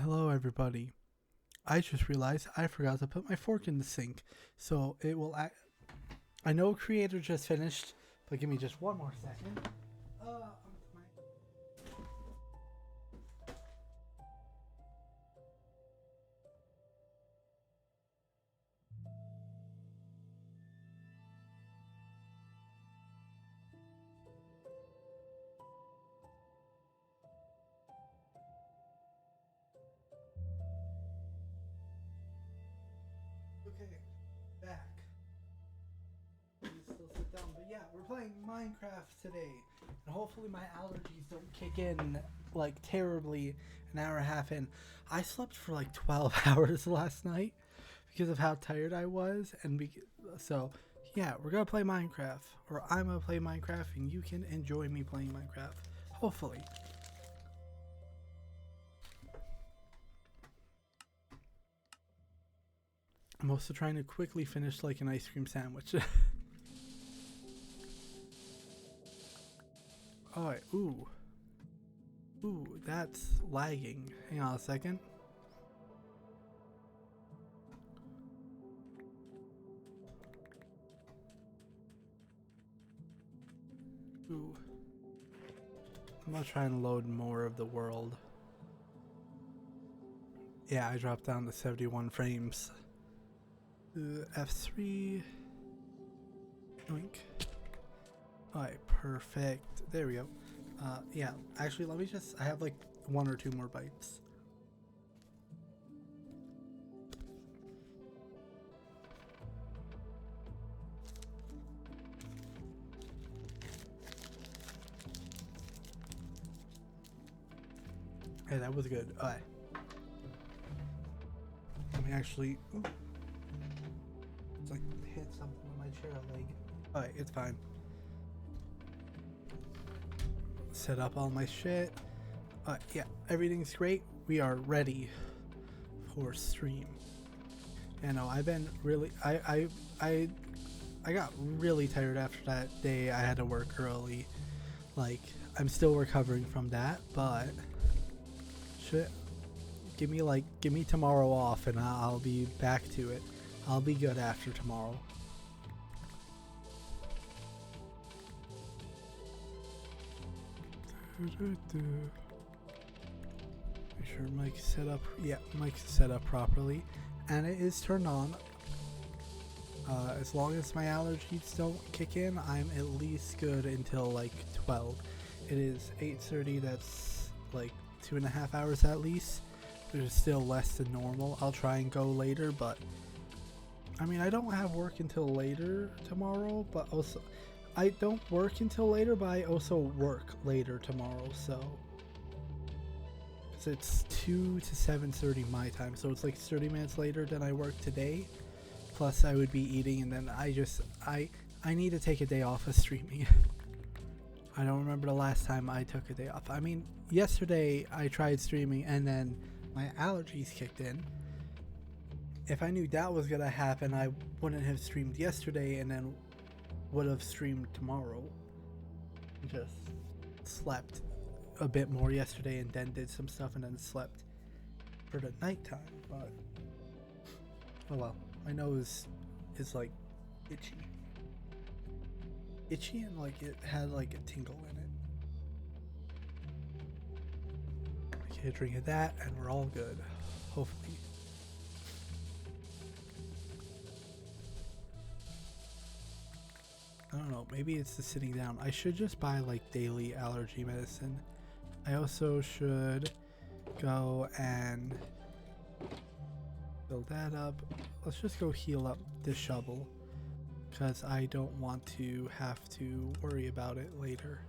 Hello, everybody. I just realized I forgot to put my fork in the sink, so it will. I know Creator just finished, but give me just one more second. Okay, back. Please still sit down, but yeah, we're playing Minecraft today, and hopefully my allergies don't kick in like terribly an hour and a half in. I slept for like 12 hours last night because of how tired I was, so yeah, we're gonna play Minecraft, or I'm gonna play Minecraft, and you can enjoy me playing Minecraft. Hopefully. I'm also trying to quickly finish like an ice cream sandwich. Alright, ooh. Ooh, that's lagging. Hang on a second. Ooh. I'm gonna try and load more of the world. Yeah, I dropped down to 71 frames. F3. Oink. Alright, perfect. There we go. Yeah, actually, let me just. I have like one or two more bites. Hey, that was good. Alright. Let me actually. Ooh. It's like hit something on my chair leg. Alright, it's fine. Set up all my shit. Yeah, everything's great. We are ready for stream. You know, I've been really. I got really tired after that day. I had to work early. Like, I'm still recovering from that, but shit. Give me tomorrow off, and I'll be back to it. I'll be good after tomorrow. Make sure mic's set up. Yeah, mic's set up properly, and it is turned on. As long as my allergies don't kick in, I'm at least good until like 12. It is 8:30. That's like 2.5 hours at least. There's still less than normal. I'll try and go later, but I mean, I don't have work until later tomorrow, but also I don't work until later, but I also work later tomorrow, so it's 2 to 7:30 my time, so it's like 30 minutes later than I work today. Plus I would be eating, and then I need to take a day off of streaming. I don't remember the last time I took a day off. I mean, yesterday I tried streaming and then my allergies kicked in. If I knew that was gonna happen, I wouldn't have streamed yesterday and then would have streamed tomorrow. Just slept a bit more yesterday and then did some stuff and then slept for the nighttime, but oh well. My nose is like itchy and like it had like a tingle in it. Okay, drink of that and we're all good, hopefully. I don't know, maybe it's the sitting down. I should just buy like daily allergy medicine. I also should go and build that up. Let's just go heal up this shovel, because I don't want to have to worry about it later.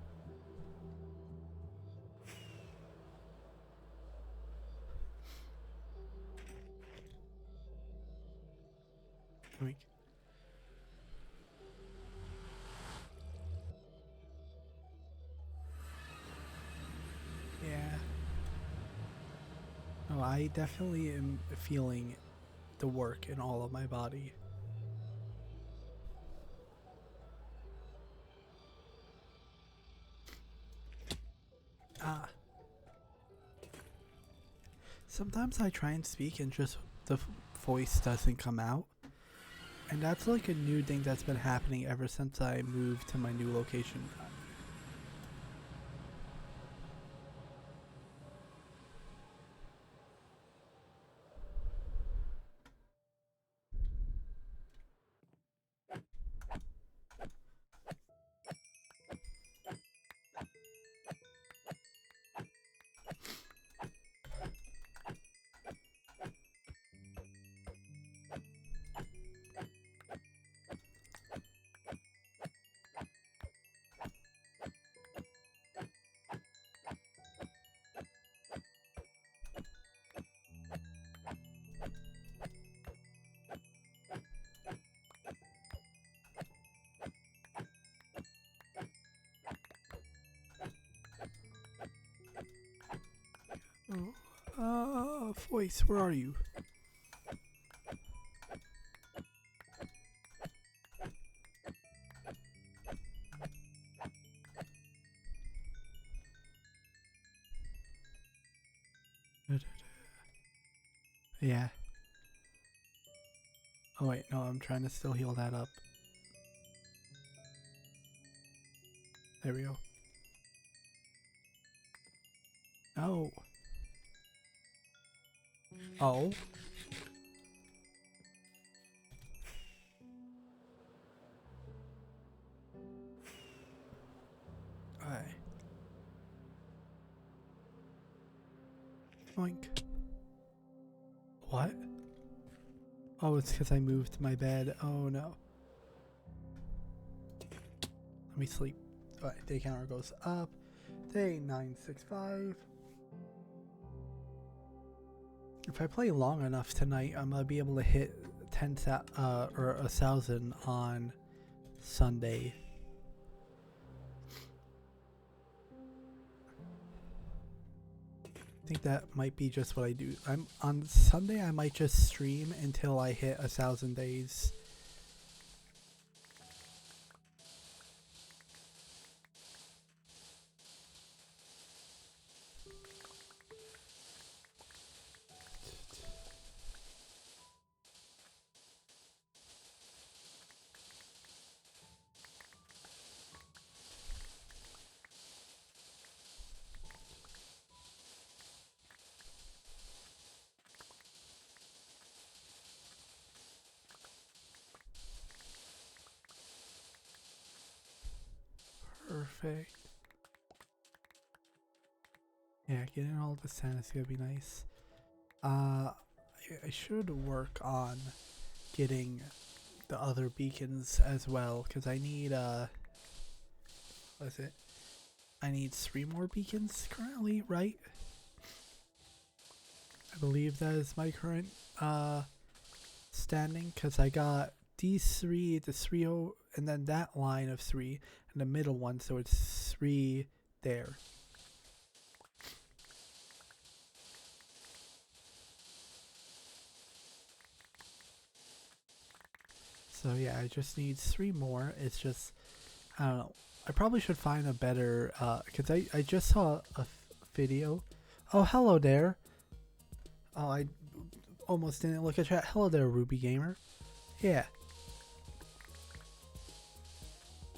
Oink. Yeah. Oh, I definitely am feeling the work in all of my body. Ah. Sometimes I try and speak and just the voice doesn't come out. And that's like a new thing that's been happening ever since I moved to my new location. Voice, where are you? Yeah. Oh wait, no, I'm trying to still heal that up. There we go. No. Oh. Alright. Oink. What? Oh, it's because I moved my bed. Oh no. Let me sleep. Alright, day counter goes up. Day 965. If I play long enough tonight, I'm gonna be able to hit 1,000 on Sunday. I think that might be just what I do. I'm on Sunday. I might just stream until I hit 1,000 days. Perfect. Yeah, getting all the sand is gonna be nice. I should work on getting the other beacons as well, because I need what is it? I need 3 more beacons currently, right? I believe that is my current standing, because I got these 3, the 3, and then that line of 3, and the middle one, so it's 3 there. So yeah, I just need 3 more. It's just, I don't know. I probably should find a better, because I just saw a video. Oh, hello there. Oh, I almost didn't look at chat. Hello there, Ruby Gamer. Yeah.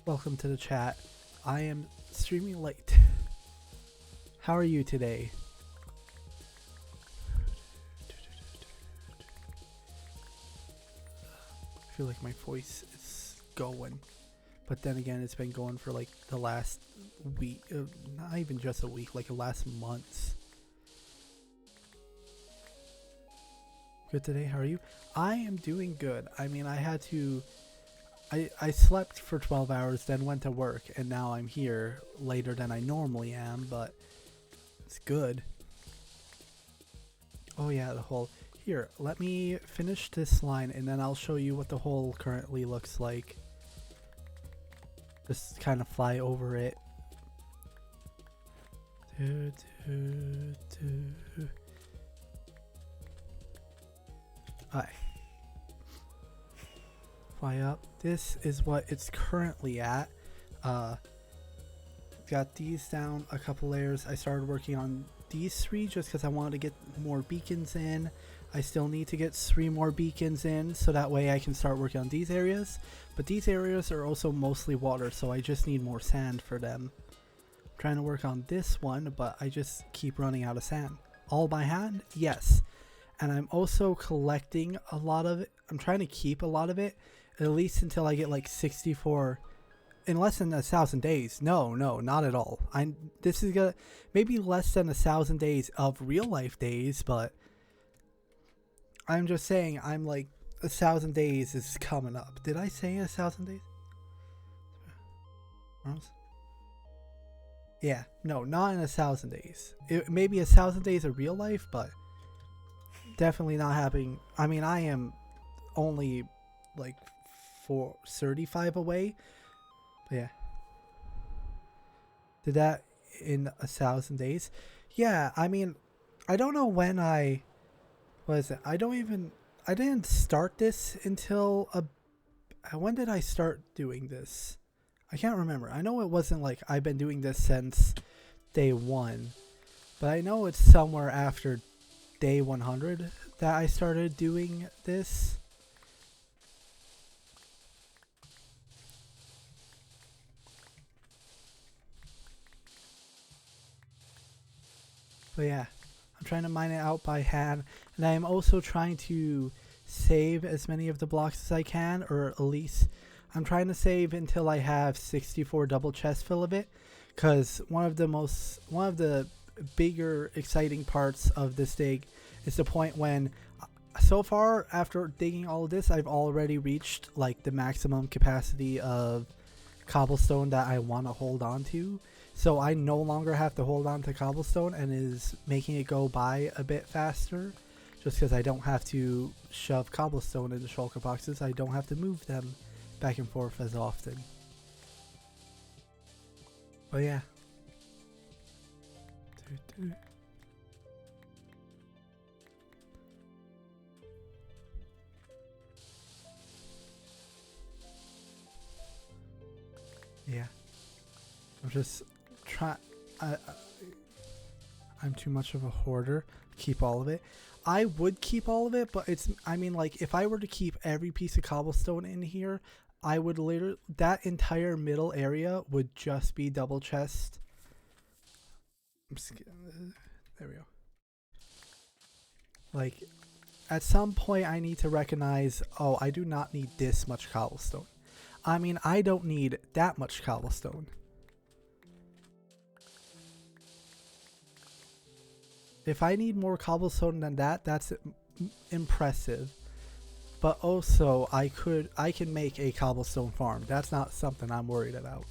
Welcome to the chat. I am streaming late. How are you today? I feel like my voice is going. But then again, it's been going for like the last week. Not even just a week, like the last months. Good today, how are you? I am doing good. I mean, I had to... I slept for 12 hours, then went to work, and now I'm here later than I normally am, but it's good. Oh yeah, the hole. Here, let me finish this line, and then I'll show you what the hole currently looks like. Just kind of fly over it. Alright. Fly up. This is what it's currently at. Got these down a couple layers. I started working on these 3 just because I wanted to get more beacons in. I still need to get 3 more beacons in so that way I can start working on these areas. But these areas are also mostly water, so I just need more sand for them. I'm trying to work on this one, but I just keep running out of sand. All by hand? Yes. And I'm also collecting a lot of it. I'm trying to keep a lot of it, at least until I get like 64 in less than 1,000 days. No, not at all. This is gonna maybe less than 1,000 days of real life days, but I'm just saying I'm like 1,000 days is coming up. Did I say 1,000 days? Yeah, no, not in 1,000 days. It may be 1,000 days of real life, but definitely not happening. I mean, I am only like 35 away. But yeah. Did that in 1,000 days? Yeah, I mean, I don't know when what is it? I didn't start this until when did I start doing this? I can't remember. I know it wasn't like I've been doing this since day 1, but I know it's somewhere after day 100 that I started doing this. But yeah, I'm trying to mine it out by hand, and I am also trying to save as many of the blocks as I can, or at least I'm trying to save until I have 64 double chest full of it, because one of the bigger exciting parts of this dig is the point when so far after digging all of this I've already reached like the maximum capacity of cobblestone that I want to hold on to. So I no longer have to hold on to cobblestone, and is making it go by a bit faster just because I don't have to shove cobblestone into shulker boxes. I don't have to move them back and forth as often. But yeah. Yeah. I'm just I'm too much of a hoarder. Keep all of it. I would keep all of it, but I mean, like, if I were to keep every piece of cobblestone in here, I would that entire middle area would just be double chest. There we go. Like, at some point I need to recognize, oh, I do not need this much cobblestone. I mean, I don't need that much cobblestone. If I need more cobblestone than that, that's impressive. But also, I can make a cobblestone farm. That's not something I'm worried about.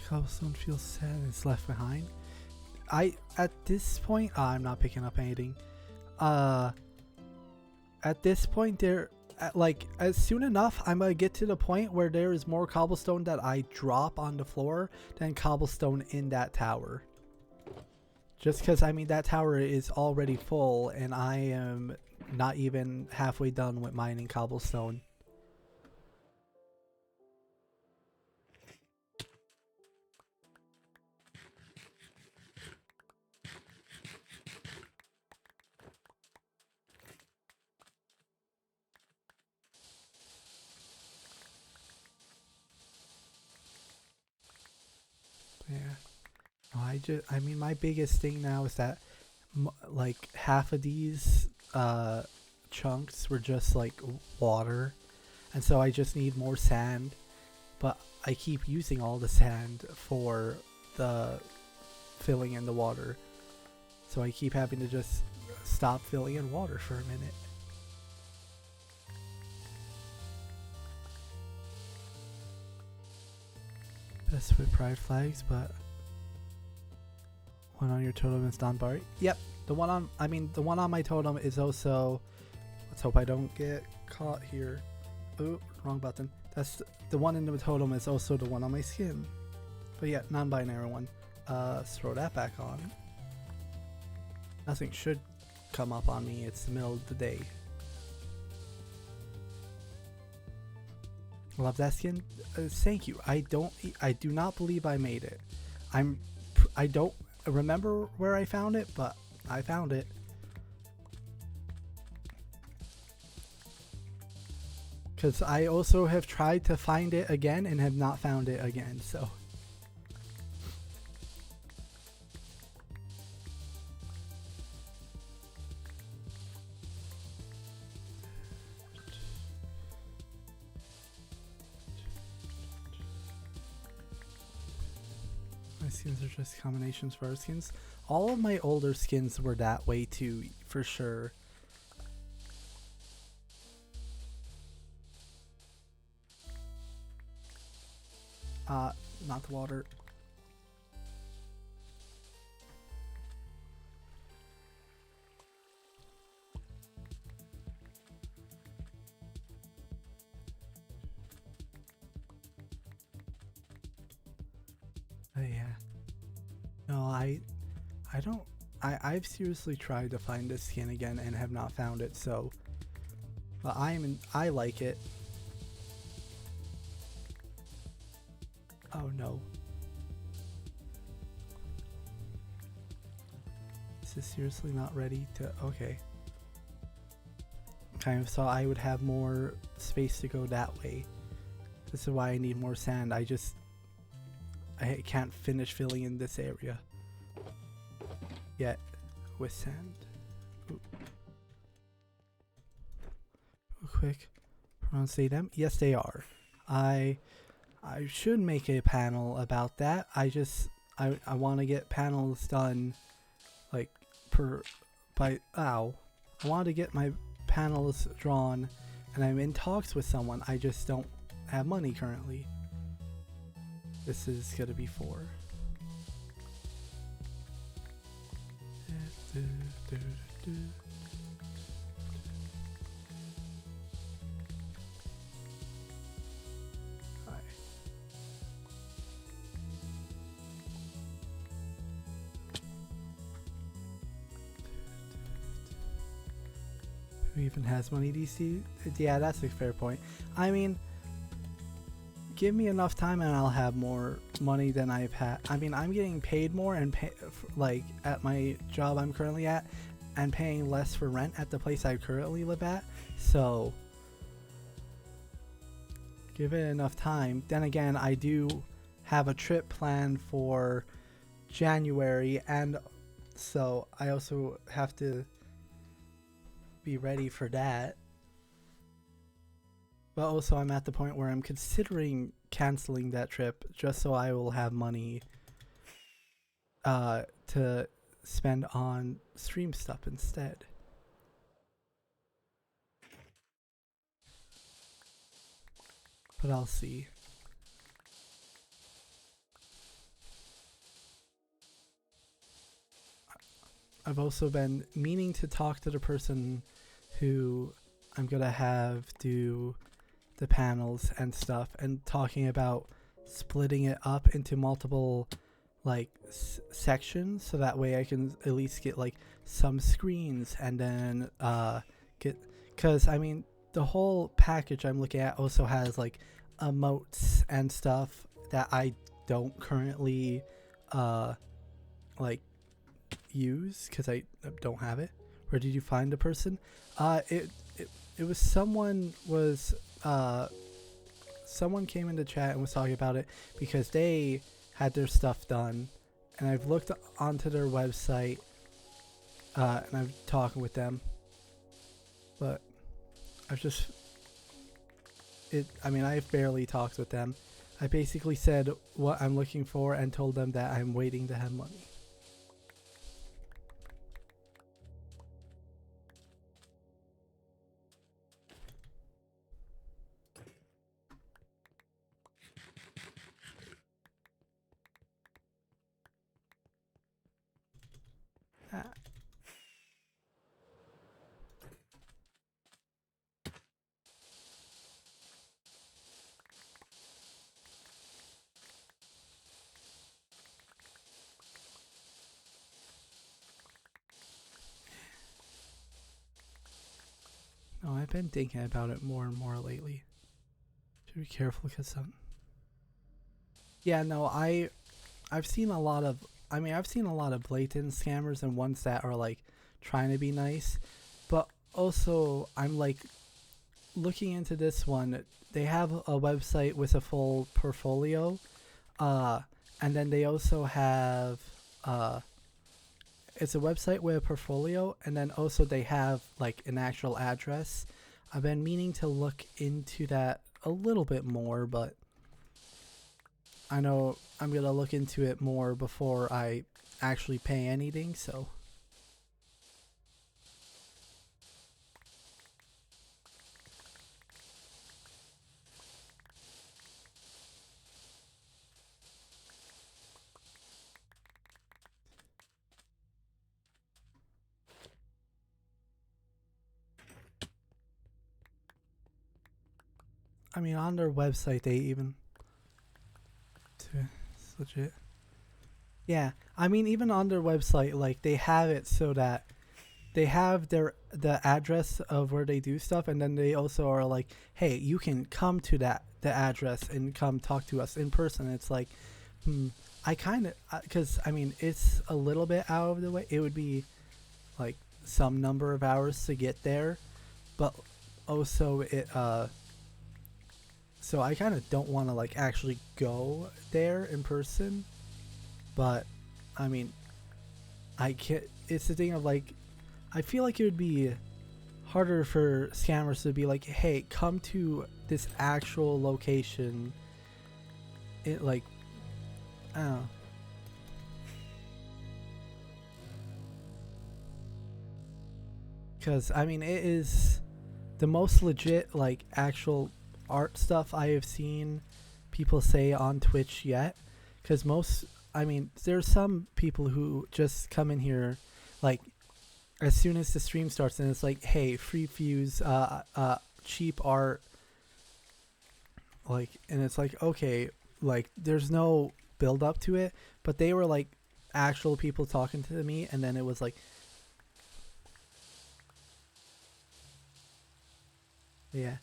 Cobblestone feels sad it's left behind. At this point, I'm not picking up anything. At this point, like, as soon enough, I'm gonna get to the point where there is more cobblestone that I drop on the floor than cobblestone in that tower. Just because, I mean, that tower is already full, and I am not even halfway done with mining cobblestone. Yeah. I mean, my biggest thing now is that like half of these chunks were just like water, and so I just need more sand, but I keep using all the sand for the filling in the water, so I keep having to just stop filling in water for a minute. Best with pride flags, but one on your totem is non-bari. Yep, the one on my totem is also. Let's hope I don't get caught here. Ooh, wrong button. That's the one in the totem is also the one on my skin. But yeah, non-binary one. Let's throw that back on. Nothing should come up on me. It's the middle of the day. Love that skin. Thank you. I do not believe I made it. I don't remember where I found it, but I found it. Because I also have tried to find it again and have not found it again, so. My skins are just combinations for our skins. All of my older skins were that way too, for sure. Not the water. Oh yeah. No, I've seriously tried to find this skin again and have not found it, so but I like it. Oh no. Is this seriously not ready to okay. Kind of, so I would have more space to go that way. This is why I need more sand. I can't finish filling in this area yet with sand. Ooh. Real quick, pronounce them. Yes, they are. I should make a panel about that. I want to get panels done like I want to get my panels drawn, and I'm in talks with someone. I just don't have money currently. This is gonna be 4. Who even has money DC? Yeah, that's a fair point. I mean, give me enough time and I'll have more money than I've had. I mean, I'm getting paid more and like at my job I'm currently at, and paying less for rent at the place I currently live at. So give it enough time. Then again, I do have a trip planned for January, and so I also have to be ready for that. But also I'm at the point where I'm considering canceling that trip just so I will have money to spend on stream stuff instead. But I'll see. I've also been meaning to talk to the person who I'm gonna have do the panels and stuff, and talking about splitting it up into multiple like sections, so that way I can at least get like some screens, and then because I mean the whole package I'm looking at also has like emotes and stuff that I don't currently like use because I don't have it. Where did you find the person? It was someone came into chat and was talking about it because they had their stuff done, and I've looked onto their website and I'm talking with them, but I've barely talked with them. I basically said what I'm looking for and told them that I'm waiting to have money. No, I've been thinking about it more and more lately. Should be careful because some. Yeah, no, I've seen a lot of. I mean, I've seen a lot of blatant scammers and ones that are like trying to be nice, but also I'm like looking into this one. They have a website with a full portfolio, uh, and then they also have uh, it's a website with a portfolio, and then also they have like an actual address. I've been meaning to look into that a little bit more, but I know I'm gonna look into it more before I actually pay anything. So I mean, on their website they even it's legit. Yeah, I mean, even on their website, like they have it so that they have the address of where they do stuff, and then they also are like, hey, you can come to the address and come talk to us in person. It's like, I kind of because I mean it's a little bit out of the way. It would be like some number of hours to get there, but also it so I kind of don't want to like actually go there in person, but I mean I can't. It's the thing of like I feel like it would be harder for scammers to be like, hey, come to this actual location. It like I don't know. Because I mean it is the most legit like actual art stuff I have seen people say on Twitch yet. Because most, I mean, there's some people who just come in here like as soon as the stream starts and it's like, hey, free views, cheap art, like, and it's like, okay, like there's no build up to it, but they were like actual people talking to me, and then it was like, yeah,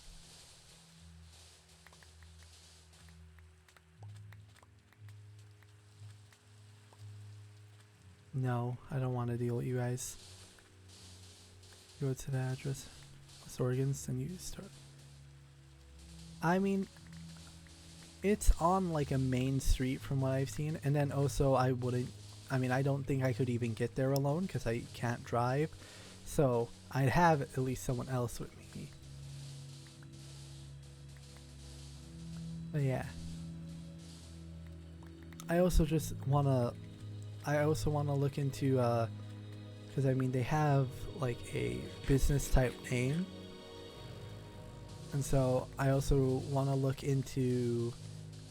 no, I don't want to deal with you guys. Go to the address, organs, and you start. I mean, it's on like a main street from what I've seen, and then also I wouldn't. I mean, I don't think I could even get there alone because I can't drive, so I'd have at least someone else with me. But yeah, I also just wanna. I also wanna look into because I mean they have like a business type name, and so I also want to look into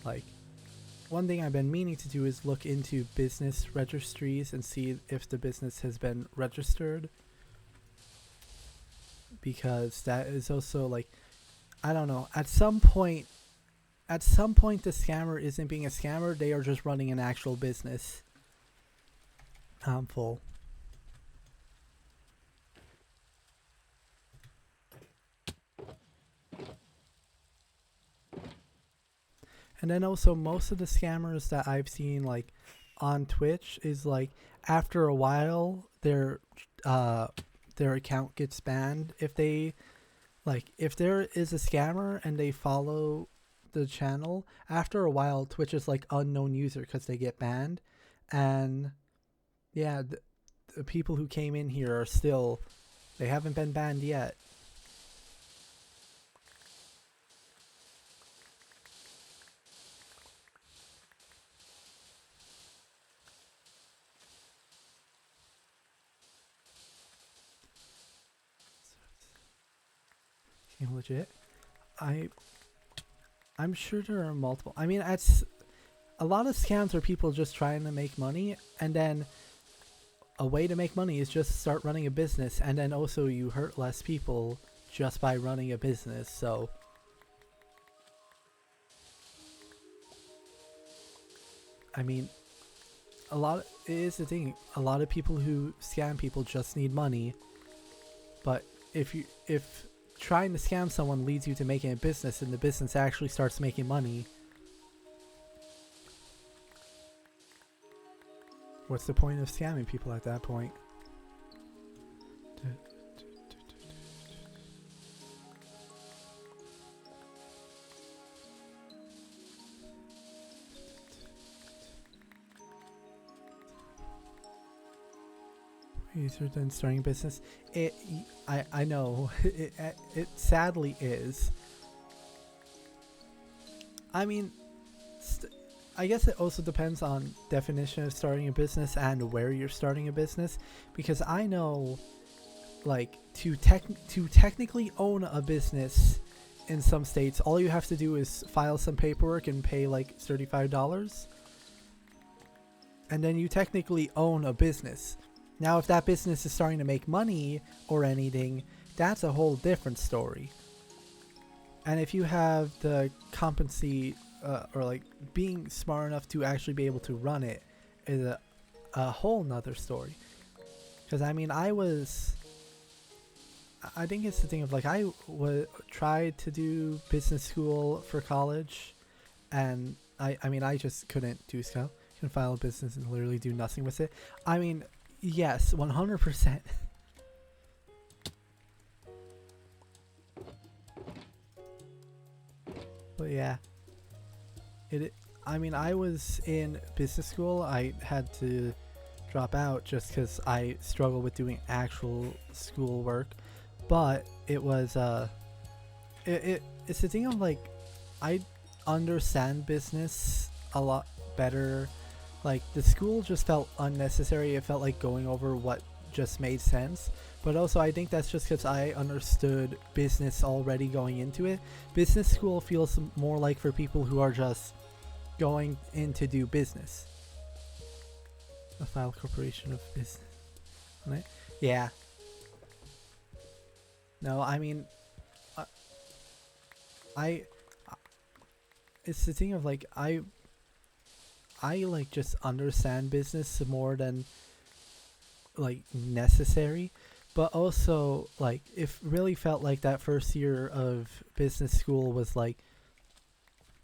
like one thing I've been meaning to do is look into business registries and see if the business has been registered, because that is also like I don't know, at some point the scammer isn't being a scammer, they are just running an actual business. I'm full. And then also most of the scammers that I've seen like on Twitch is like after a while their account gets banned if they like if there is a scammer and they follow the channel. After a while Twitch is like unknown user because they get banned, and yeah, the people who came in here are still, they haven't been banned yet. Legit. I I'm sure there are multiple. I mean, it's a lot of scams are people just trying to make money, and then a way to make money is just start running a business, and then also you hurt less people just by running a business. So I mean, it is the thing. A lot of people who scam people just need money, but if trying to scam someone leads you to making a business, and the business actually starts making money, what's the point of scamming people at that point? Easier than starting a business. I know it sadly is. I mean, I guess it also depends on definition of starting a business and where you're starting a business, because I know, like, to technically own a business in some states, all you have to do is file some paperwork and pay like $35, and then you technically own a business. Now, if that business is starting to make money or anything, that's a whole different story. And if you have the competency or like being smart enough to actually be able to run it is a whole nother story. Because I mean, I think it's the thing of like I tried to do business school for college, and I mean I just couldn't do so. Can file a business and literally do nothing with it. I mean, yes, 100%. But yeah, I mean, I was in business school. I had to drop out just because I struggle with doing actual school work. But it was it's the thing of like I understand business a lot better. Like, the school just felt unnecessary. It felt like going over what just made sense. But also, I think that's just because I understood business already going into it. Business school feels more like for people who are just going in to do business. A file corporation of business. Right? Yeah. No, I mean, it's the thing of like, I like just understand business more than like necessary, but also like it really felt like that first year of business school was like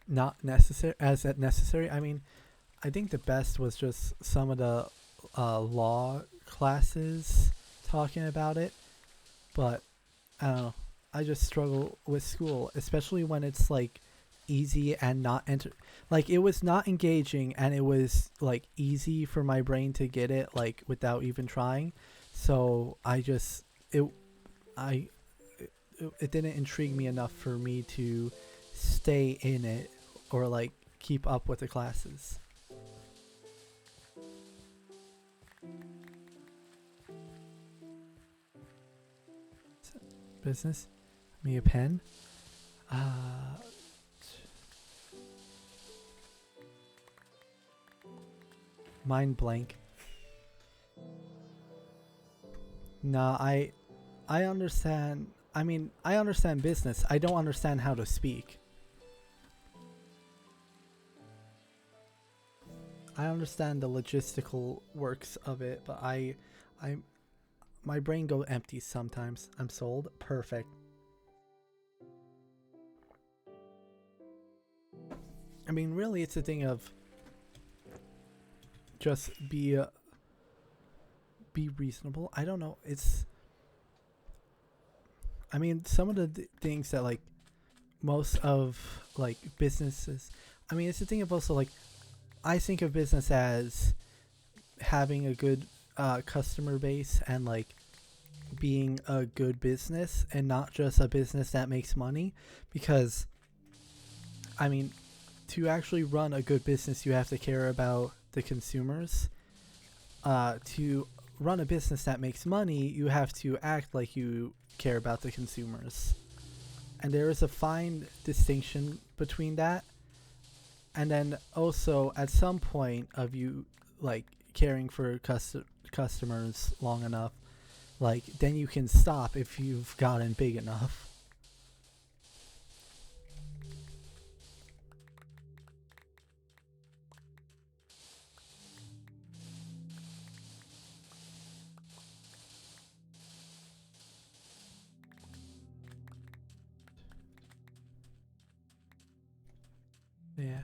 not necessary. I mean, I think the best was just some of the law classes talking about it, but I don't know. I just struggle with school, especially when it's like easy and not like it was not engaging, and it was like easy for my brain to get it like without even trying. So I just it didn't intrigue me enough for me to stay in it or like keep up with the classes. Business, me a pen. Mind blank. Nah, I understand. I mean, I understand business. I don't understand how to speak. I understand the logistical works of it, but my brain go empty sometimes. I'm sold. Perfect. I mean, really, it's a thing of just be reasonable. I don't know. I mean, some of the things that like most of like businesses. I mean, it's the thing of also like I think of business as having a good customer base and like being a good business and not just a business that makes money, because I mean, to actually run a good business you have to care about the consumers. To run a business that makes money you have to act like you care about the consumers, and there is a fine distinction between that. And then also at some point of you like caring for customers long enough, like then you can stop if you've gotten big enough. Yeah.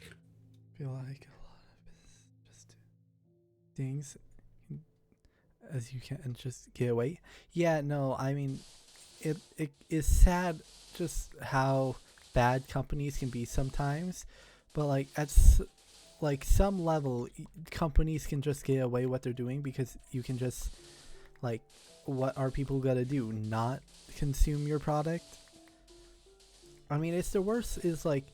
I feel like a lot of just things as you can just get away. Yeah, no, I mean, it is sad just how bad companies can be sometimes, but like like some level, companies can just get away what they're doing because you can just like, what are people gonna do? Not consume your product? I mean, it's the worst. Is like,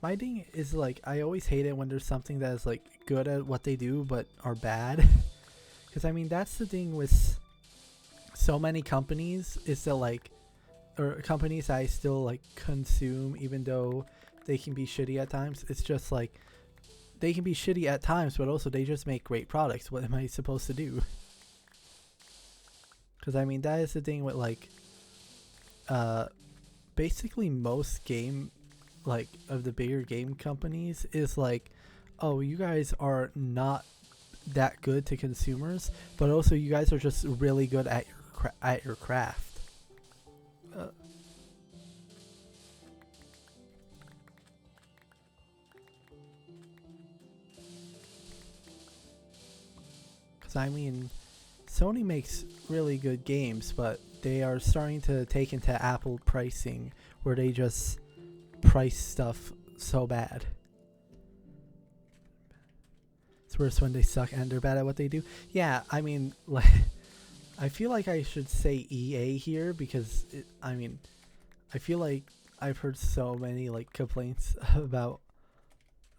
my thing is like, I always hate it when there's something that is like good at what they do but are bad. Because I mean, that's the thing with so many companies, is that like, or companies I still like consume even though they can be shitty at times. It's just like, they can be shitty at times, but also they just make great products. What am I supposed to do? Because I mean, that is the thing with like, basically most game, like, of the bigger game companies is like, oh, you guys are not that good to consumers, but also you guys are just really good at your craft. Because I mean, Sony makes really good games, but they are starting to take into Apple pricing, where they just price stuff so bad. It's worse when they suck and they're bad at what they do. Yeah, I mean, like, I feel like I should say EA here because I mean, I feel like I've heard so many like complaints about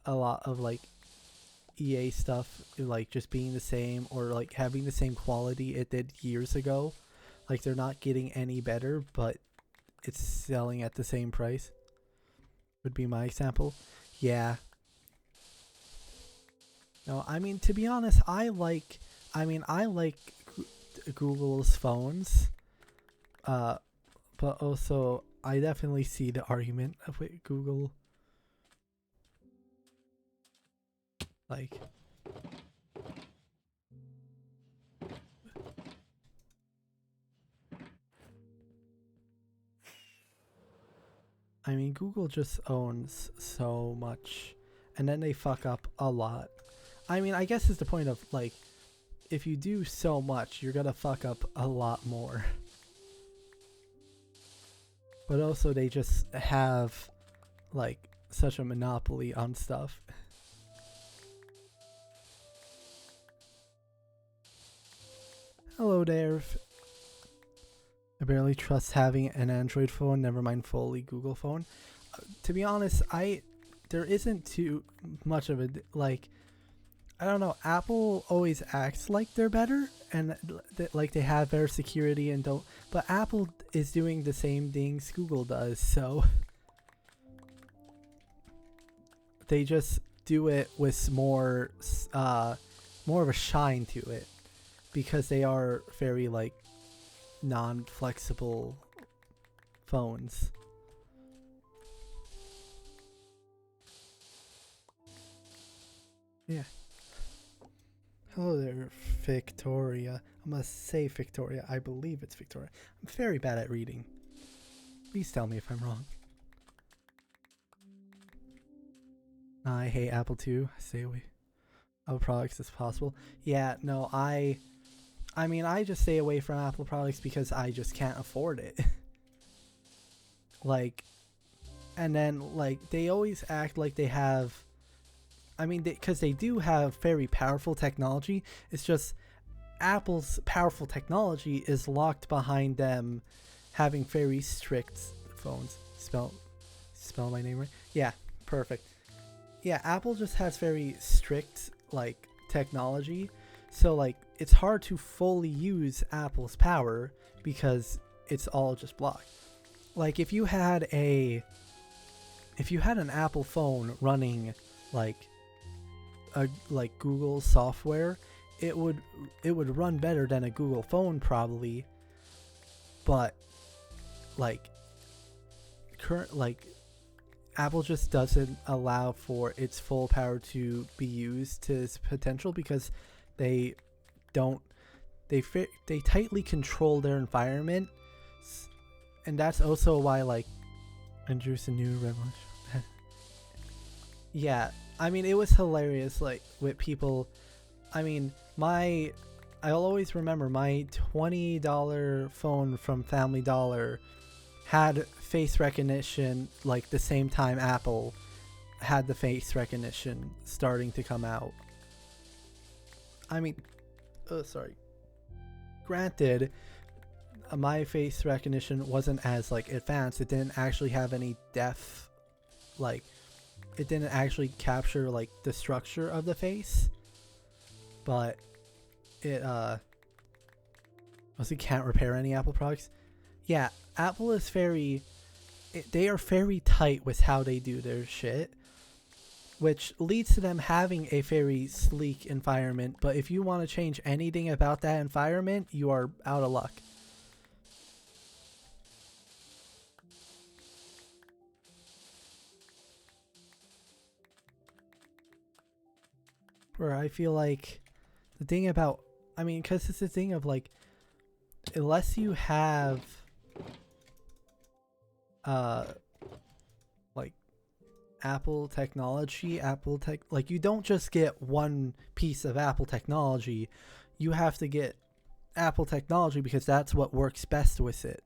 a lot of like EA stuff, like just being the same or like having the same quality it did years ago. Like, they're not getting any better, but it's selling at the same price. Would be my example. Yeah. No, I mean, to be honest, I like Google's phones. But also I definitely see the argument of with Google. Like, I mean, Google just owns so much, and then they fuck up a lot. I mean, I guess it's the point of like, if you do so much, you're gonna fuck up a lot more. But also, they just have like such a monopoly on stuff. Hello there. I barely trust having an Android phone, never mind fully Google phone. To be honest, there isn't too much of a like, I don't know. Apple always acts like they're better and like they have better security and don't. But Apple is doing the same things Google does, so they just do it with more of a shine to it because they are very like non-flexible phones. Yeah. Hello there, Victoria. I'm gonna say Victoria. I believe it's Victoria. I'm very bad at reading. Please tell me if I'm wrong. I hate Apple too. Stay away. Apple products as possible. Yeah, no, I mean, I just stay away from Apple products because I just can't afford it. Like, and then like they always act like they have. I mean, because they do have very powerful technology. It's just Apple's powerful technology is locked behind them having very strict phones. Spell my name right? Yeah, perfect. Yeah, Apple just has very strict like technology. So like it's hard to fully use Apple's power because it's all just blocked. Like if you had an Apple phone running like Google software, it would run better than a Google phone probably, but like Apple just doesn't allow for its full power to be used to its potential because they tightly control their environment, and that's also why like introduce a new revolution. Yeah, I mean, it was hilarious, like, with people. I mean, I'll always remember my $20 phone from Family Dollar had face recognition, like, the same time Apple had the face recognition starting to come out. I mean, oh, sorry. Granted, my face recognition wasn't as, like, advanced. It didn't actually have any depth, like, it didn't actually capture, like, the structure of the face, but it mostly can't repair any Apple products. Yeah, Apple is they are very tight with how they do their shit, which leads to them having a very sleek environment. But if you want to change anything about that environment, you are out of luck. Where I feel like the thing about, I mean, because it's the thing of, like, unless you have like Apple technology, like, you don't just get one piece of Apple technology. You have to get Apple technology because that's what works best with it.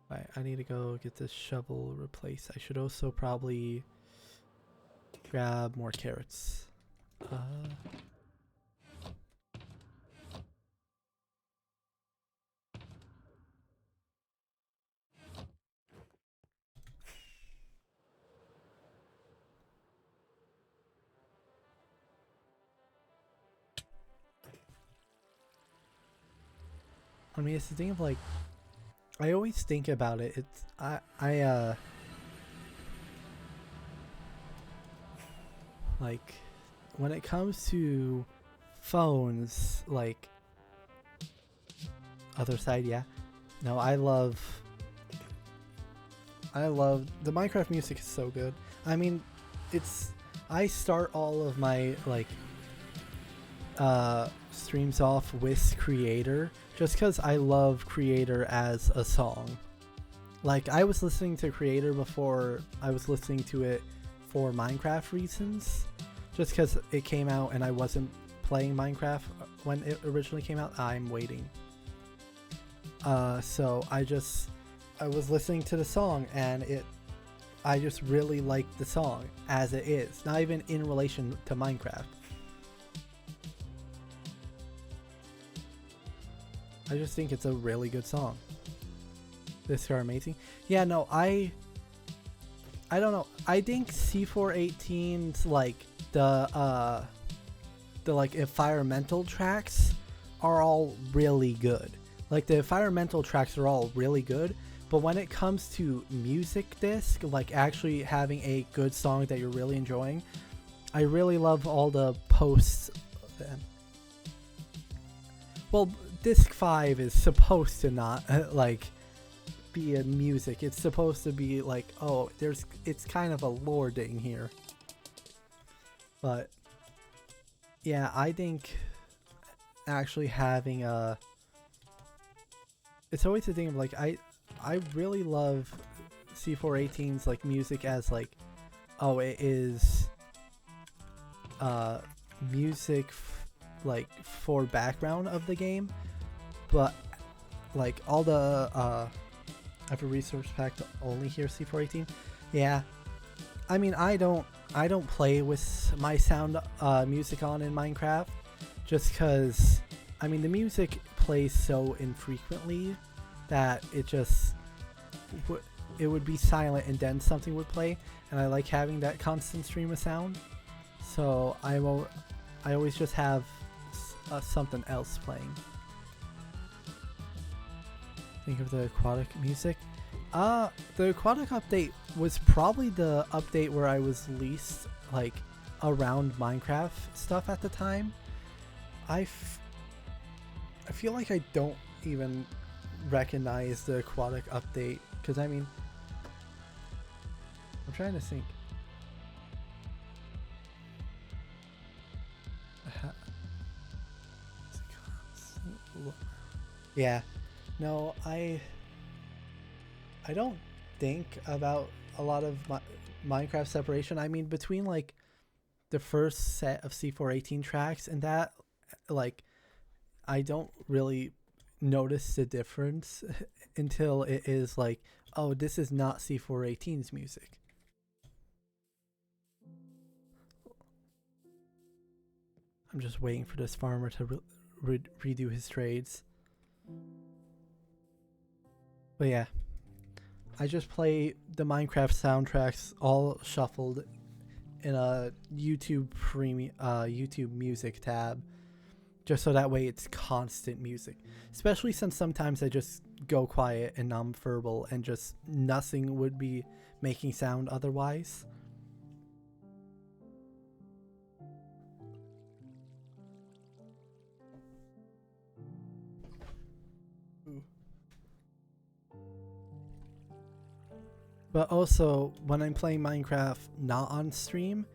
Right, I need to go get this shovel replaced. I should also probably grab more carrots. I mean, it's the thing of, like, I always think about it. It's like, when it comes to phones, like, other side, yeah. No, I love the Minecraft music is so good. I mean, I start all of my, like, streams off with Creator just because I love Creator as a song. Like, I was listening to Creator before I was listening to it for Minecraft reasons, just because it came out and I wasn't playing Minecraft when it originally came out. I'm waiting. So I was listening to the song, and I just really liked the song as it is, not even in relation to Minecraft. I just think it's a really good song. This are amazing. Yeah, no, I don't know. I think C418's, like, the like environmental tracks are all really good. Like, the environmental tracks are all really good, but when it comes to music disc, like actually having a good song that you're really enjoying, I really love all the posts. Well, disc 5 is supposed to not like be a music. It's supposed to be like, oh, it's kind of a lore thing here. But yeah, I think actually having it's always the thing of, like, I really love C418's, like, music as, like, oh, it is music like for background of the game, but, like, all the I have a resource pack to only hear C418. Yeah, I mean, I don't play with my sound music on in Minecraft, just because, I mean, the music plays so infrequently that it would be silent and then something would play, and I like having that constant stream of sound. So I always just have something else playing. Think of the aquatic music. The aquatic update was probably the update where I was least, like, around Minecraft stuff at the time. I feel like I don't even recognize the aquatic update, because, I mean, I'm trying to think. Yeah, no, I don't think about a lot of Minecraft separation. I mean, between like the first set of C418 tracks and that, like, I don't really notice the difference until it is like, oh, this is not C418's music. I'm just waiting for this farmer to redo his trades. But yeah, I just play the Minecraft soundtracks all shuffled in a YouTube premium YouTube music tab, just so that way it's constant music. Especially since sometimes I just go quiet and non-verbal and just nothing would be making sound otherwise. But also, when I'm playing Minecraft not on stream,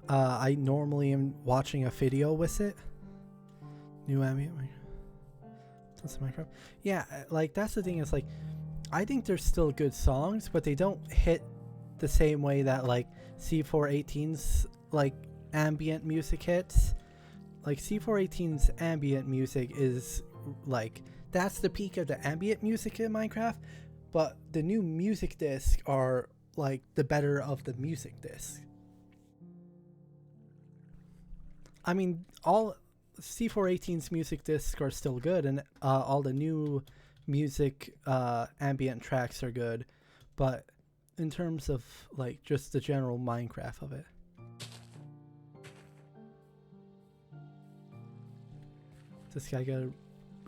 I normally am watching a video with it. New ambient. That's Minecraft. Yeah, like that's the thing. Is like, I think they're still good songs, but they don't hit the same way that like C418's like ambient music hits. Like C418's ambient music is like, that's the peak of the ambient music in Minecraft. But the new music discs are like the better of the music discs. I mean, all C418's music discs are still good, and all the new music ambient tracks are good. But in terms of like just the general Minecraft of it. This guy gotta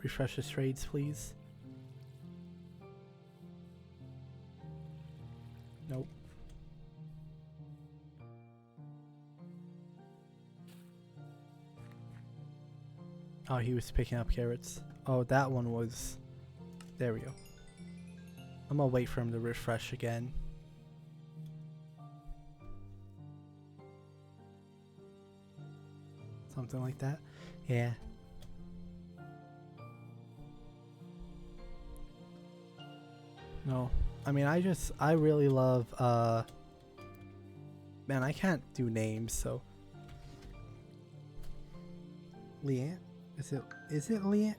refresh his trades, please. Nope. Oh, he was picking up carrots. Oh, that one was... There we go. I'm gonna wait for him to refresh again. Something like that. Yeah. No. I mean, I really love, man, I can't do names, so. Leanne? Is it Leanne?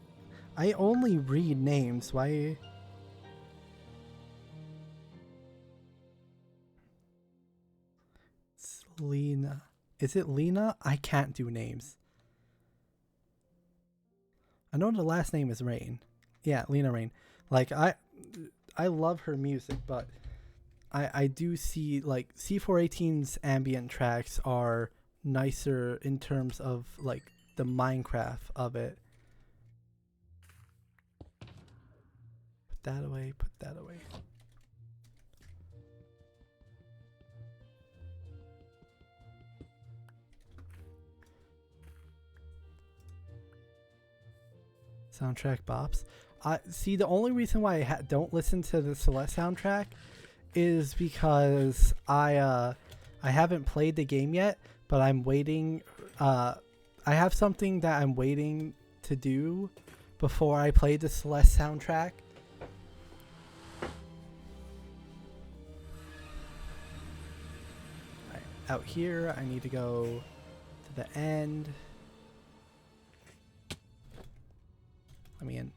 I only read names, why? It's Lena. Is it Lena? I can't do names. I know the last name is Rain. Yeah, Lena Rain. Like, I love her music, but I do see like C418's ambient tracks are nicer in terms of like the Minecraft of it. Put that away, put that away. Soundtrack bops. I see, the only reason why I don't listen to the Celeste soundtrack is because I haven't played the game yet, but I'm waiting. I have something that I'm waiting to do before I play the Celeste soundtrack. Right, out here, I need to go to the end. Let me in.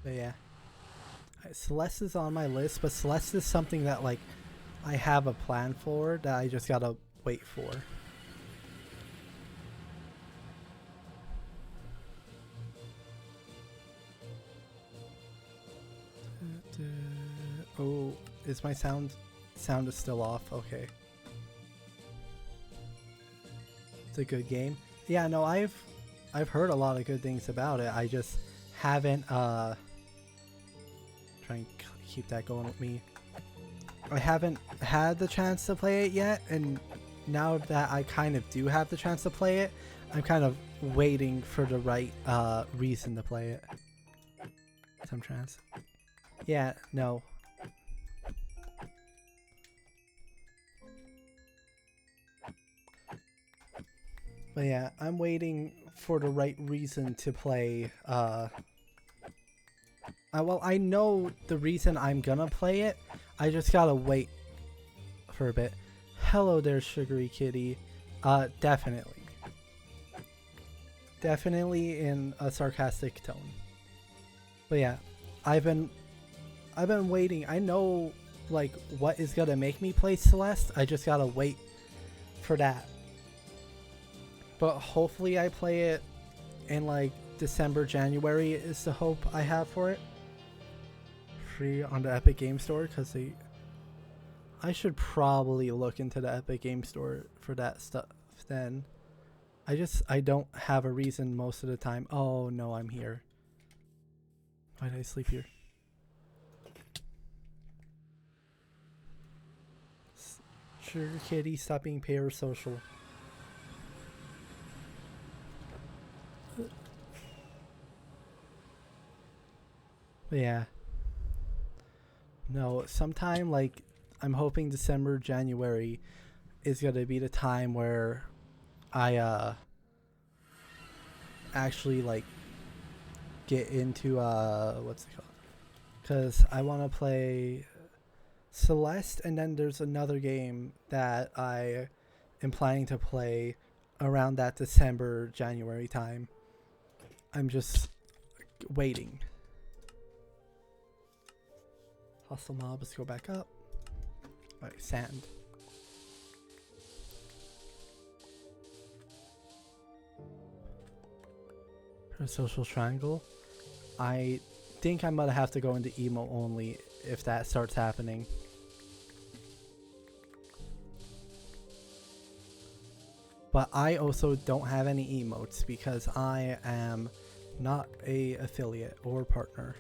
But yeah, Celeste is on my list, but Celeste is something that like I have a plan for that I just gotta wait for. Oh, is my sound is still off? Okay. It's a good game. Yeah, no, I've heard a lot of good things about it. I just haven't try and keep that going with me. I haven't had the chance to play it yet, and now that I kind of do have the chance to play it, I'm kind of waiting for the right reason to play it. Some chance. Yeah, no. But yeah, I'm waiting for the right reason to play Well, I know the reason I'm gonna play it. I just gotta wait for a bit. Hello there, Sugary Kitty. Definitely. Definitely in a sarcastic tone. But yeah, I've been waiting. I know like what is gonna make me play Celeste. I just gotta wait for that. But hopefully I play it in like December, January is the hope I have for it. Free on the Epic Game Store, because I should probably look into the Epic Game Store for that stuff then. I don't have a reason most of the time. Oh no, I'm here. Why did I sleep here? Sugar Kitty, stop being parasocial. But yeah. No, sometime like I'm hoping December, January is gonna be the time where I actually like get into what's it called? Because I want to play Celeste, and then there's another game that I am planning to play around that December, January time. I'm just waiting. Hustle mobs, go back up. Alright, sand. Social triangle. I think I'm gonna have to go into emo only if that starts happening. But I also don't have any emotes because I am not a affiliate or partner.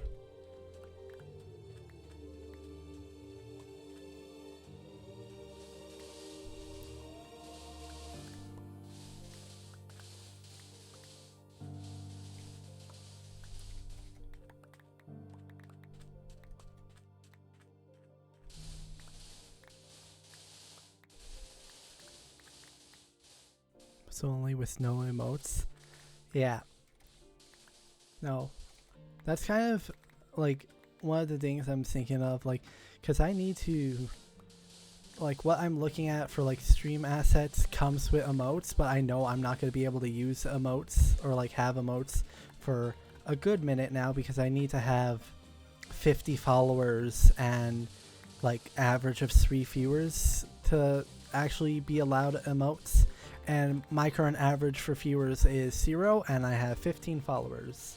So only with no emotes. Yeah. No. That's kind of like one of the things I'm thinking of, like, because I need to, like, what I'm looking at for like stream assets comes with emotes, but I know I'm not going to be able to use emotes or like have emotes for a good minute now because I need to have 50 followers and like average of 3 viewers to actually be allowed emotes. And my current average for viewers is 0, and I have 15 followers.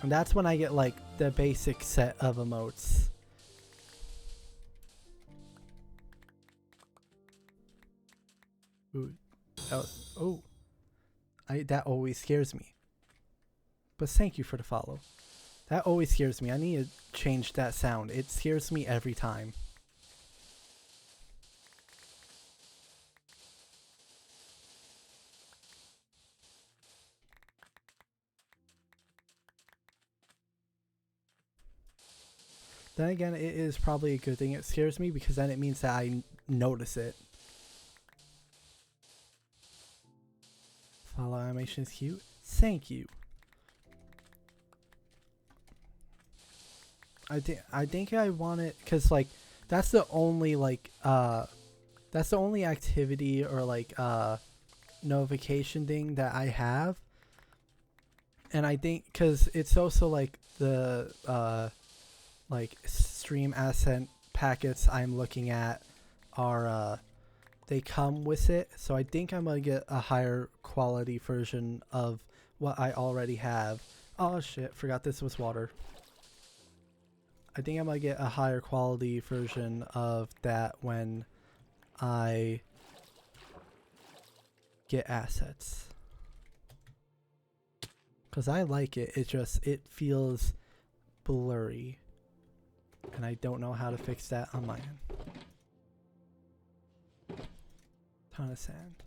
And that's when I get like the basic set of emotes. Ooh. Oh. That always scares me. But thank you for the follow. That always scares me. I need to change that sound. It scares me every time. Then again, it is probably a good thing it scares me because then it means that I notice it. Follow animation is cute. Thank you. I think I want it because like that's the only like that's the only activity or like notification thing that I have. And I think because it's also like the like stream asset packets I'm looking at are they come with it, so I think I'm gonna get a higher quality version of what I already have. Oh shit, forgot this was water. I think I'm gonna get a higher quality version of that when I get assets. Cause I like it, it feels blurry. And I don't know how to fix that on my end. Ton of sand.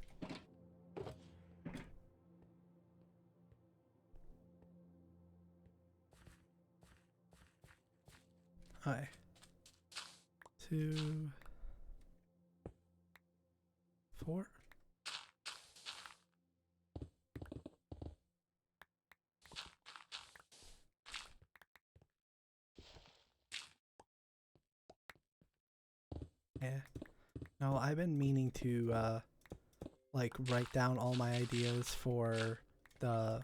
Alright. 2, 4. Oh, I've been meaning to like write down all my ideas for the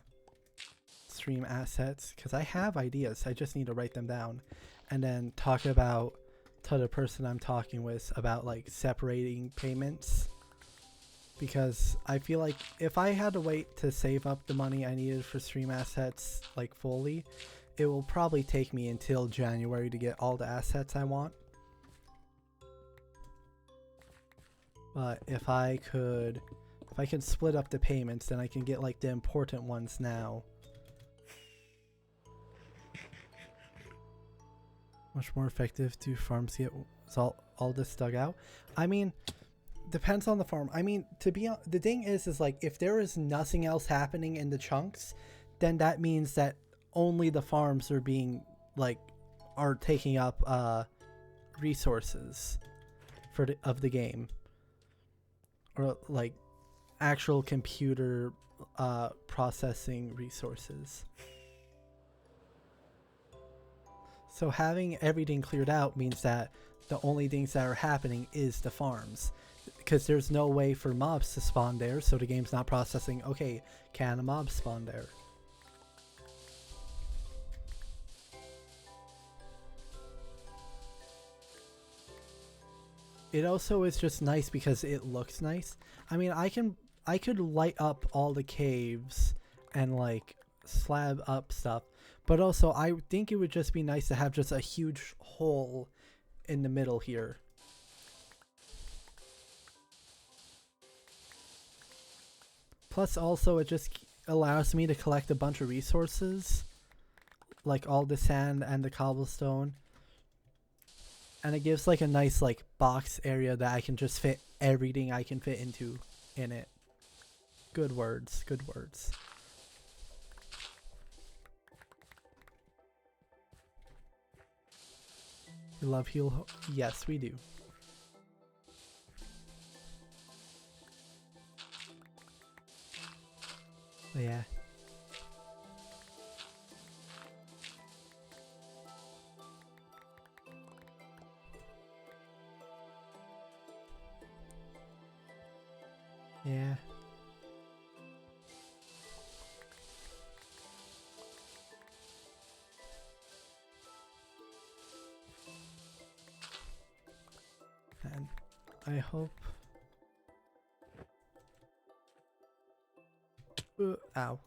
stream assets, because I have ideas. I just need to write them down and then talk about to the person I'm talking with about like separating payments, because I feel like if I had to wait to save up the money I needed for stream assets like fully, it will probably take me until January to get all the assets I want. But if I could split up the payments, then I can get like the important ones now. Much more effective to farms get all this dug out. I mean, depends on the farm. I mean, the thing is like if there is nothing else happening in the chunks, then that means that only the farms are being like are taking up resources for of the game, or like actual computer processing resources. So having everything cleared out means that the only things that are happening is the farms, because there's no way for mobs to spawn there, so the game's not processing, okay, can a mob spawn there? It also is just nice because it looks nice. I mean, I could light up all the caves and like slab up stuff, but also I think it would just be nice to have just a huge hole in the middle here. Plus also it just allows me to collect a bunch of resources, like all the sand and the cobblestone. And it gives like a nice like box area that I can just fit everything I can fit into in it. Good words, good words. We love heal. Yes, we do. Yeah. Yeah. And I hope... ow.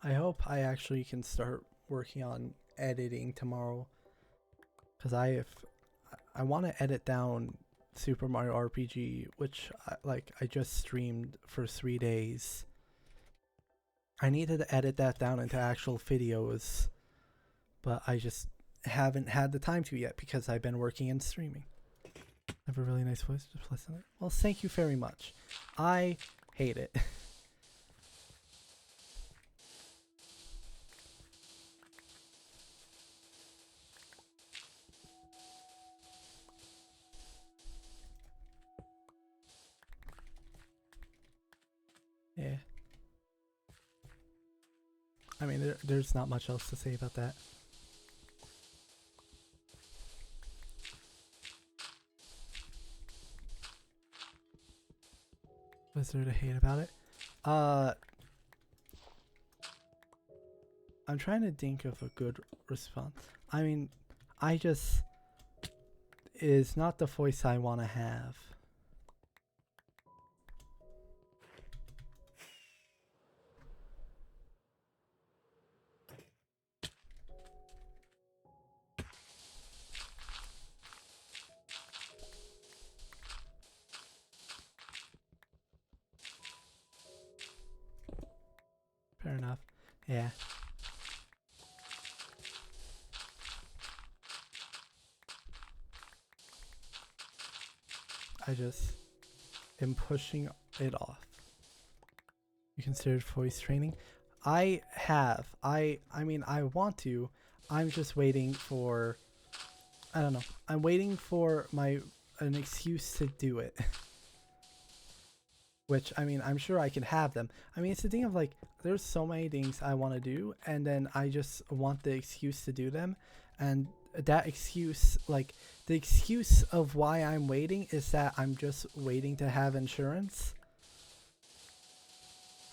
I hope I actually can start working on editing tomorrow, because I want to edit down Super Mario RPG, which I just streamed for 3 days. I needed to edit that down into actual videos, but I just haven't had the time to yet because I've been working and streaming. I have a really nice voice, just listen. Well, thank you very much. I hate it. Yeah. I mean, there's not much else to say about that. What's there to hate about it? I'm trying to think of a good response. I mean, is not the voice I want to have. Fair enough. Yeah. I just am pushing it off. You considered voice training? I have. I mean, I want to. I'm just waiting for... I don't know. I'm waiting for an excuse to do it. Which, I mean, I'm sure I can have them. I mean, it's the thing of like, there's so many things I want to do, and then I just want the excuse to do them. And that excuse, like the excuse of why I'm waiting is that I'm just waiting to have insurance.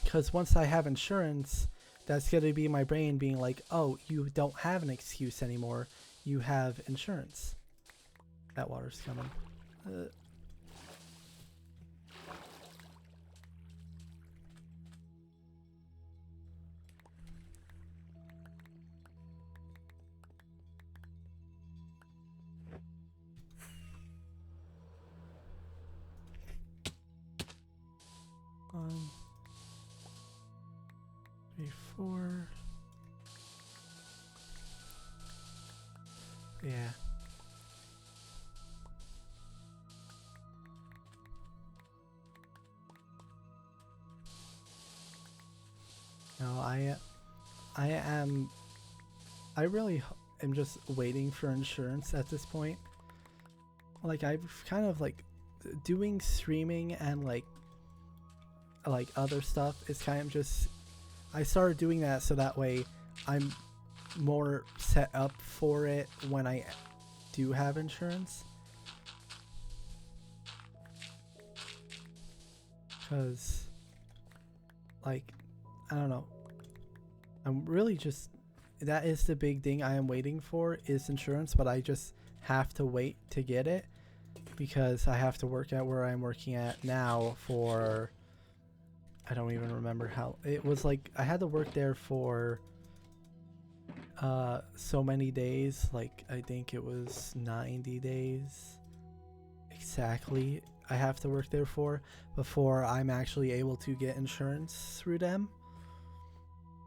Because once I have insurance, that's going to be my brain being like, oh, you don't have an excuse anymore. You have insurance. That water's coming. One, three, four. Yeah. No, I really am just waiting for insurance at this point. Like I've kind of like doing streaming and like other stuff is kind of just, I started doing that so that way I'm more set up for it when I do have insurance. Because like, I don't know, I'm really just, that is the big thing I am waiting for is insurance, but I just have to wait to get it because I have to work at where I'm working at now for, I don't even remember how, it was like I had to work there for so many days, like I think it was 90 days exactly I have to work there for before I'm actually able to get insurance through them.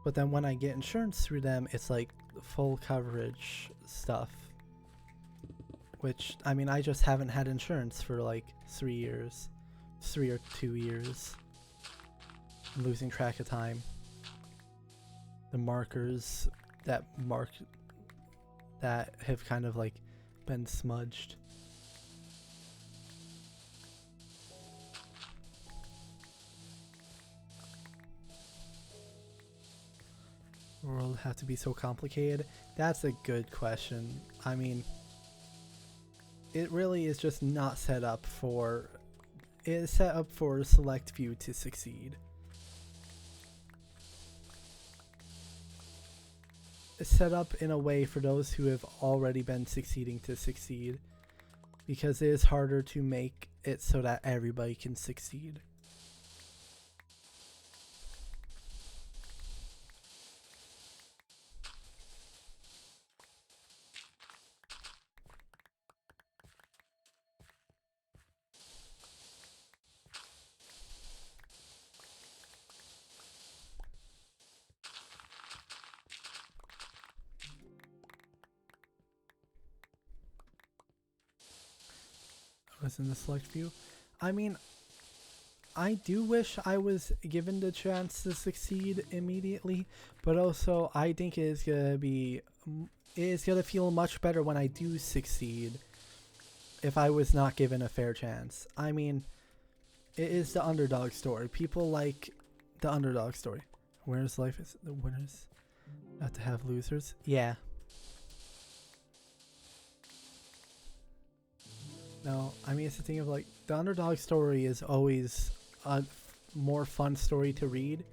But then when I get insurance through them, it's like full coverage stuff, which I mean I just haven't had insurance for like 3 years, 3 or 2 years. I'm losing track of time. The markers that mark that have kind of like been smudged. The world have to be so complicated? That's a good question. I mean, it really is just not set up for, it is set up for a select few to succeed. It's set up in a way for those who have already been succeeding to succeed, because it is harder to make it so that everybody can succeed. Was in the select few. I mean, I do wish I was given the chance to succeed immediately, but also I think it is gonna feel much better when I do succeed if I was not given a fair chance. I mean, it is the underdog story. People like the underdog story. Where's life is the winners have to have losers? Yeah. No, I mean, it's the thing of like, the underdog story is always a more fun story to read.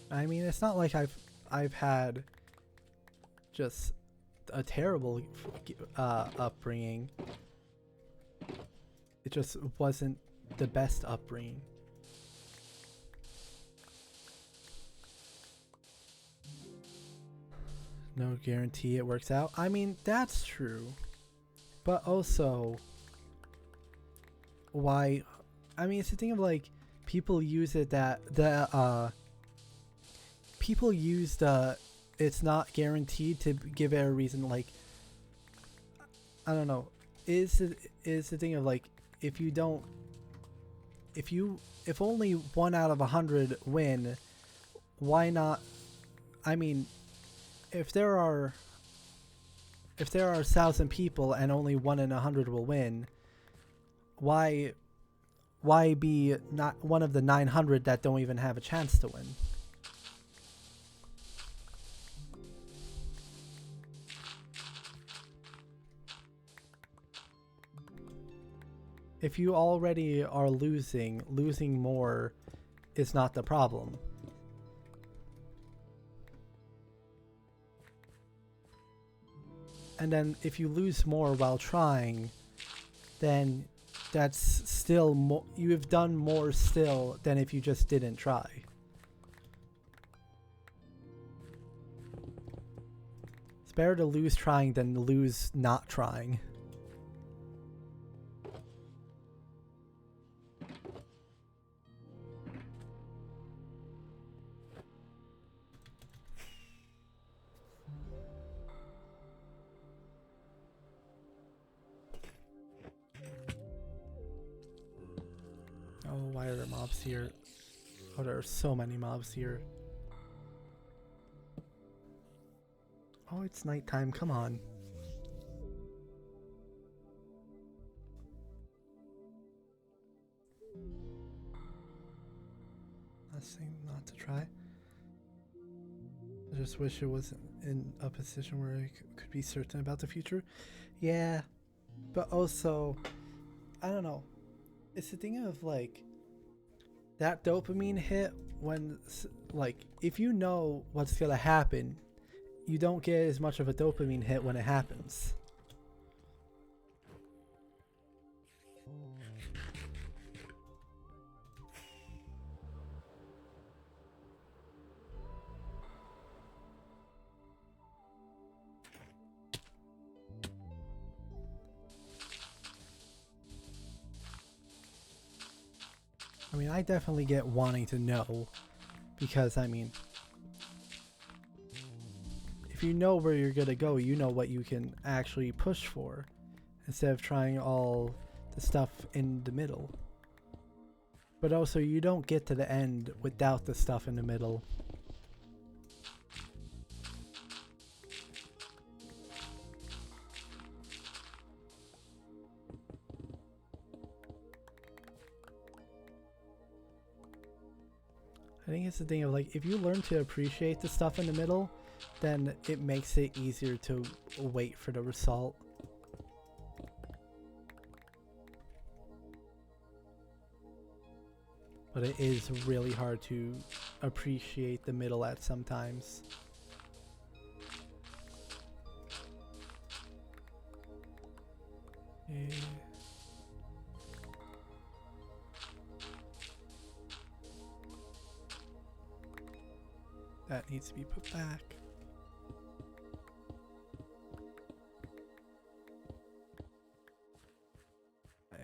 I mean, it's not like I've had just a terrible upbringing. It just wasn't the best upbringing. No guarantee it works out. I mean, that's true. But also, why? I mean, it's the thing of like, people use it that people use the it's not guaranteed to give it a reason. Like, I don't know. Is the thing of like, if only 1 out of 100 win, why not? I mean, if there are 1,000 people and only 1 in 100 will win, why why be not one of the 900 that don't even have a chance to win? If you already are losing more is not the problem. And then if you lose more while trying, then that's still more. You have done more still than if you just didn't try. It's better to lose trying than lose not trying. Oh, why are there mobs here? Oh, there are so many mobs here. Oh, it's nighttime. Come on. Last thing not to try. I just wish it was in a position where I could be certain about the future. Yeah, but also, I don't know. It's the thing of like that dopamine hit when, like, if you know what's gonna happen, you don't get as much of a dopamine hit when it happens. I mean, I definitely get wanting to know, because I mean, if you know where you're gonna go, you know what you can actually push for, instead of trying all the stuff in the middle. But also, you don't get to the end without the stuff in the middle. I think it's the thing of like, if you learn to appreciate the stuff in the middle, then it makes it easier to wait for the result. But it is really hard to appreciate the middle at sometimes. Yeah. That needs to be put back. Okay.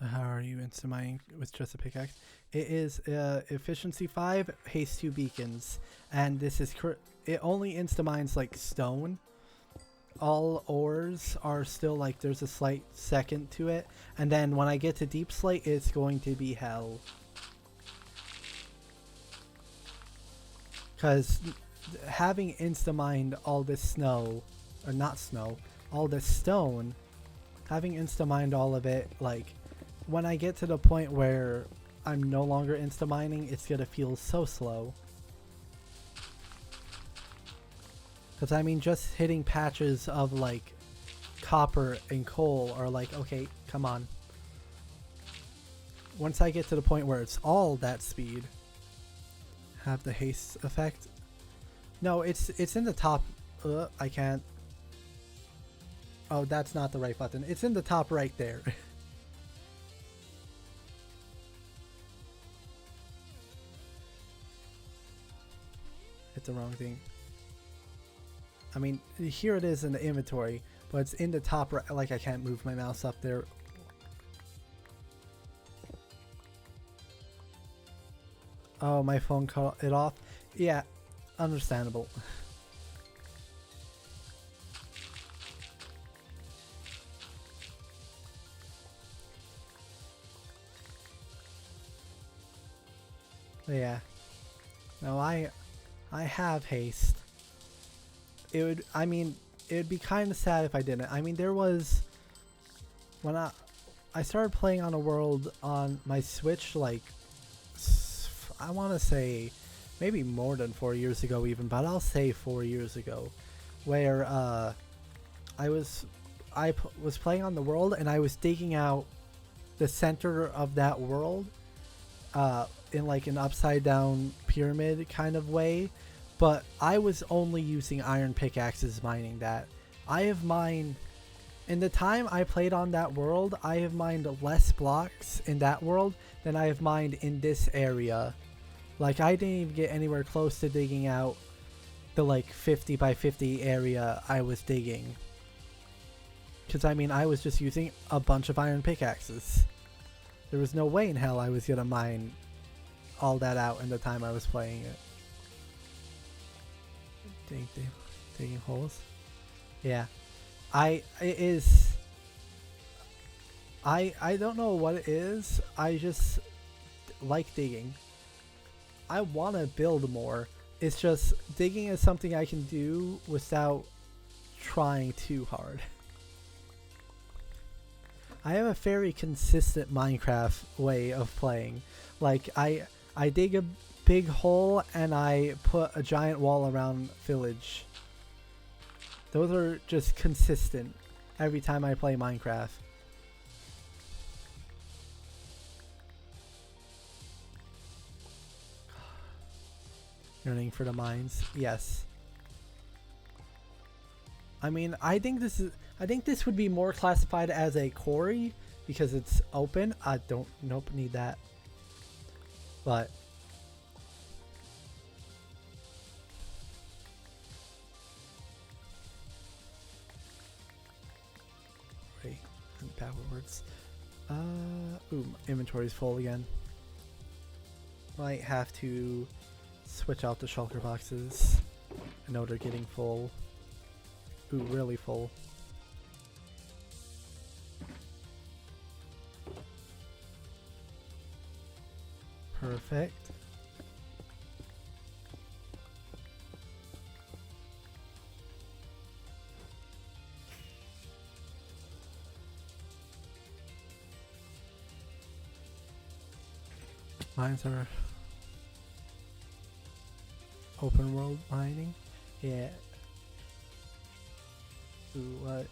How are you insta-mining with just a pickaxe? It is efficiency 5, haste 2 beacons, and this is it only insta-mines like stone. All ores are still like, there's a slight second to it, and then when I get to deep slate, it's going to be hell. Because having insta-mined all this snow, or not snow, all this stone, having insta-mined all of it, like, when I get to the point where I'm no longer insta-mining, it's gonna feel so slow. Because I mean, just hitting patches of like copper and coal are like, okay, come on. Once I get to the point where it's all that speed, have the haste effect. No, it's in the top. I can't. Oh, that's not the right button. It's in the top right there. Hit the wrong thing. I mean, here it is in the inventory, but it's in the top right. Like, I can't move my mouse up there. Oh, my phone cut it off. Yeah, understandable. Yeah. No, I I have haste. It would, I mean, it would be kind of sad if I didn't. I mean, there was, when I started playing on a world on my Switch, like, I want to say maybe more than 4 years ago even, but I'll say 4 years ago, where I was playing on the world and I was digging out the center of that world in like an upside down pyramid kind of way, but I was only using iron pickaxes mining that. I have mined, in the time I played on that world, I have mined less blocks in that world than I have mined in this area. Like, I didn't even get anywhere close to digging out the like 50 by 50 area I was digging. Because I mean, I was just using a bunch of iron pickaxes. There was no way in hell I was gonna mine all that out in the time I was playing it. Digging holes. Yeah. I don't know what it is. I just like digging. I want to build more. It's just digging is something I can do without trying too hard. I have a very consistent Minecraft way of playing. Like, I dig a big hole and I put a giant wall around village. Those are just consistent every time I play Minecraft. Yearning for the mines, yes. I mean, I think this would be more classified as a quarry because it's open. I don't need that. But wait, backwards. Ooh, inventory's full again. Might have to switch out the shulker boxes. I know they're getting full. Ooh, really full. Perfect. Mines are open world mining. Yeah. Ooh, what?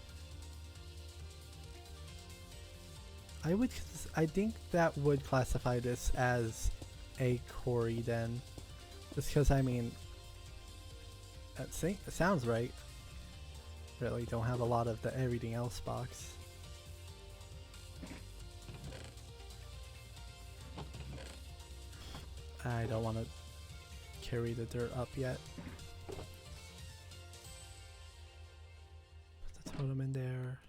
I think that would classify this as a quarry then. Just because, I mean, it sounds right. Really don't have a lot of the everything else box. I don't want to carry the dirt up yet. Put the totem in there.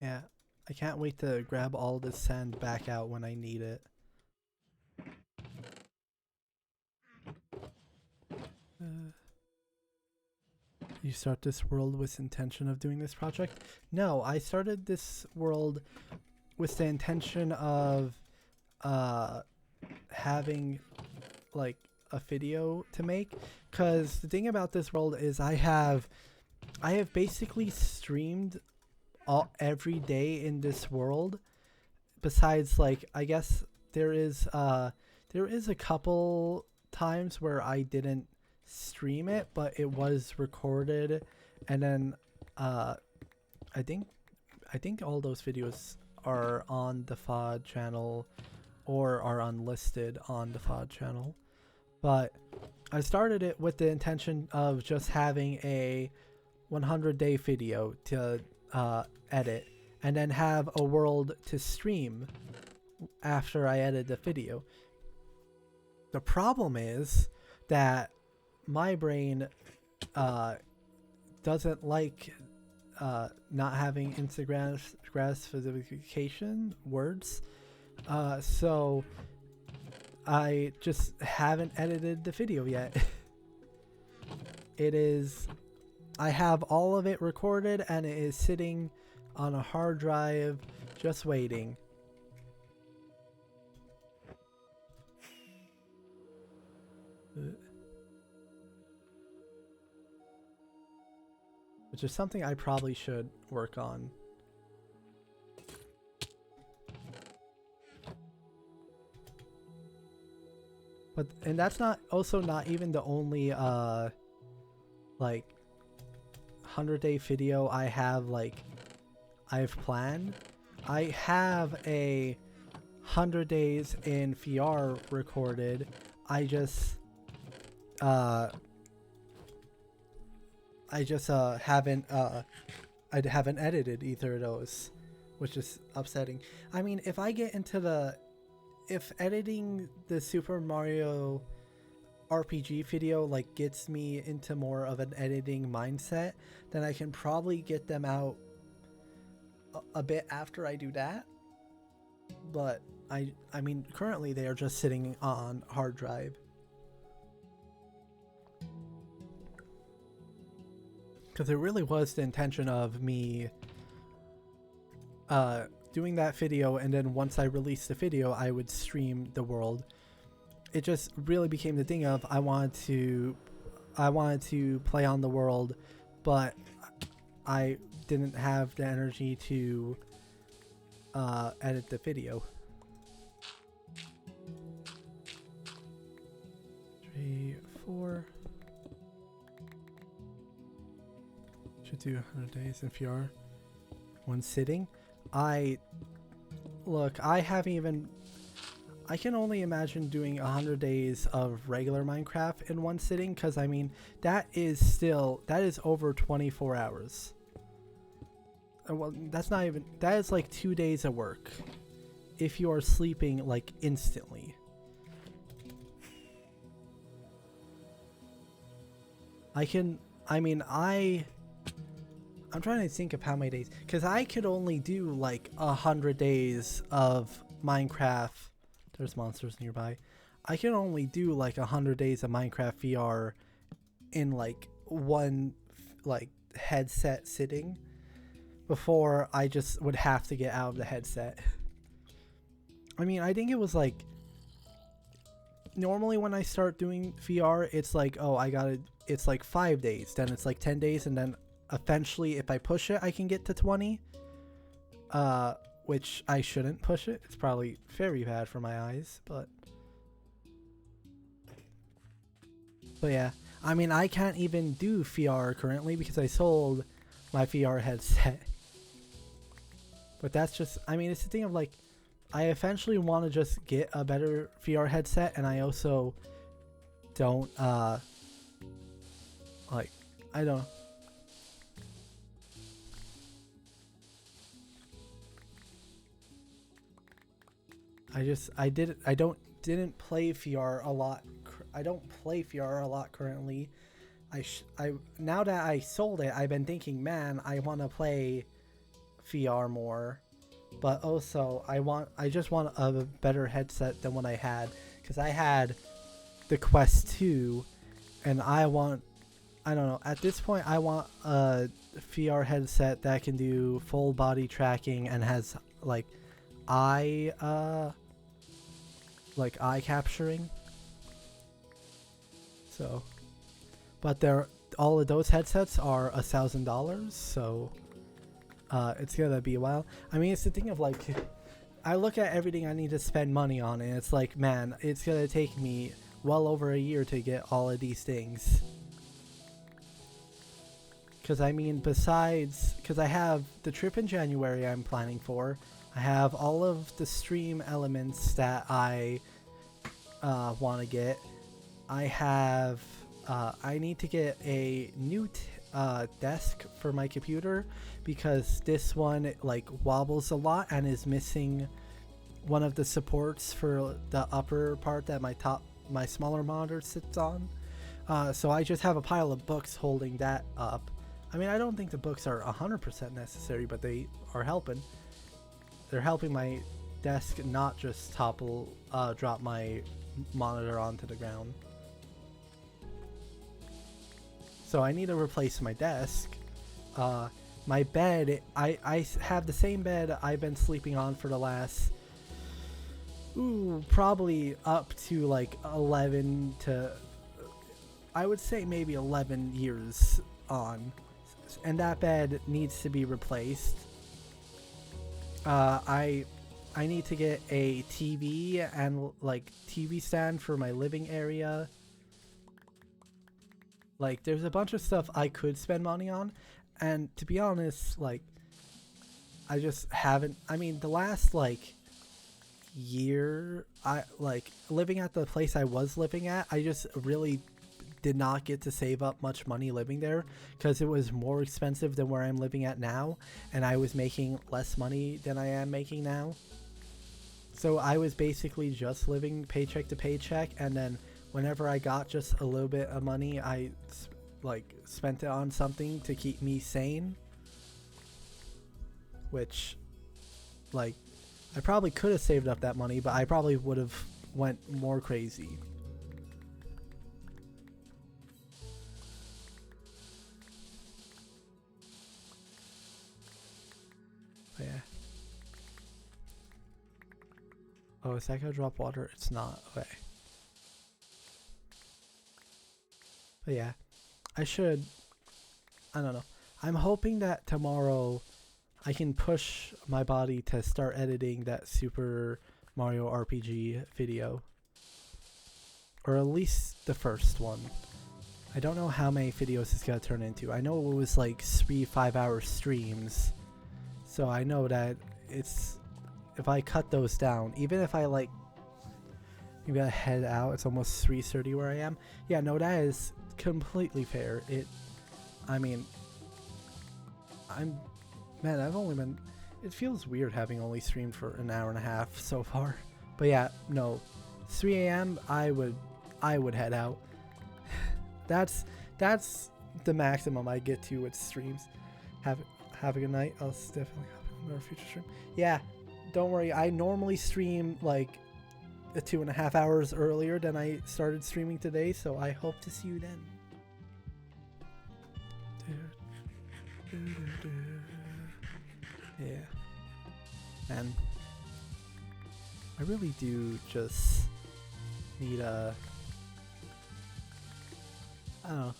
Yeah, I can't wait to grab all this sand back out when I need it. You start this world with intention of doing this project? No, I started this world with the intention of having like a video to make, because the thing about this world is I have basically streamed every day in this world, besides like I guess there is a couple times where I didn't stream it, but it was recorded, and then I think all those videos are on the FOD channel or are unlisted on the FOD channel. But I started it with the intention of just having a 100-day video to edit, and then have a world to stream after I edit the video. The problem is that my brain doesn't like not having Instagram gratification words, so I just haven't edited the video yet. It is, I have all of it recorded and it is sitting on a hard drive just waiting. Which is something I probably should work on. But, and that's not even the only like 100-day video I've planned. I have a 100 days in VR recorded. I just haven't edited either of those, which is upsetting. I mean, if I get into if editing the Super Mario RPG video like gets me into more of an editing mindset, then I can probably get them out a bit after I do that. But I mean, currently they are just sitting on hard drive. Because it really was the intention of me doing that video, and then once I released the video, I would stream the world. It just really became the thing of I wanted to play on the world, but I didn't have the energy to edit the video. 3, 4. Should do 100 days in VR. One sitting. I can only imagine doing 100 days of regular Minecraft in one sitting, because I mean that is over 24 hours. Well, that is like 2 days of work if you are sleeping like instantly. I'm trying to think of how many days, because I could only do like 100 days of Minecraft. There's monsters nearby. I can only do like 100 days of Minecraft VR in like one like headset sitting before I just would have to get out of the headset. I mean, I think it was like, normally when I start doing VR, it's like, oh, it's like 5 days, then it's like 10 days, and then eventually if I push it I can get to 20, which I shouldn't push it. It's probably very bad for my eyes, but yeah, I mean, I can't even do VR currently because I sold my VR headset. But that's just, I mean, it's the thing of like, I eventually want to just get a better VR headset, and I also don't like, I don't know. Didn't play VR a lot. I don't play VR a lot currently. Now that I sold it, I've been thinking, man, I want to play VR more, but also I just want a better headset than what I had, because I had the Quest 2, and I don't know, at this point I want a VR headset that can do full body tracking and has like eye capturing. So, but all of those headsets are $1,000, so it's gonna be a while. I mean, it's the thing of like, I look at everything I need to spend money on, and it's like, man, it's gonna take me well over a year to get all of these things. Because I mean, because I have the trip in January I'm planning for, I have all of the stream elements that I want to get. I need to get a new desk for my computer, because this one like wobbles a lot and is missing one of the supports for the upper part that my smaller monitor sits on. So I just have a pile of books holding that up. I mean, I don't think the books are 100% necessary, but they are helping. They're helping my desk not just drop my monitor onto the ground. So I need to replace my desk. My bed, I have the same bed I've been sleeping on for the last, probably up to like 11 to, I would say maybe 11 years on. And that bed needs to be replaced. I need to get a TV and like TV stand for my living area. Like, there's a bunch of stuff I could spend money on, and to be honest, like, I just haven't. I mean, the last like year, I like living at the place I was living at, I just really did not get to save up much money living there because it was more expensive than where I'm living at now, and I was making less money than I am making now. So I was basically just living paycheck to paycheck, and then whenever I got just a little bit of money, I like spent it on something to keep me sane. Which, like, I probably could have saved up that money, but I probably would have went more crazy. But yeah. Oh, is that gonna drop water? It's not. Okay. But yeah, I don't know. I'm hoping that tomorrow I can push my body to start editing that Super Mario RPG video. Or at least the first one. I don't know how many videos it's gonna turn into. I know it was like 3 5-hour streams. So I know that it's, if I cut those down, even if I like, maybe I head out, it's almost 3:30 where I am. Yeah, no, that is completely fair. I mean, I've only been, it feels weird having only streamed for an hour and a half so far. But yeah, no, 3 a.m. I would head out. That's the maximum I get to with streams. Have a good night. I'll definitely have another future stream. Yeah, don't worry. I normally stream like 2.5 hours earlier than I started streaming today, so I hope to see you then. Yeah. And I really do just need I don't know.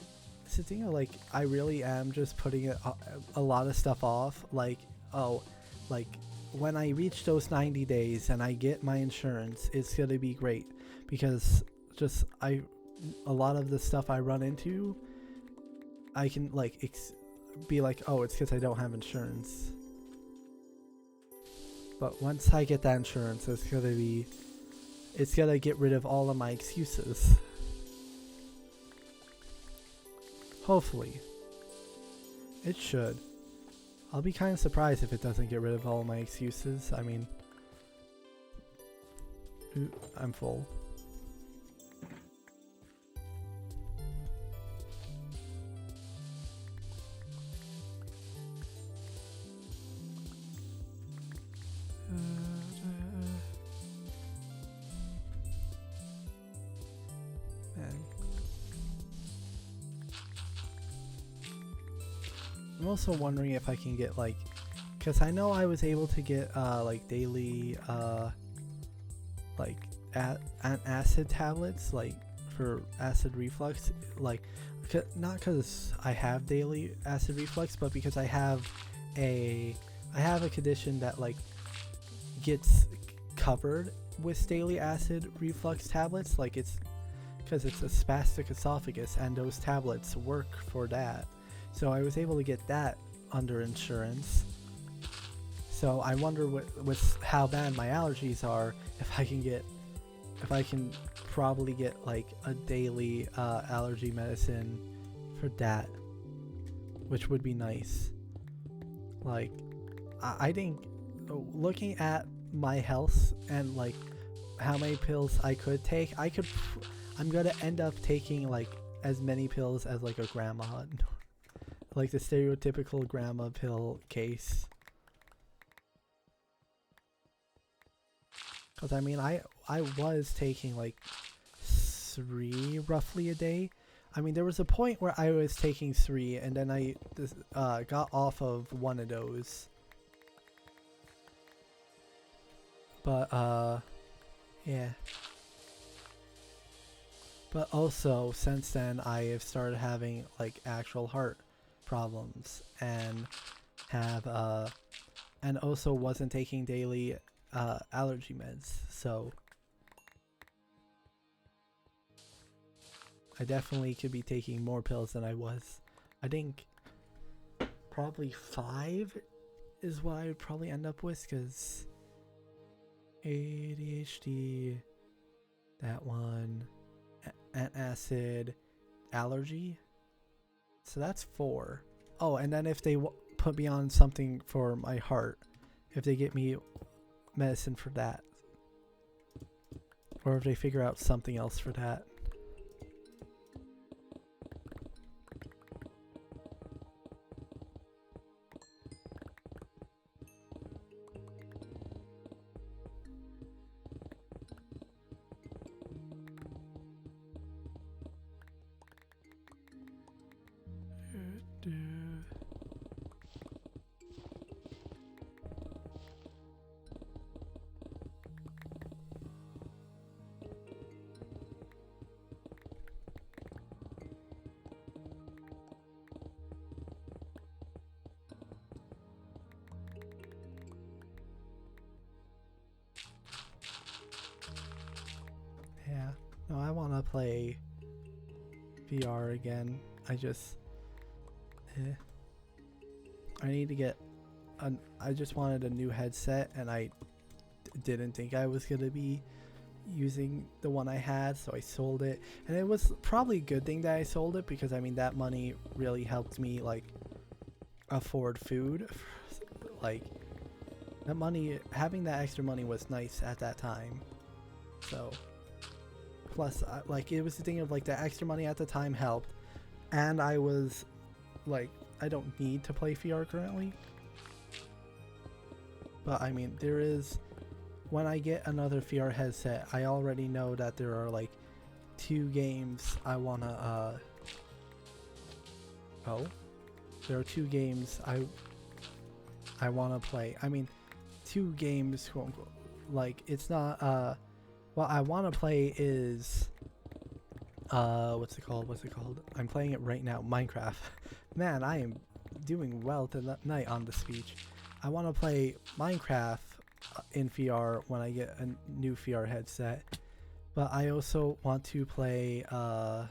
It's the thing of like, I really am just putting a lot of stuff off. Like, oh, like when I reach those 90 days and I get my insurance, it's gonna be great, because just a lot of the stuff I run into, I can like be like, oh, it's because I don't have insurance. But once I get that insurance, it's gonna get rid of all of my excuses. Hopefully. It should. I'll be kind of surprised if it doesn't get rid of all my excuses. I mean, I'm full. I'm also wondering if I can get like, because I know I was able to get like daily like acid tablets, like for acid reflux, like not because I have daily acid reflux, but because I have a condition that like gets covered with daily acid reflux tablets. Like, it's because it's a spastic esophagus, and those tablets work for that. So I was able to get that under insurance. So I wonder with how bad my allergies are, if I can probably get like a daily allergy medicine for that, which would be nice. Like, I think looking at my health and like how many pills I could take, I'm gonna end up taking like as many pills as like a grandma. Like the stereotypical grandma pill case. Because I mean, I was taking like 3 roughly a day. I mean, there was a point where I was taking 3, and then I got off of one of those. But yeah. But also, since then, I have started having like actual heart problems, and have and also wasn't taking daily allergy meds, so I definitely could be taking more pills than I was. I think probably 5 is what I would probably end up with, because ADHD, that one, antacid, allergy. So that's 4. Oh, and then if they put me on something for my heart, if they get me medicine for that, or if they figure out something else for that. Yeah, no, I want to play VR again. I just, I need to get, I just wanted a new headset, and I didn't think I was going to be using the one I had, so I sold it. And it was probably a good thing that I sold it, because I mean, that money really helped me like afford food. Like, that money, having that extra money was nice at that time. So plus, like, it was the thing of like the extra money at the time helped, and I was like, I don't need to play VR currently. But I mean, there is, when I get another VR headset, I already know that there are like 2 games I wanna there are 2 games I wanna play. I mean, 2 games, quote unquote. Like, it's not what I wanna play is what's it called? I'm playing it right now, Minecraft. Man, I am doing well tonight on the speech. I want to play Minecraft in VR when I get a new VR headset, but I also want to play I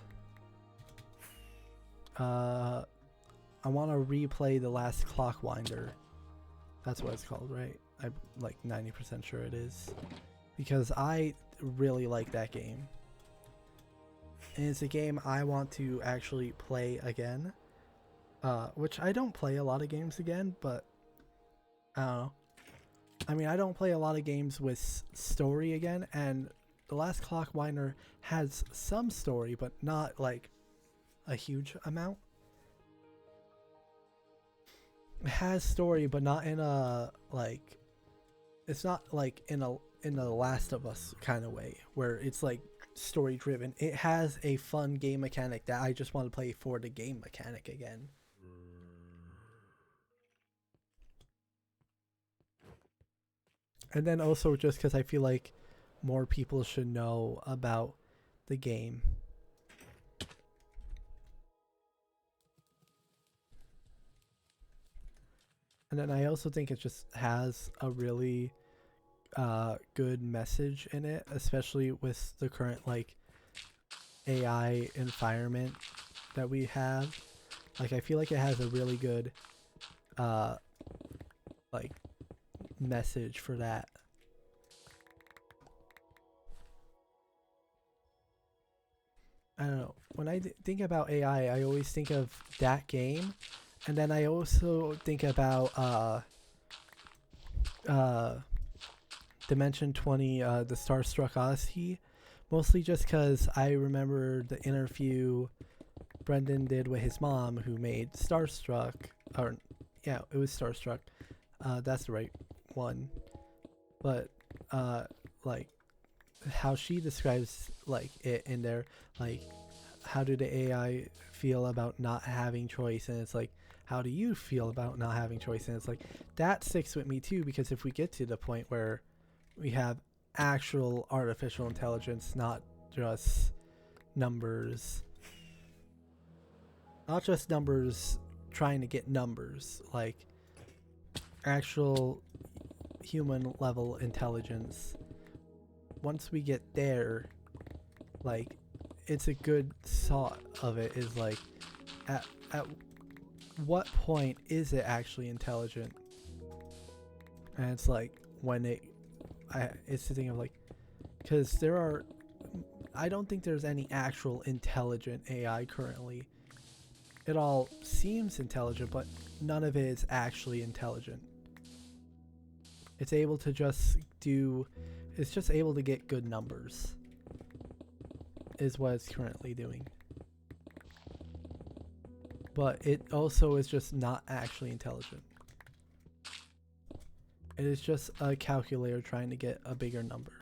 want to replay The Last Clockwinder. That's what it's called, right? I'm like 90% sure it is, because I really like that game. And it's a game I want to actually play again, which I don't play a lot of games again, but I don't know. I mean, I don't play a lot of games with story again, and The Last Clockwinder has some story, but not like a huge amount. It has story, but not in a like, it's not like in the Last of Us kind of way, where it's like story driven. It has a fun game mechanic that I just want to play for the game mechanic again. And then also just because I feel like more people should know about the game. And then I also think it just has a really good message in it, especially with the current like AI environment that we have. Like, I feel like it has a really good like message for that. I don't know. When I think about AI, I always think of that game, and then I also think about Dimension 20, the Starstruck Odyssey, mostly just because I remember the interview Brendan did with his mom, who made Starstruck, or yeah, it was Starstruck. That's the right one. But like, how she describes like it in there, like how do the AI feel about not having choice, and it's like how do you feel about not having choice, and it's like that sticks with me too, because if we get to the point where we have actual artificial intelligence, not just numbers, trying to get numbers, like actual human level intelligence. Once we get there, like it's a good thought of it is like at what point is it actually intelligent? And it's like when it's the thing of like, because I don't think there's any actual intelligent AI currently. It all seems intelligent, but none of it is actually intelligent. It's able to it's just able to get good numbers, is what it's currently doing. But it also is just not actually intelligent. It is just a calculator trying to get a bigger number.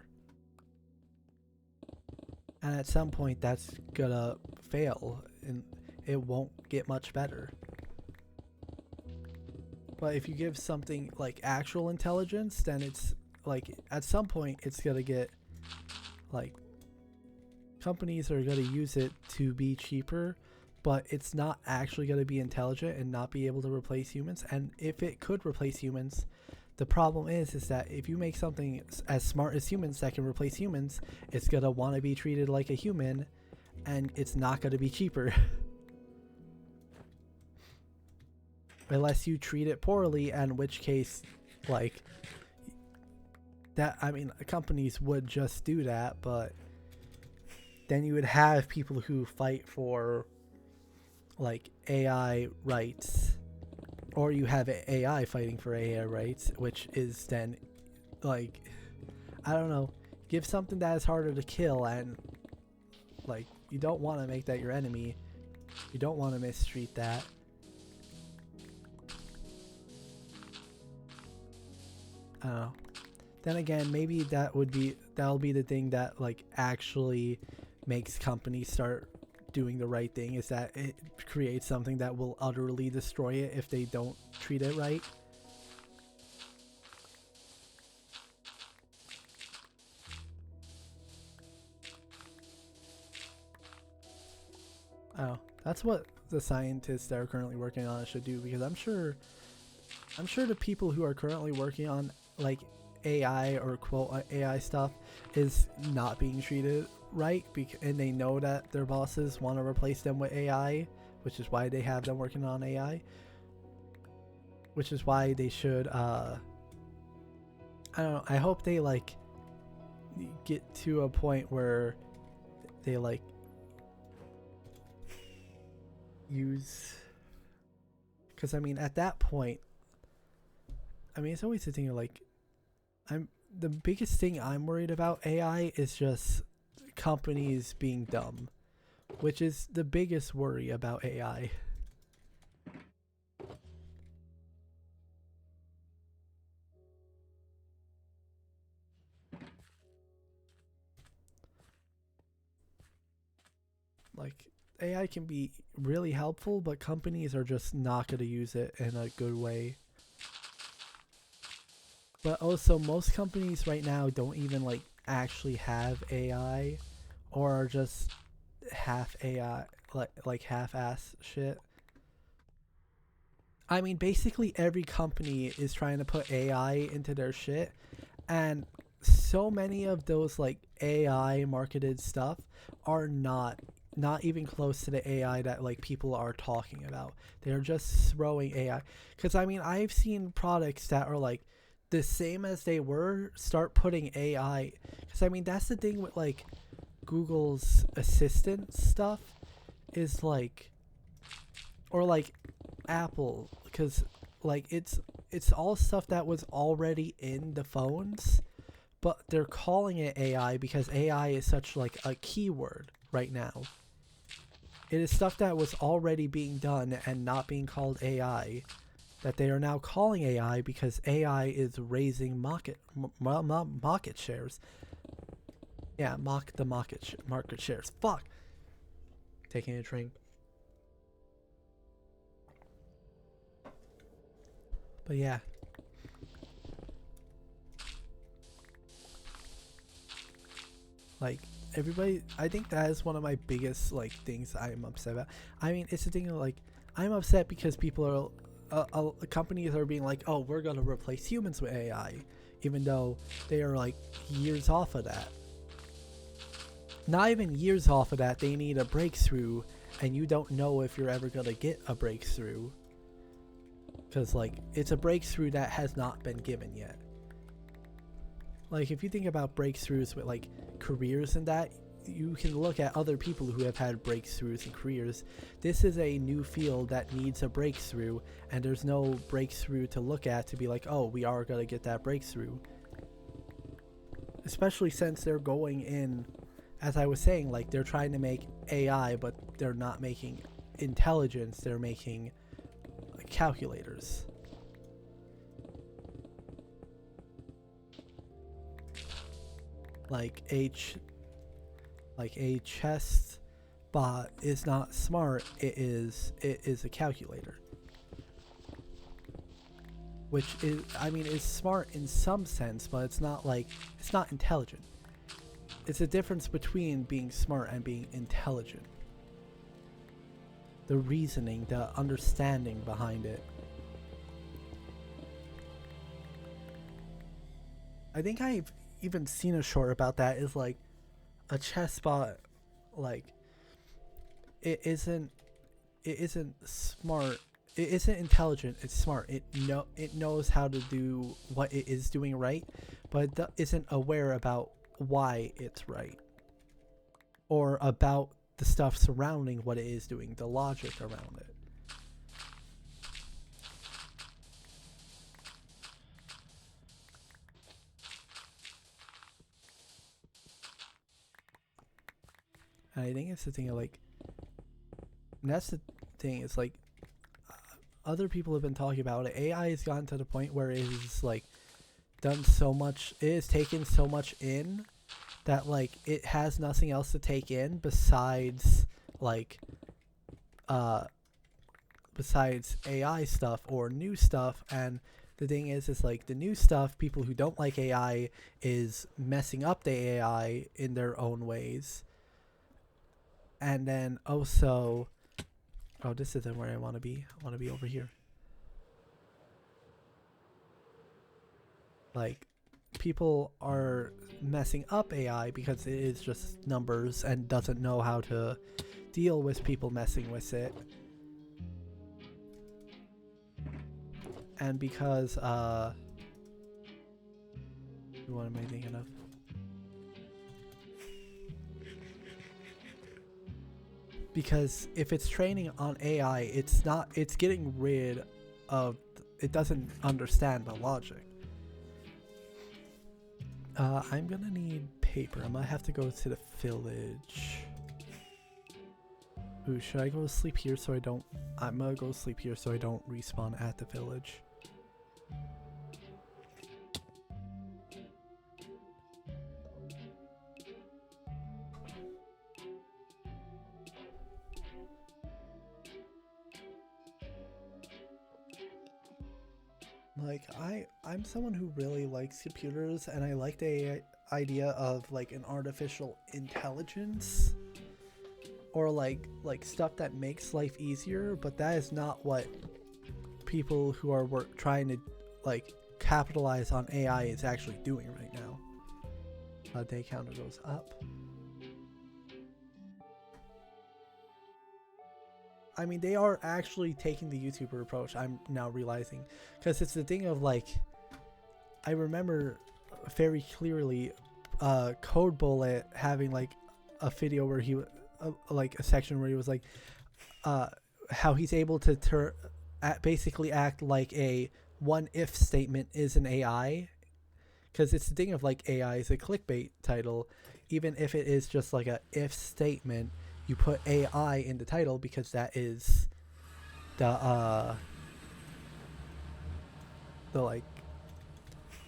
And at some point that's gonna fail and it won't get much better. But if you give something like actual intelligence, then it's like at some point it's gonna get like companies are gonna use it to be cheaper, but it's not actually gonna be intelligent and not be able to replace humans. And if it could replace humans, the problem is that if you make something as smart as humans that can replace humans, it's gonna want to be treated like a human, and it's not gonna be cheaper. Unless you treat it poorly, in which case, like, that, I mean, companies would just do that, but then you would have people who fight for, like, AI rights, or you have AI fighting for AI rights, which is then, like, I don't know, give something that is harder to kill, and, like, you don't want to make that your enemy. You don't want to mistreat that. I don't know. Then again, maybe that'll be the thing that like actually makes companies start doing the right thing, is that it creates something that will utterly destroy it if they don't treat it right. Oh, that's what the scientists that are currently working on it should do, because I'm sure the people who are currently working on like AI or quote AI stuff is not being treated right, and they know that their bosses want to replace them with AI, which is why they have them working on AI, which is why they should I don't know, I hope they like get to a point where they like use, because I mean at that point, I mean it's always the thing of like, the biggest thing I'm worried about AI is just companies being dumb, which is the biggest worry about AI. Like AI can be really helpful, but companies are just not going to use it in a good way. But also most companies right now don't even like actually have AI, or are just half AI, like half-ass shit. I mean, basically every company is trying to put AI into their shit, and so many of those like AI marketed stuff are not even close to the AI that like people are talking about. They're just throwing AI. Because I mean, I've seen products that are like the same as they were start putting AI. Because I mean, that's the thing with like Google's assistant stuff is like, or like Apple, because like it's all stuff that was already in the phones, but they're calling it AI because AI is such like a keyword right now. It is stuff that was already being done and not being called AI, that they are now calling AI because AI is raising market shares. Yeah, mock the market shares. Fuck. Taking a drink. But yeah. Like everybody, I think that is one of my biggest like things I'm upset about. I mean, it's the thing of, like, I'm upset because people are companies are being like, oh, we're gonna replace humans with AI, even though they are like years off of that. Not even years off of that, they need a breakthrough, and you don't know if you're ever gonna get a breakthrough, because like it's a breakthrough that has not been given yet. Like if you think about breakthroughs with like careers and that, you can look at other people who have had breakthroughs in careers. This is a new field that needs a breakthrough, and there's no breakthrough to look at to be like, oh, we are gonna get that breakthrough. Especially since they're going in, as I was saying, like they're trying to make AI, but they're not making intelligence, they're making calculators. Like a chess bot is not smart, it is a calculator. Which is, I mean, is smart in some sense, but it's not intelligent. It's a difference between being smart and being intelligent. The reasoning, the understanding behind it. I think I've even seen a short about that, is like a chess bot, like it isn't smart, it isn't intelligent, it's smart. It knows how to do what it is doing right, but it isn't aware about why it's right, or about the stuff surrounding what it is doing, the logic around it. And I think it's the thing of like, and that's the thing, it's like other people have been talking about it. AI has gotten to the point where it is like done so much, it has taken so much in that like it has nothing else to take in besides like besides AI stuff or new stuff. And the thing is like the new stuff, people who don't like AI is messing up the AI in their own ways. And then also, oh, this isn't where I want to be. I want to be over here. Like, people are messing up AI because it is just numbers and doesn't know how to deal with people messing with it. And because, what am I thinking of? Because if it's training on AI, it's getting rid of, it doesn't understand the logic. I'm gonna need paper. I'm gonna have to go to the village. Ooh, should I go to sleep here so I don't... I'm gonna go sleep here so I don't respawn at the village. Like, I'm someone who really likes computers, and I like the idea of like an artificial intelligence, or like stuff that makes life easier, but that is not what people who are trying to like capitalize on AI is actually doing right now. Day counter goes up. I mean, they are actually taking the YouTuber approach, I'm now realizing. Because it's the thing of, like, I remember very clearly Code Bullet having, like, a video where he, like, a section where he was, like, how he's able to basically act like a one if statement is an AI. Because it's the thing of, like, AI is a clickbait title. Even if it is just, like, a if statement, you put AI in the title because that is the like,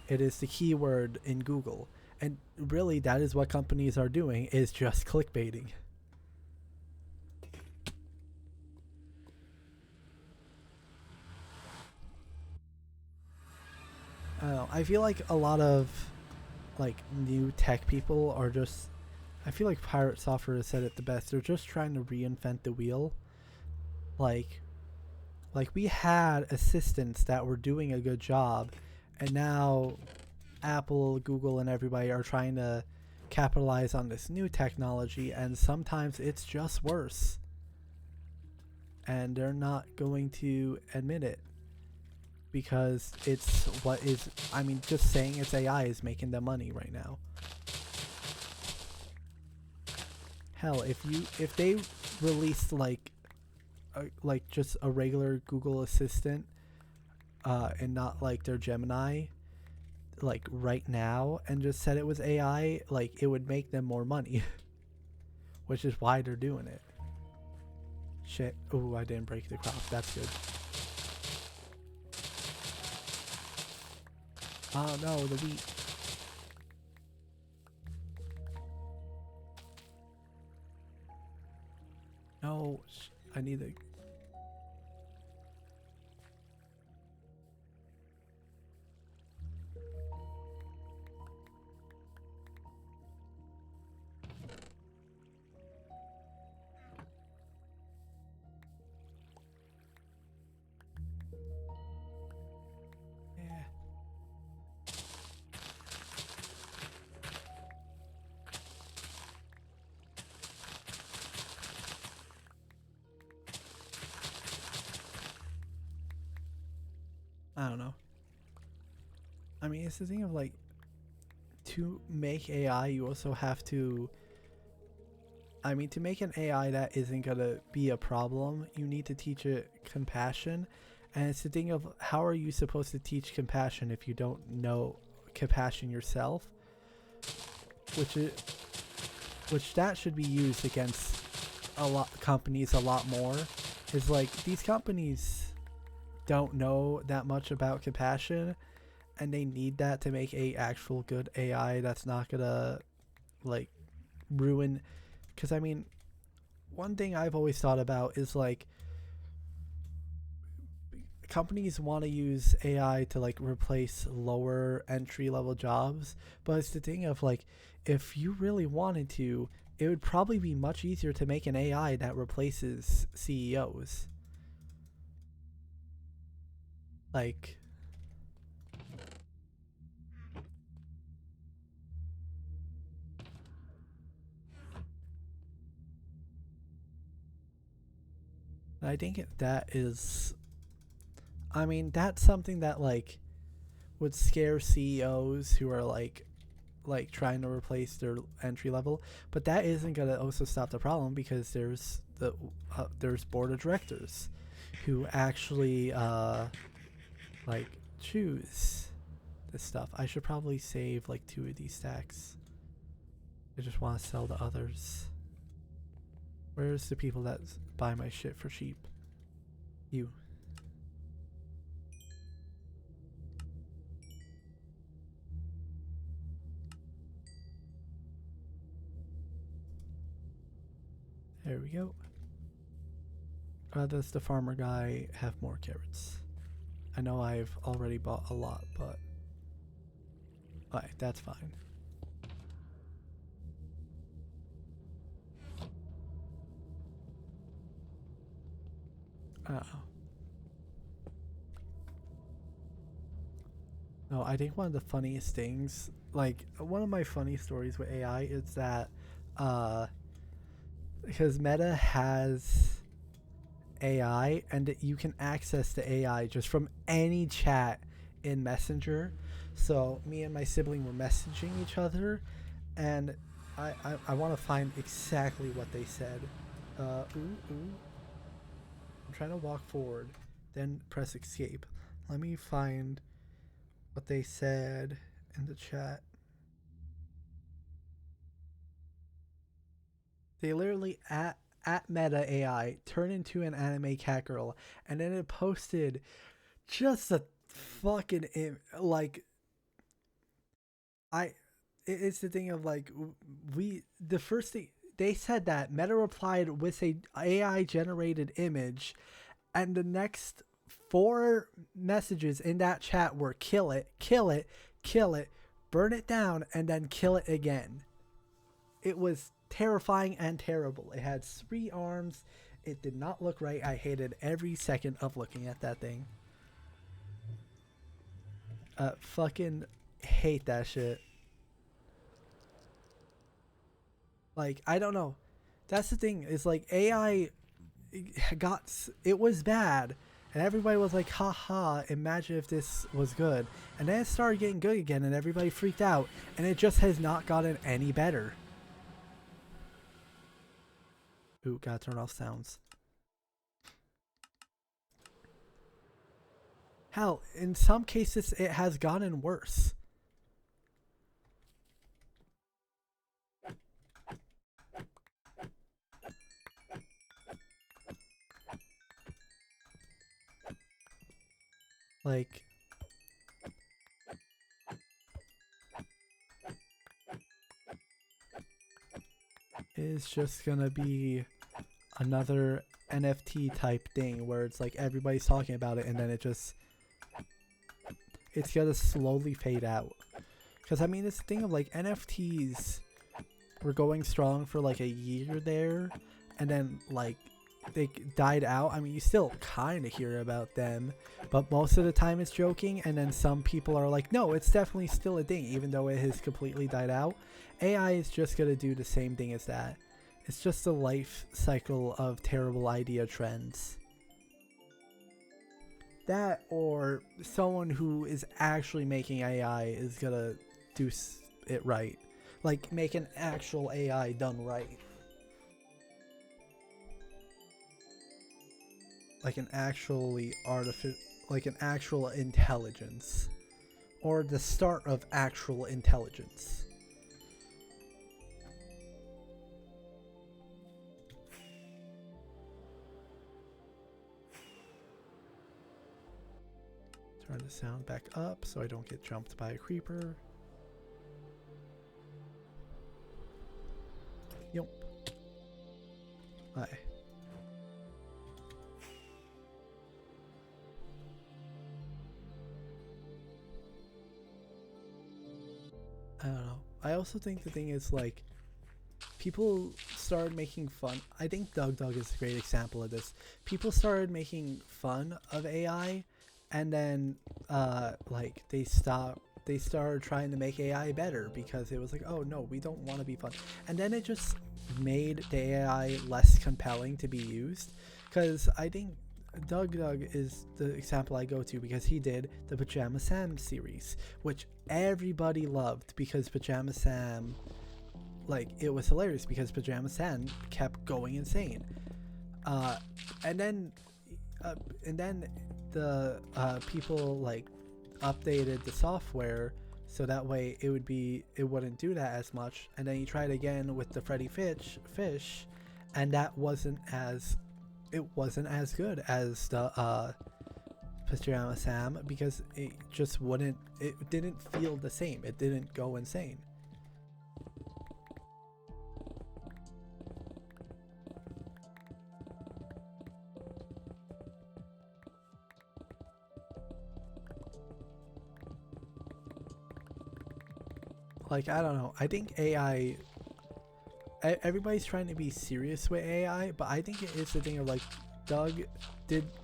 it is the keyword in Google. And really, that is what companies are doing, is just clickbaiting. I don't know. I feel like a lot of like new tech people are just. I feel like Pirate Software has said it the best. They're just trying to reinvent the wheel. Like, we had assistants that were doing a good job, and now Apple, Google, and everybody are trying to capitalize on this new technology, and sometimes it's just worse. And they're not going to admit it because it's what is. I mean, just saying it's AI is making them money right now. Hell, if they released like just a regular Google Assistant, and not like their Gemini, like right now, and just said it was AI, like it would make them more money, which is why they're doing it. Shit. Oh, I didn't break the crop. That's good. Oh no, the wheat. No, I need to. Yeah. I don't know. I mean, it's the thing of like, to make AI, you also have to. I mean, to make an AI that isn't gonna be a problem, you need to teach it compassion. And it's the thing of, how are you supposed to teach compassion if you don't know compassion yourself? Which is, which that should be used against a lot companies a lot more. Is like, these companies don't know that much about compassion, and they need that to make a actual good AI that's not gonna like ruin. Because I mean, one thing I've always thought about is like, companies want to use AI to like replace lower entry level jobs, but it's the thing of like, if you really wanted to, it would probably be much easier to make an AI that replaces CEOs. Like, I think that is, I mean, that's something that like would scare CEOs who are like trying to replace their entry level, but that isn't gonna also stop the problem, because there's board of directors who actually like choose this stuff. I should probably save like 2 of these stacks. I just want to sell the others. Where's the people that buy my shit for cheap? You. There we go. Does the farmer guy have more carrots? I know I've already bought a lot, but alright, that's fine. Oh. No, I think one of the funniest things, like one of my funny stories with AI is that, uh, because Meta has AI, and you can access the AI just from any chat in Messenger. So me and my sibling were messaging each other, and I want to find exactly what they said. Ooh. I'm trying to walk forward, then press escape. Let me find what they said in the chat. They literally at Meta AI turn into an anime cat girl, and then it posted just a fucking like, I it's the thing of like the first thing they said that Meta replied with a AI generated image, and the next four messages in that chat were kill it, kill it, kill it, burn it down, and then kill it again. It was terrifying and terrible. It had 3 arms. It did not look right. I hated every second of looking at that thing. Fucking hate that shit. Like, I don't know. That's the thing, is like AI it was bad, and everybody was like, haha, imagine if this was good. And then it started getting good again, and everybody freaked out, and it just has not gotten any better. Ooh, gotta turn off sounds. Hell, in some cases, it has gotten worse. Like, it's just gonna be another NFT type thing where it's like everybody's talking about it, and then it's gonna slowly fade out. Because I mean, it's the thing of like NFTs were going strong for like a year there, and then like they died out. I mean, you still kind of hear about them, but most of the time it's joking, and then some people are like, no, it's definitely still a thing even though it has completely died out. AI is just gonna do the same thing as that. It's just a life cycle of terrible idea trends. That, or someone who is actually making AI is gonna do it right. Like, make an actual AI done right. Like an actually like an actual intelligence. Or the start of actual intelligence. Turn the sound back up so I don't get jumped by a creeper. Yep. Hi. I don't know. I also think the thing is, like, people started making fun. I think Dog is a great example of this. People started making fun of AI, and then like they started trying to make AI better because it was like, oh no, we don't want to be fun. And then it just made the AI less compelling to be used. Because I think Doug is the example I go to because he did the Pajama Sam series, which everybody loved because Pajama Sam, like, it was hilarious because Pajama Sam kept going insane. And then the people like updated the software so that way it wouldn't do that as much. And then he tried again with the Freddy Fish, and that wasn't as good as the Pajama Sam because it didn't feel the same. It didn't go insane. Like, I don't know. I think AI, everybody's trying to be serious with AI, but I think it is the thing of like, Doug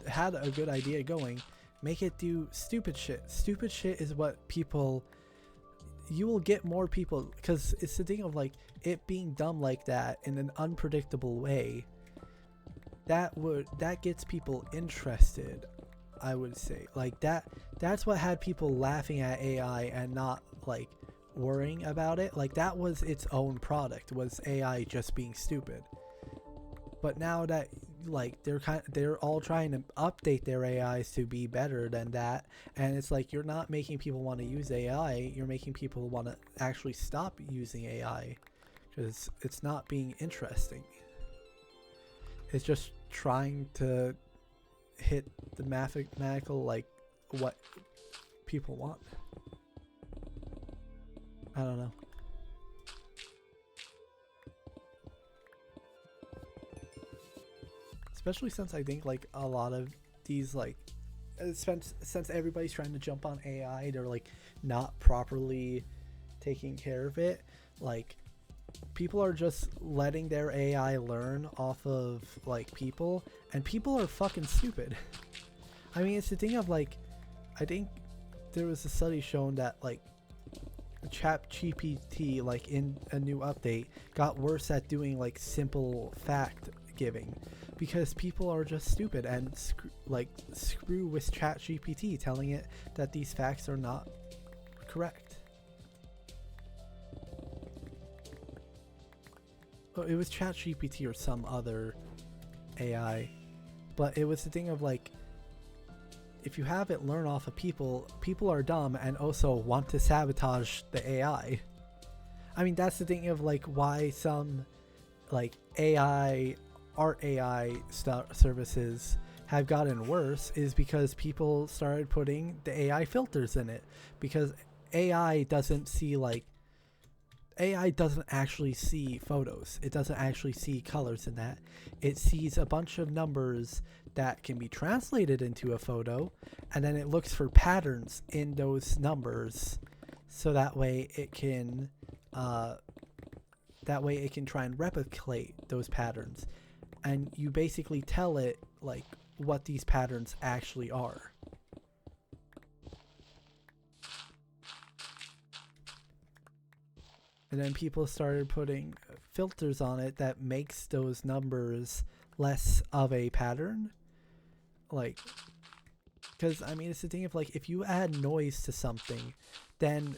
had a good idea going. Make it do stupid shit. Stupid shit is what you will get more people, because it's the thing of like it being dumb like that in an unpredictable way. That gets people interested, I would say. Like that's what had people laughing at AI and not like worrying about it. Like, that was its own product, was AI just being stupid. But now that like they're all trying to update their AIs to be better than that, and it's like you're not making people want to use AI, you're making people want to actually stop using AI because it's not being interesting. It's just trying to hit the mathematical, like, what people want. I don't know. especially since I think like a lot of these like since everybody's trying to jump on AI, they're like not properly taking care of it. Like people are just letting their AI learn off of like people, and people are fucking stupid. I mean, it's the thing of like, I think there was a study showing that like ChatGPT, like in a new update, got worse at doing like simple fact giving because people are just stupid and screw with ChatGPT, telling it that these facts are not correct. Oh, it was ChatGPT or some other AI, but it was the thing of like, if you have it learn off of people, people are dumb and also want to sabotage the AI. I mean, that's the thing of like why some like art AI services have gotten worse, is because people started putting the AI filters in it, because AI doesn't see like, AI doesn't actually see photos. It doesn't actually see colors in that. It sees a bunch of numbers that can be translated into a photo, and then it looks for patterns in those numbers, so that way it can try and replicate those patterns. And you basically tell it like what these patterns actually are. And then people started putting filters on it that makes those numbers less of a pattern. Like, because I mean, it's the thing of like, if you add noise to something, then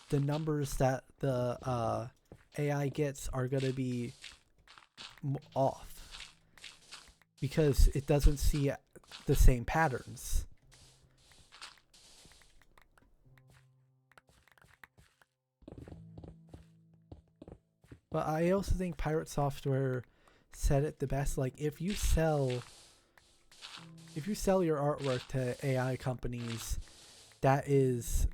the numbers that the AI gets are going to be off, because it doesn't see the same patterns. But I also think Pirate Software said it the best. Like, if you sell your artwork to AI companies, that is,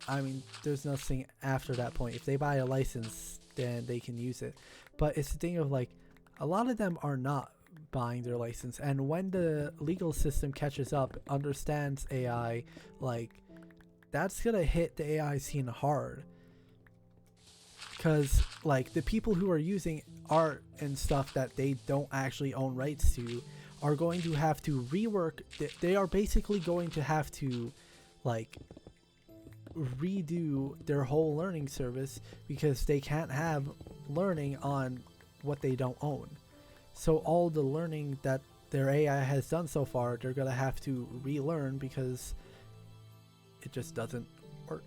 I mean, there's nothing after that point. If they buy a license, then they can use it. But it's the thing of like, a lot of them are not buying their license, and when the legal system catches up, understands AI, like, that's gonna hit the AI scene hard. Because like the people who are using art and stuff that they don't actually own rights to are going to have to rework. They are basically going to have to like redo their whole learning service, because they can't have learning on what they don't own. So all the learning that their AI has done so far, they're gonna have to relearn, because it just doesn't work.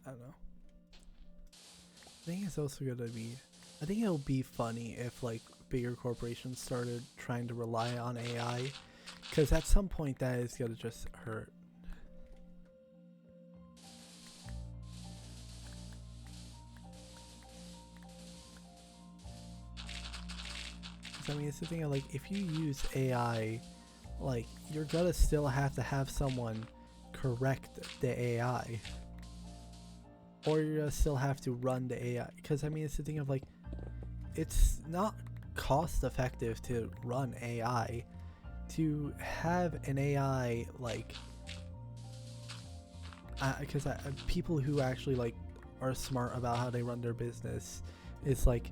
I don't know. I think it's also gonna be, I think it'll be funny if like bigger corporations started trying to rely on AI, because at some point that is gonna just hurt. I mean, it's the thing of like, if you use AI, like, you're gonna still have to have someone correct the AI, or you're gonna still have to run the AI. Because I mean, it's the thing of like, it's not cost effective to run AI. To have an AI like, because people who actually like are smart about how they run their business It's like,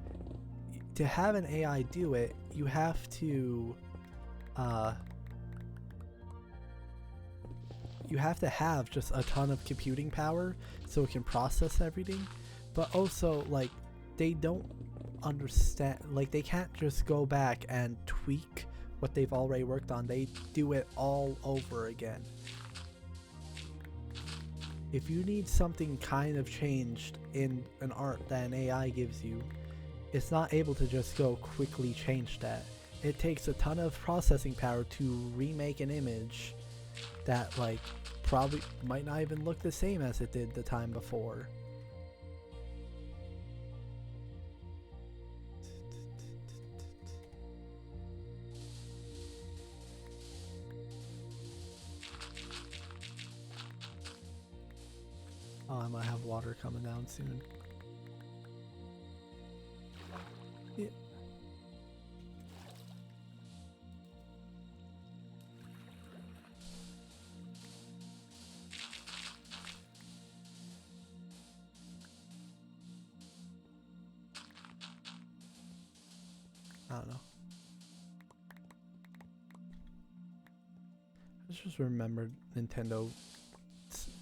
to have an AI do it, you have to have just a ton of computing power so it can process everything. But also, like, they don't understand, like, they can't just go back and tweak what they've already worked on. They do it all over again. If you need something kind of changed in an art that an AI gives you, it's not able to just go quickly change that. It takes a ton of processing power to remake an image that, like, probably might not even look the same as it did the time before. Oh, I might have water coming down soon. Yeah. I don't know. I just remembered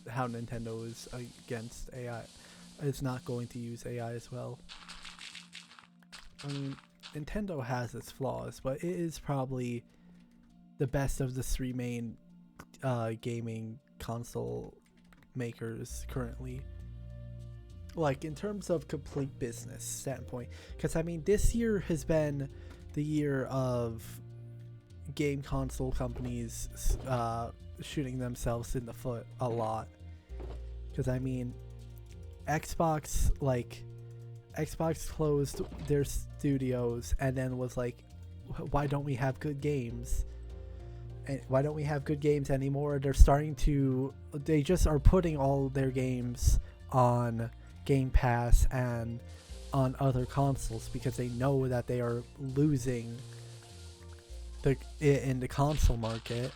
how Nintendo is against AI. It's not going to use AI as well. I mean, Nintendo has its flaws, but it is probably the best of the three main gaming console makers currently. Like, in terms of complete business standpoint. Because, I mean, this year has been the year of game console companies shooting themselves in the foot a lot. Because, I mean, Xbox closed their studios and then was like, why don't we have good games? And why don't we have good games anymore? They just are putting all their games on Game Pass and on other consoles because they know that they are losing in the console market.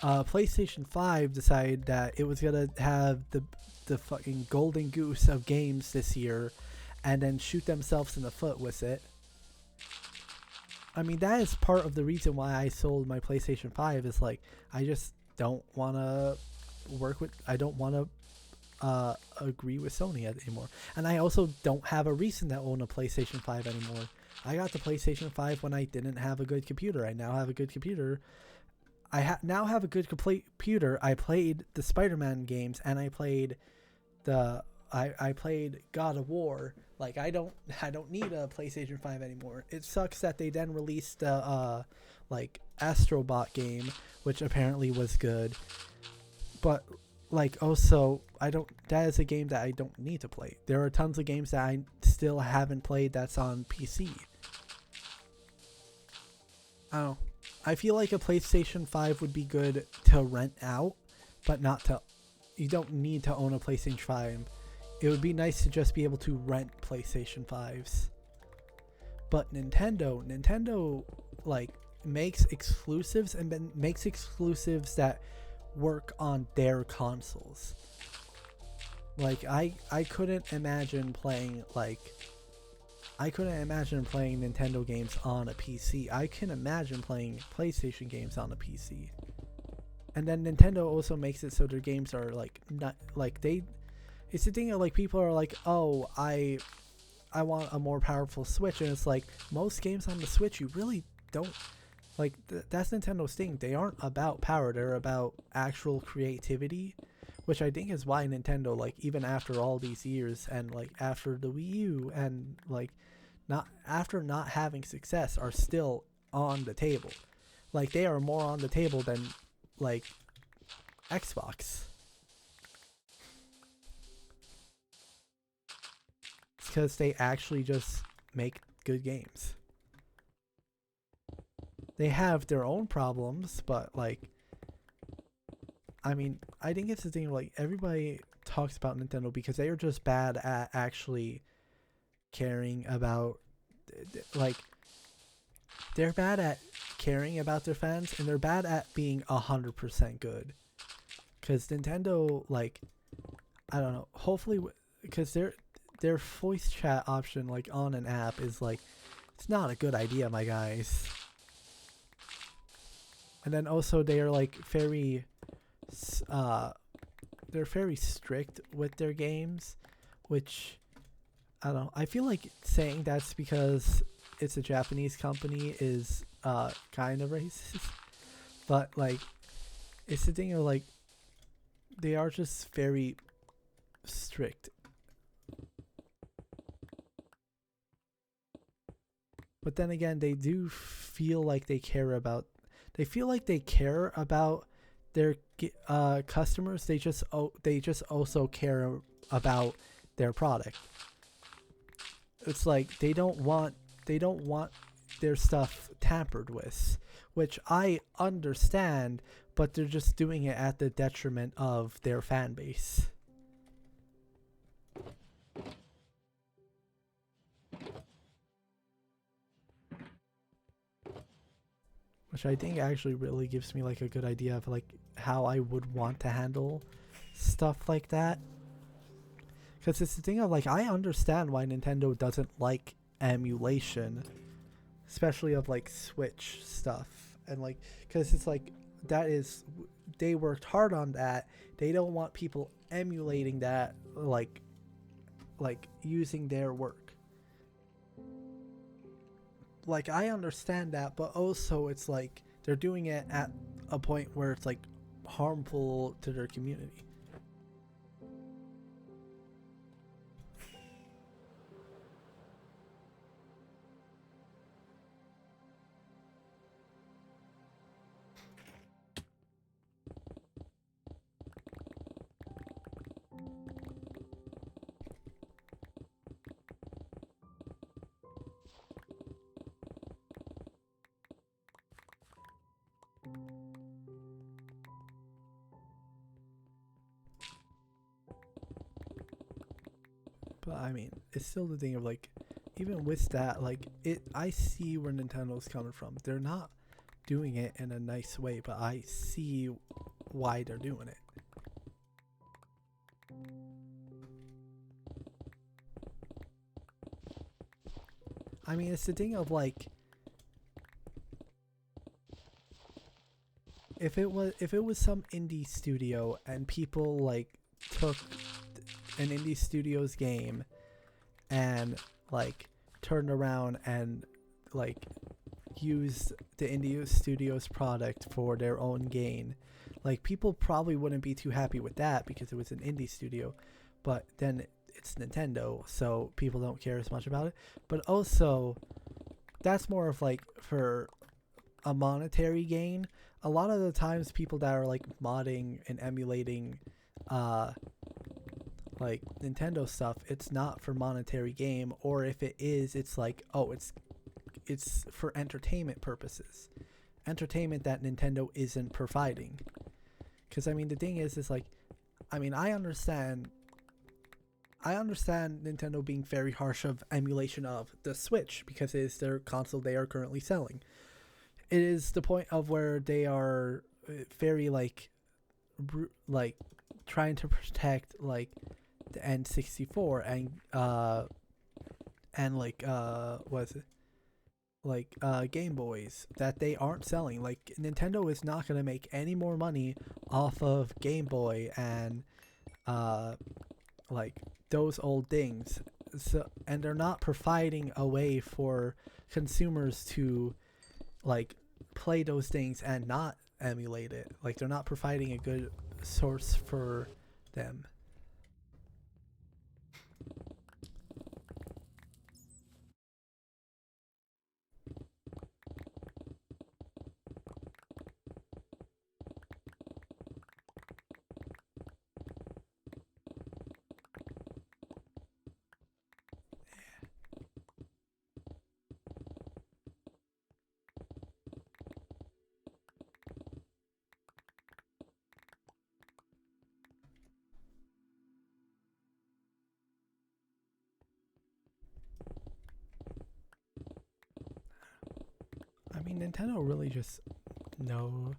PlayStation 5 decided that it was gonna have the fucking golden goose of games this year and then shoot themselves in the foot with it. I mean, that is part of the reason why I sold my PlayStation 5 is like, I just don't want to agree with Sony anymore. And I also don't have a reason to own a PlayStation 5 anymore. I got the PlayStation 5 when I didn't have a good computer. I now have a good computer. Now have a good computer. I played the Spider-Man games and I played I played God of War. Like, I don't need a PlayStation 5 anymore. It sucks that they then released the like Astrobot game, which apparently was good. But like, also, that is a game that I don't need to play. There are tons of games that I still haven't played that's on PC. Oh, I feel like a PlayStation 5 would be good to rent out, but you don't need to own a PlayStation 5. It would be nice to just be able to rent PlayStation 5s. But Nintendo like makes exclusives and then makes exclusives that work on their consoles. Like, I couldn't imagine playing Nintendo games on a PC. I can imagine playing PlayStation games on a PC. And then Nintendo also makes it so their games are like not like it's the thing of like people are like, oh, I want a more powerful Switch, and it's like most games on the Switch you really don't like. That's Nintendo's thing. They aren't about power. They're about actual creativity, which I think is why Nintendo, like, even after all these years and like after the Wii U and like not having success, are still on the table. Like, they are more on the table than like Xbox. It's because they actually just make good games. They have their own problems, but like, I mean, I think it's the thing, like, everybody talks about Nintendo because they are just bad at actually caring about, like, they're bad at caring about their fans, and they're bad at being 100% good. Because Nintendo, like, I don't know, hopefully, because they're their voice chat option like on an app is like, it's not a good idea, my guys. And then also they are like they're very strict with their games, which I don't know. I feel like saying that's because it's a Japanese company is kind of racist, but like it's the thing of like they are just very strict. But then again, they do feel like they care about. They feel like they care about their customers. They just also care about their product. It's like they don't want their stuff tampered with, which I understand, but they're just doing it at the detriment of their fan base. Which I think actually really gives me like a good idea of like how I would want to handle stuff like that. Because it's the thing of like I understand why Nintendo doesn't like emulation, especially of like Switch stuff, and like because it's like that is they worked hard on that. They don't want people emulating that like using their work. Like I understand that, but also it's like they're doing it at a point where it's like harmful to their community. But I mean, it's still the thing of like, even with that, like I see where Nintendo's coming from. They're not doing it in a nice way, but I see why they're doing it. I mean, it's the thing of like, if it was some indie studio and people like took an indie studio's game and like turned around and like used the indie studio's product for their own gain, like people probably wouldn't be too happy with that because it was an indie studio. But then it's Nintendo, so people don't care as much about it. But also that's more of like for a monetary gain. A lot of the times people that are like modding and emulating like Nintendo stuff, it's not for monetary gain, or if it is, it's like, oh, it's for entertainment purposes. Entertainment that Nintendo isn't providing. Cuz I mean the thing is like I mean I understand Nintendo being very harsh of emulation of the Switch because it is their console they are currently selling. It is the point of where they are very like trying to protect like the N64 and like what is it? Like Game Boys that they aren't selling. Like Nintendo is not going to make any more money off of Game Boy and like those old things. So and they're not providing a way for consumers to like play those things and not emulate it. Like they're not providing a good source for them. I mean, Nintendo really just no.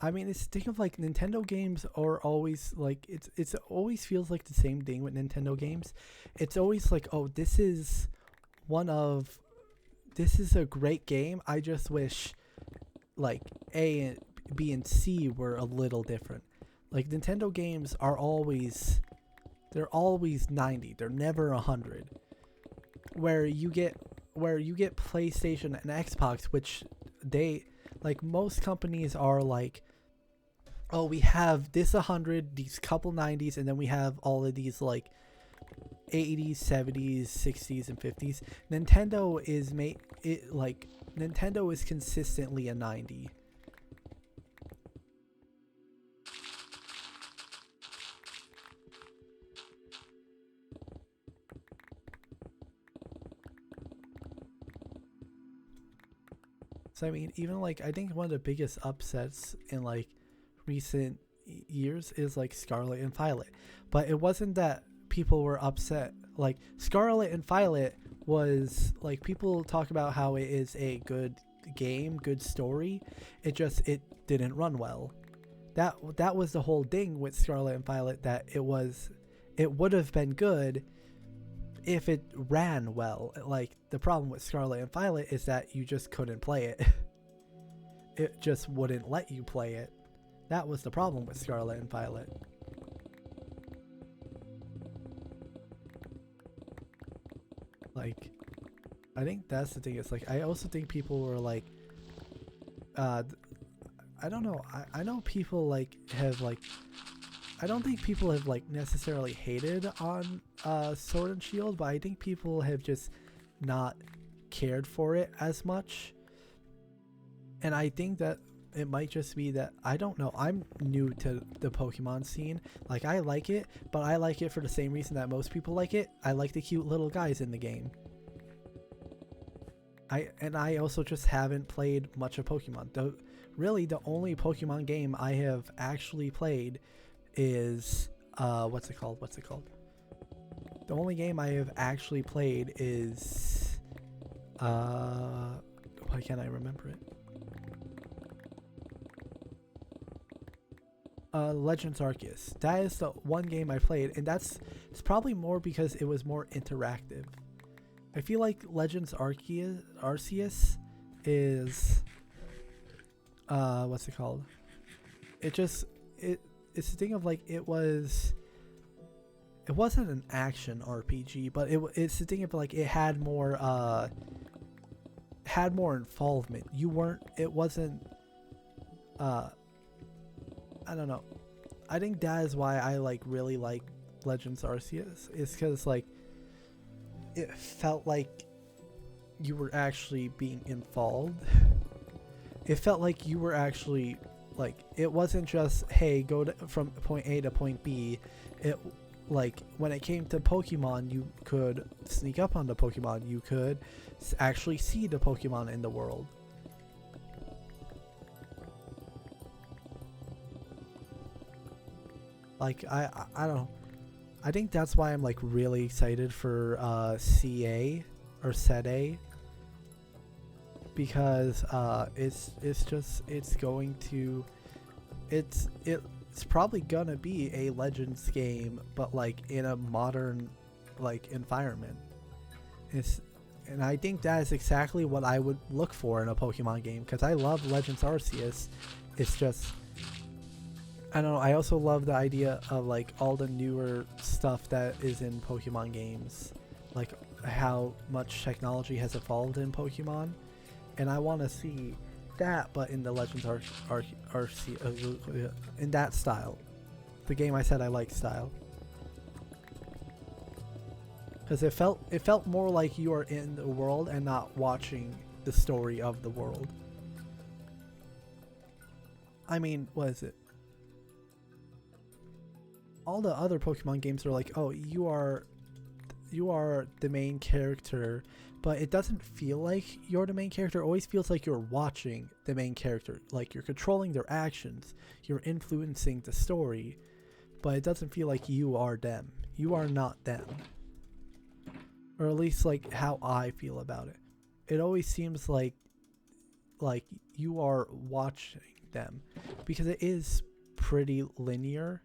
I mean, it's think of like Nintendo games are always like it's always feels like the same thing with Nintendo games. It's always like, oh, one of this is a great game. I just wish like A and B and C were a little different. Like Nintendo games are always they're always 90. They're never 100. Where you get PlayStation and Xbox, which they like most companies are like, oh, we have this 100, these couple 90s, and then we have all of these like 80s, 70s, 60s, and 50s. Nintendo is consistently a 90. So I mean, even like I think one of the biggest upsets in like recent years is like Scarlet and Violet, but it wasn't that people were upset. Like Scarlet and Violet was like people talk about how it is a good game, good story. It didn't run well. That was the whole thing with Scarlet and Violet, that it would have been good if it ran well. Like the problem with Scarlet and Violet is that you just couldn't play it. It just wouldn't let you play it. That was the problem with Scarlet and Violet. Like, I think that's the thing. It's like I also think people were like, I don't know. I know people like have like. I don't think people have like necessarily hated on Sword and Shield, but I think people have just not cared for it as much. And I think that it might just be that, I don't know, I'm new to the Pokemon scene. Like I like it, but I like it for the same reason that most people like it. I like the cute little guys in the game. I also just haven't played much of Pokemon. Really the only Pokemon game I have actually played is what's it called? The only game I have actually played is why can't I remember it? Legends Arceus. That is the one game I played, and it's probably more because it was more interactive. I feel like Legends Arceus is what's it called? It's the thing of like it wasn't an action RPG, but it's the thing of like it had more involvement. It wasn't I don't know. I think that is why I like really like Legends Arceus, is because like it felt like you were actually being involved. It felt like you were actually like, it wasn't just, hey, go from point A to point B. It like when it came to Pokemon, you could sneak up on the Pokemon. You could actually see the Pokemon in the world. Like I don't know. I think that's why I'm like really excited for CA or Set A, because it's probably gonna be a Legends game, but like in a modern like environment. And I think that is exactly what I would look for in a Pokemon game, because I love Legends Arceus. It's just, I don't know, I also love the idea of like all the newer stuff that is in Pokemon games, like how much technology has evolved in Pokemon, and I want to see that, but in the Legends Arceus, in that style. The game I said I like style. Because it felt more like you are in the world and not watching the story of the world. I mean, what is it? All the other Pokemon games are like, oh, you are the main character, but it doesn't feel like you're the main character. It always feels like you're watching the main character, like you're controlling their actions, you're influencing the story, but it doesn't feel like you are them. You are not them. Or at least like how I feel about it. It always seems like you are watching them, because it is pretty linear.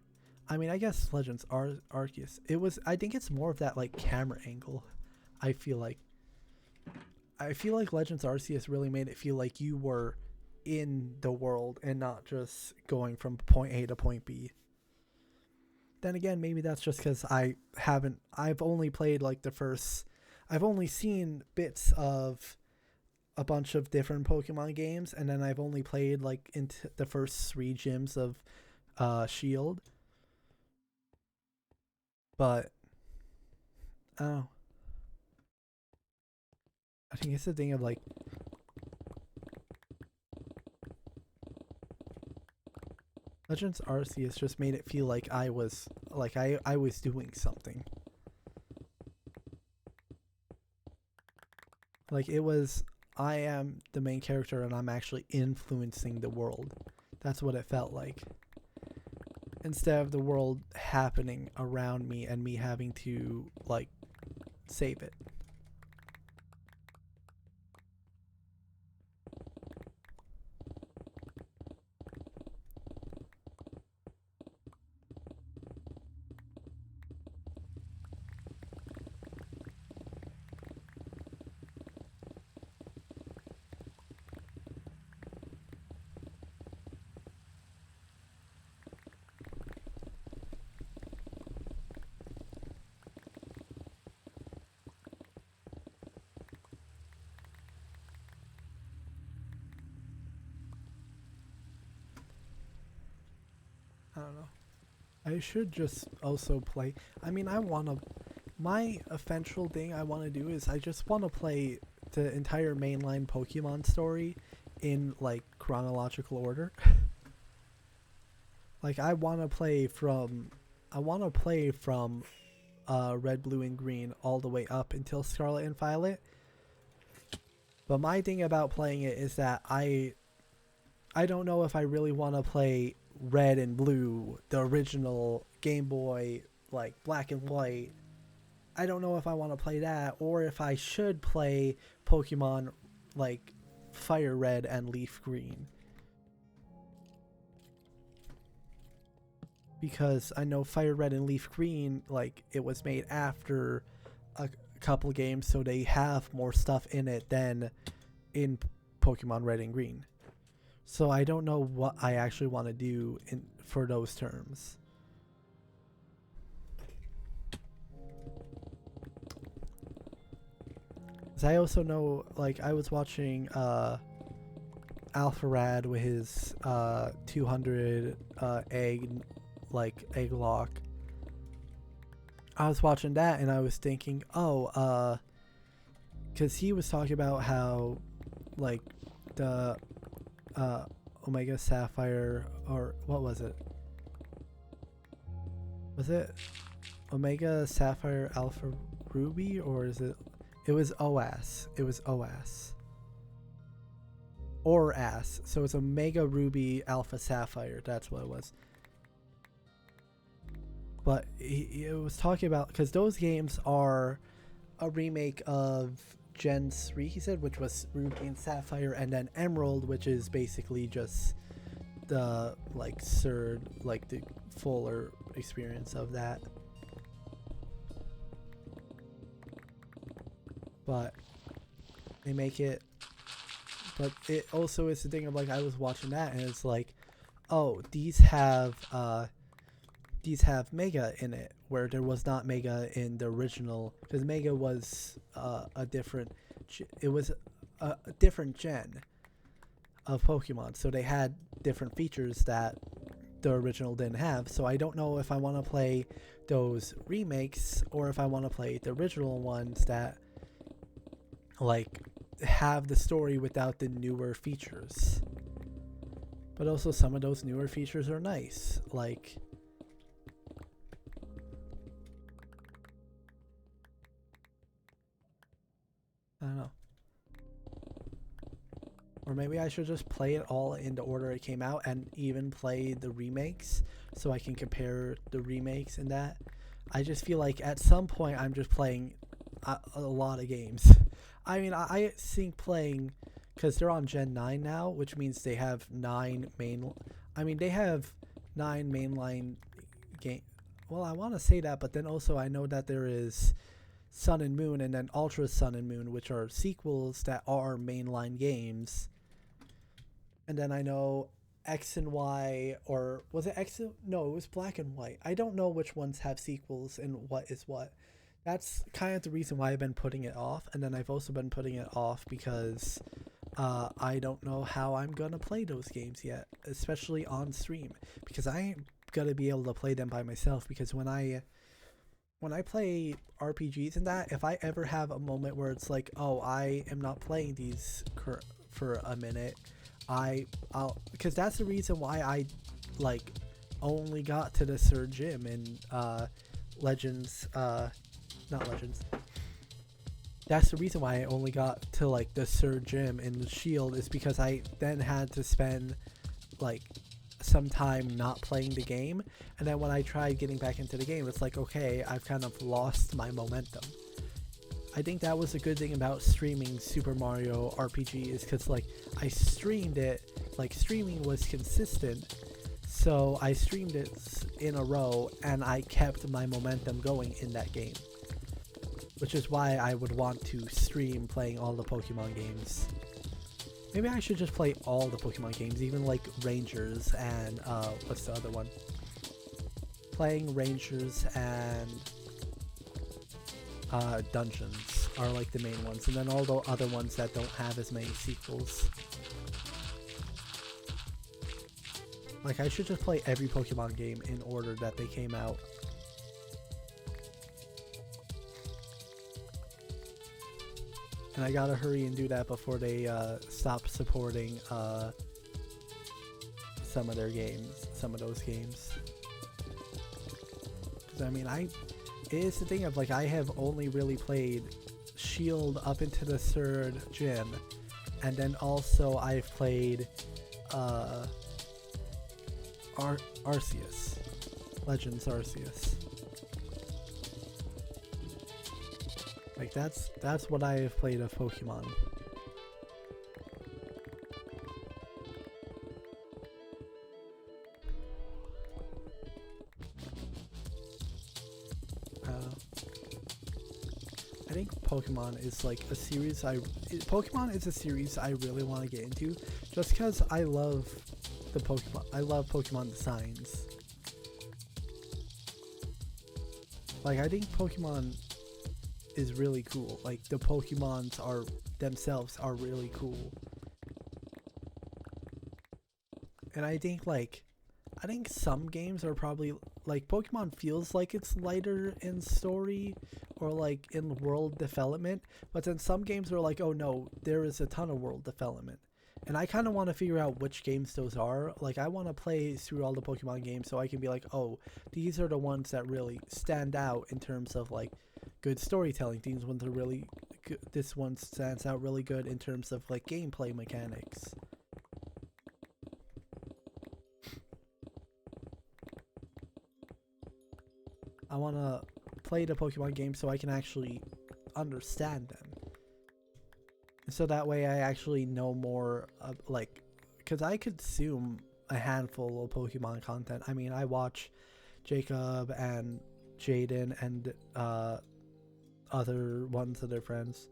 I mean, I guess Legends Arceus. I think it's more of that like camera angle. I feel like. I feel like Legends Arceus really made it feel like you were in the world and not just going from point A to point B. Then again, maybe that's just because I've only played like I've only seen bits of a bunch of different Pokemon games, and then I've only played like into the first 3 gyms of Shield. But oh, I think it's the thing of like Legends Arceus just made it feel like I was doing something. Like it was I am the main character and I'm actually influencing the world. That's what it felt like. Instead of the world happening around me and me having to like save it. I don't know. I should just also play. I mean, my eventual thing I want to do is I just want to play the entire mainline Pokemon story in like chronological order. Like I want to play from Red, Blue, and Green all the way up until Scarlet and Violet. But my thing about playing it is that I don't know if I really want to play Red and Blue, the original Game Boy, like Black and White. I don't know if I want to play that, or if I should play Pokemon like Fire Red and Leaf Green. Because I know Fire Red and Leaf Green, like it was made after a couple games, so they have more stuff in it than in Pokemon Red and Green. So I don't know what I actually want to do for those terms. Because I also know, like, I was watching Alpharad with his 200 egg lock. I was watching that and I was thinking, because he was talking about how, like, the Omega Sapphire, or what was it? Was it Omega Sapphire Alpha Ruby, or is it? It was OAS. It was OAS. Or AS. So it's Omega Ruby Alpha Sapphire. That's what it was. But it was talking about, because those games are a remake of Gen 3, he said, which was Ruby and Sapphire, and then Emerald, which is basically just the like third, like the fuller experience of that. But they make it, but it also is the thing of like, I was watching that and it's like, oh, these have Mega in it, where there was not Mega in the original, because Mega was a different gen of Pokemon, so they had different features that the original didn't have. So I don't know if I want to play those remakes or if I want to play the original ones that like have the story without the newer features. But also some of those newer features are nice, like I don't know. Or maybe I should just play it all in the order it came out and even play the remakes so I can compare the remakes and that. I just feel like at some point I'm just playing a lot of games. I mean, I think playing because they're on Gen 9 now, which means they have they have 9 mainline game. Well, I want to say that, but then also I know that there is Sun and Moon and then Ultra Sun and Moon, which are sequels that are mainline games. And then I know X and Y, or was it X? No, it was Black and White. I don't know which ones have sequels and what is what. That's kind of the reason why I've been putting it off. And then I've also been putting it off because I don't know how I'm going to play those games yet, especially on stream. Because I ain't going to be able to play them by myself. Because when I play RPGs and that, if I ever have a moment where it's like, oh, I am not playing these for a minute, I'll because that's the reason why I like only got to the Sir Jim in Legends, not Legends. That's the reason why I only got to like the Sir Jim in the Shield, is because I then had to spend like some time not playing the game, and then when I tried getting back into the game, it's like, okay, I've kind of lost my momentum. I think that was a good thing about streaming Super Mario RPG, is because like I streamed it, like streaming was consistent, so I streamed it in a row and I kept my momentum going in that game, which is why I would want to stream playing all the Pokemon games. Maybe I should just play all the Pokemon games, even like Rangers and what's the other one? Playing Rangers and Dungeons are like the main ones, and then all the other ones that don't have as many sequels. Like, I should just play every Pokemon game in order that they came out. And I gotta hurry and do that before they stop supporting some of their games, some of those games. Because I mean, it is the thing of like, I have only really played Shield up into the third gym, and then also I've played Arceus, Legends Arceus. Like that's what I have played of Pokemon. I think Pokemon is like a series Pokemon is a series I really want to get into, just because I love the Pokemon. I love Pokemon designs. Like, I think Pokemon is really cool. Like, the Pokemons are themselves are really cool. And I think some games are probably like, Pokemon feels like it's lighter in story or like in world development, but then some games are like, oh no, there is a ton of world development. And I kind of want to figure out which games those are. Like, I want to play through all the Pokemon games so I can be like, oh, these are the ones that really stand out in terms of like good storytelling. These ones are really good. This one stands out really good in terms of like gameplay mechanics. I want to play the Pokemon games so I can actually understand them. So that way I actually know more, like, because I consume a handful of Pokemon content. I mean, I watch Jacob and Jaden and other ones of their friends.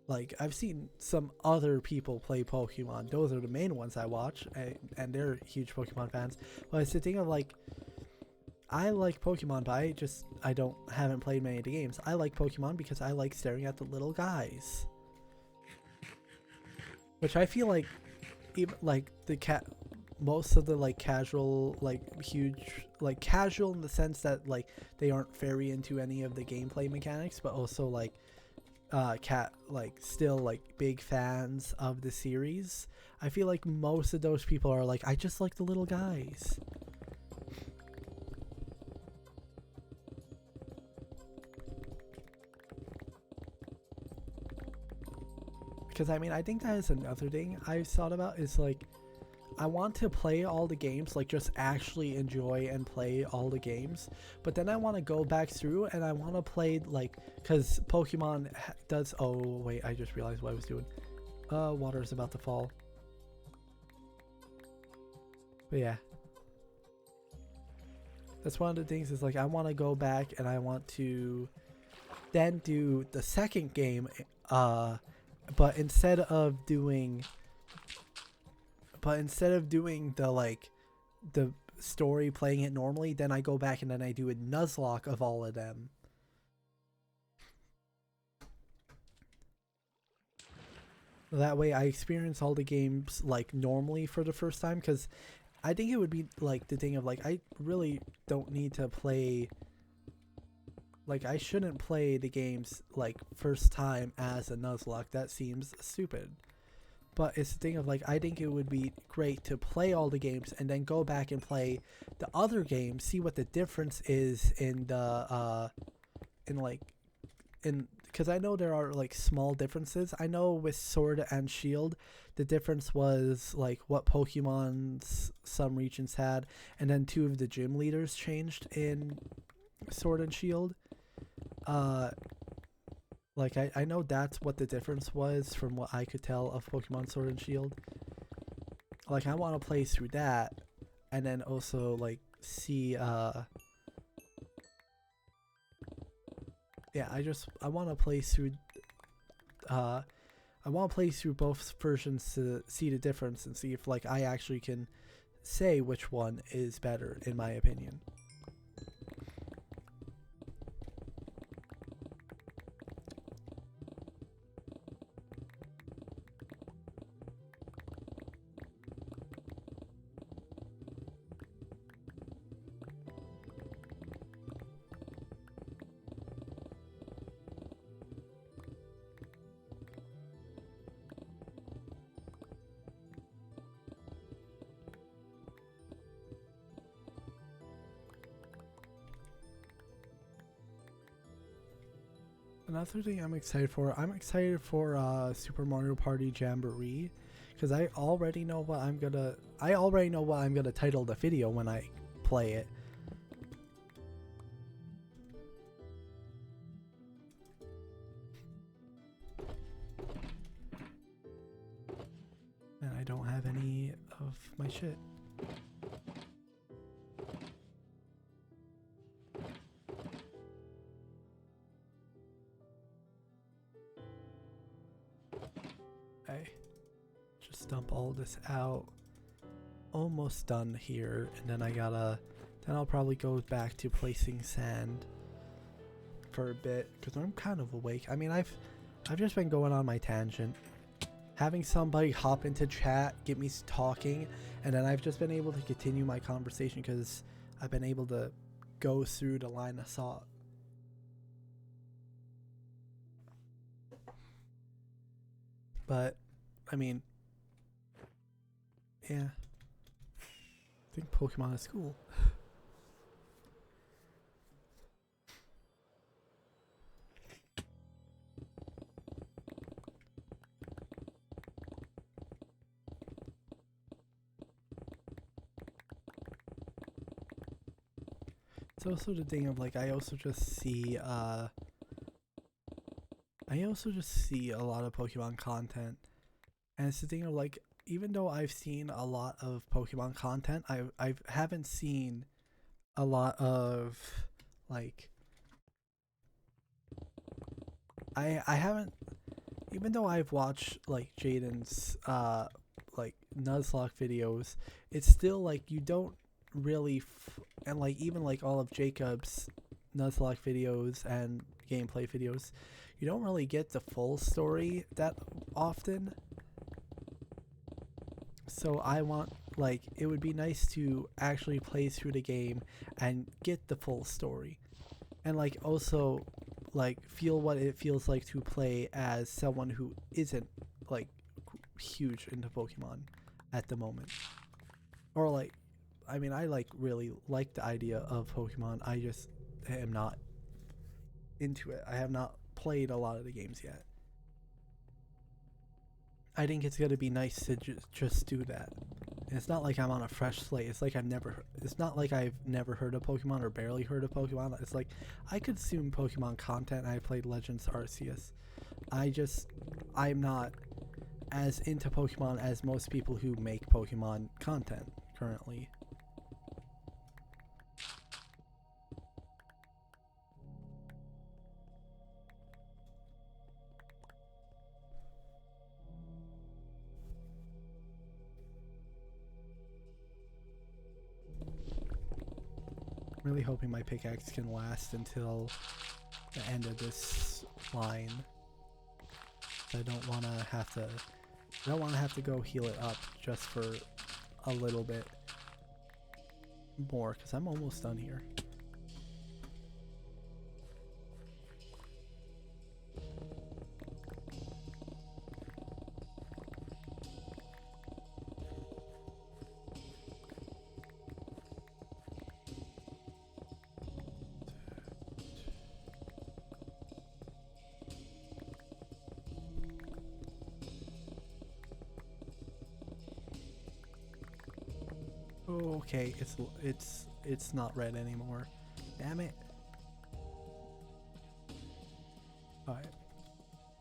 Like, I've seen some other people play Pokemon. Those are the main ones I watch, and they're huge Pokemon fans. But it's the thing of like, I like Pokemon, but I haven't played many of the games. I like Pokemon because I like staring at the little guys. Which I feel like, even like most of the like casual, like huge, like casual in the sense that like they aren't very into any of the gameplay mechanics, but also like still like big fans of the series. I feel like most of those people are like, I just like the little guys. Because I mean, I think that is another thing I've thought about, is like, I want to play all the games, like just actually enjoy and play all the games, but then I want to go back through and I want to play like, because Pokemon does, oh wait, I just realized what I was doing. Water's about to fall. But yeah. That's one of the things is like I want to go back and I want to then do the second game, but instead of doing the like the story playing it normally, then I go back and then I do a Nuzlocke of all of them. That way I experience all the games like normally for the first time, because I think it would be like the thing of like I really don't need to play, like I shouldn't play the games like first time as a Nuzlocke. That seems stupid. But it's the thing of like I think it would be great to play all the games and then go back and play the other games, see what the difference is in the because I know there are like small differences. I know with Sword and Shield, the difference was like what Pokemons some regions had, and then 2 of the gym leaders changed in Sword and Shield. Like I know that's what the difference was from what I could tell of Pokemon Sword and Shield. Like I want to play through that, and then also like see yeah, I want to play through both versions to see the difference and see if like I actually can say which one is better in my opinion. Another thing I'm excited for, Super Mario Party Jamboree, because I already know what I'm gonna title the video when I play it. And I don't have any of my shit. Just dump all this out. Almost done here, and then then I'll probably go back to placing sand for a bit because I'm kind of awake. I mean, I've just been going on my tangent, having somebody hop into chat, get me talking, and then I've just been able to continue my conversation because I've been able to go through the line of thought. But I mean, yeah, I think Pokemon is cool. It's also the thing of like I also just see a lot of Pokemon content, and it's the thing of like even though I've seen a lot of Pokemon content, I haven't seen a lot of like I haven't, even though I've watched like Jaden's like Nuzlocke videos, it's still like you don't really and like even like all of Jacob's Nuzlocke videos and gameplay videos, you don't really get the full story that often. So I want, like, it would be nice to actually play through the game and get the full story, and like also like feel what it feels like to play as someone who isn't like huge into Pokemon at the moment. Or like, I mean, I like really like the idea of Pokemon, I just am not into it. I have not played a lot of the games yet. I think it's gonna be nice to just do that. And it's not like I'm on a fresh slate. It's like it's not like I've never heard of Pokemon or barely heard of Pokemon. It's like I consume Pokemon content. I played Legends Arceus. I'm not as into Pokemon as most people who make Pokemon content currently. Really hoping my pickaxe can last until the end of this line. I don't want to have to go heal it up just for a little bit more, because I'm almost done here. Oh, okay, it's not red anymore. Damn it. Alright.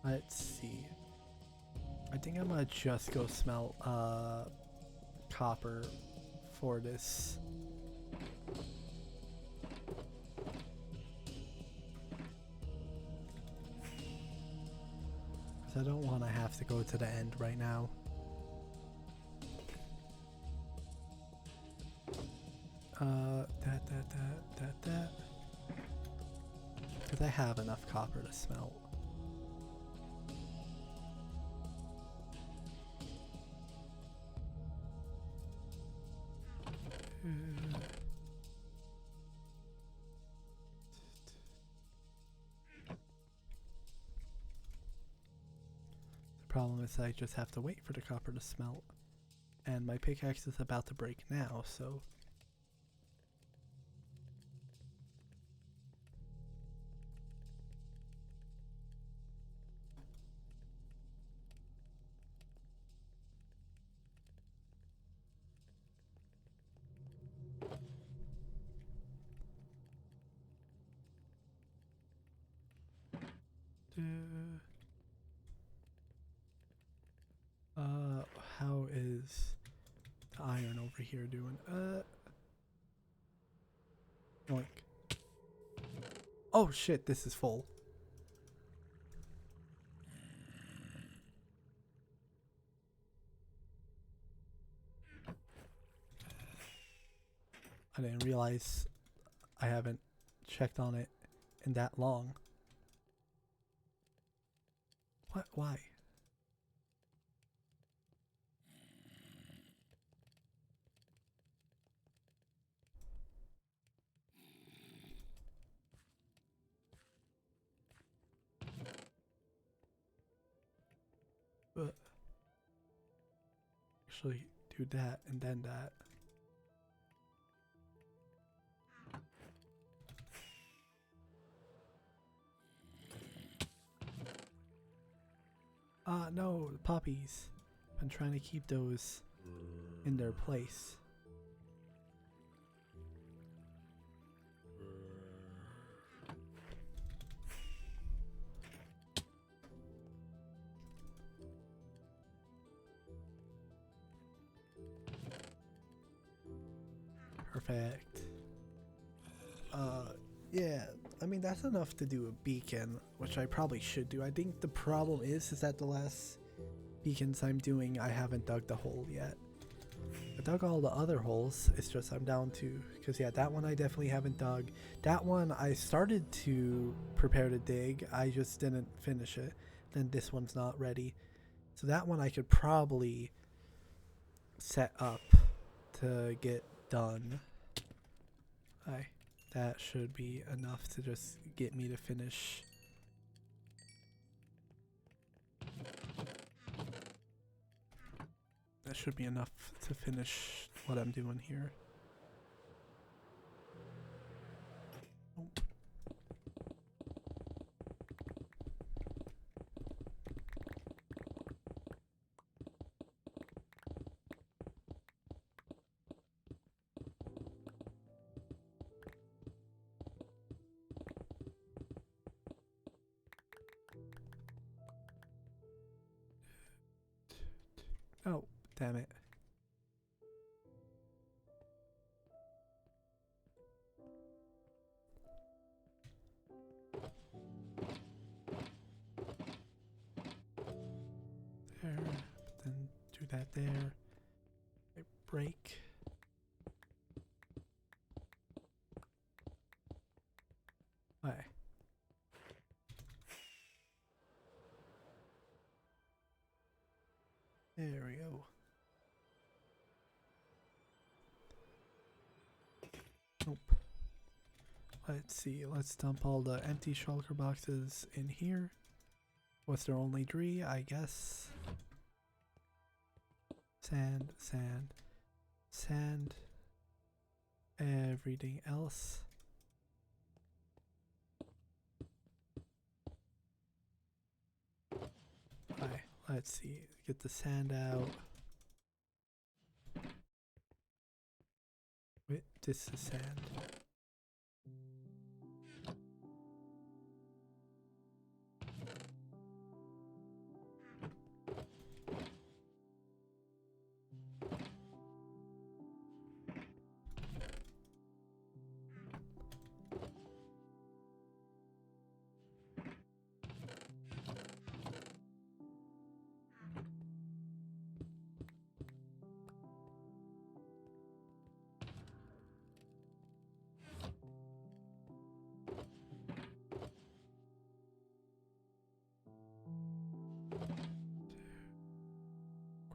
Let's see. I think I'm gonna just go smelt copper for this. Because I don't want to have to go to the end right now. That. Because I have enough copper to smelt. The problem is I just have to wait for the copper to smelt. And my pickaxe is about to break now, so... How is the iron over here doing? Yoink. Oh shit, this is full. I didn't realize I haven't checked on it in that long. What? Why? Actually, do that and then that. No, poppies. I'm trying to keep those in their place. Perfect. Yeah, I mean, that's enough to do a beacon, which I probably should do. I think the problem is that the last beacons I'm doing, I haven't dug the hole yet. I dug all the other holes, it's just I'm down to, because yeah, that one I definitely haven't dug. That one I started to prepare to dig, I just didn't finish it. Then this one's not ready. So that one I could probably set up to get done. That should be enough to just get me to finish. That should be enough to finish what I'm doing here. Oh. Damn it. There, then do that there. I break. Why? There we go. Nope. Let's see. Let's dump all the empty shulker boxes in here. What's there only 3? I guess. Sand, sand, sand. Everything else. Alright, let's see. Get the sand out. Wait, this is sand.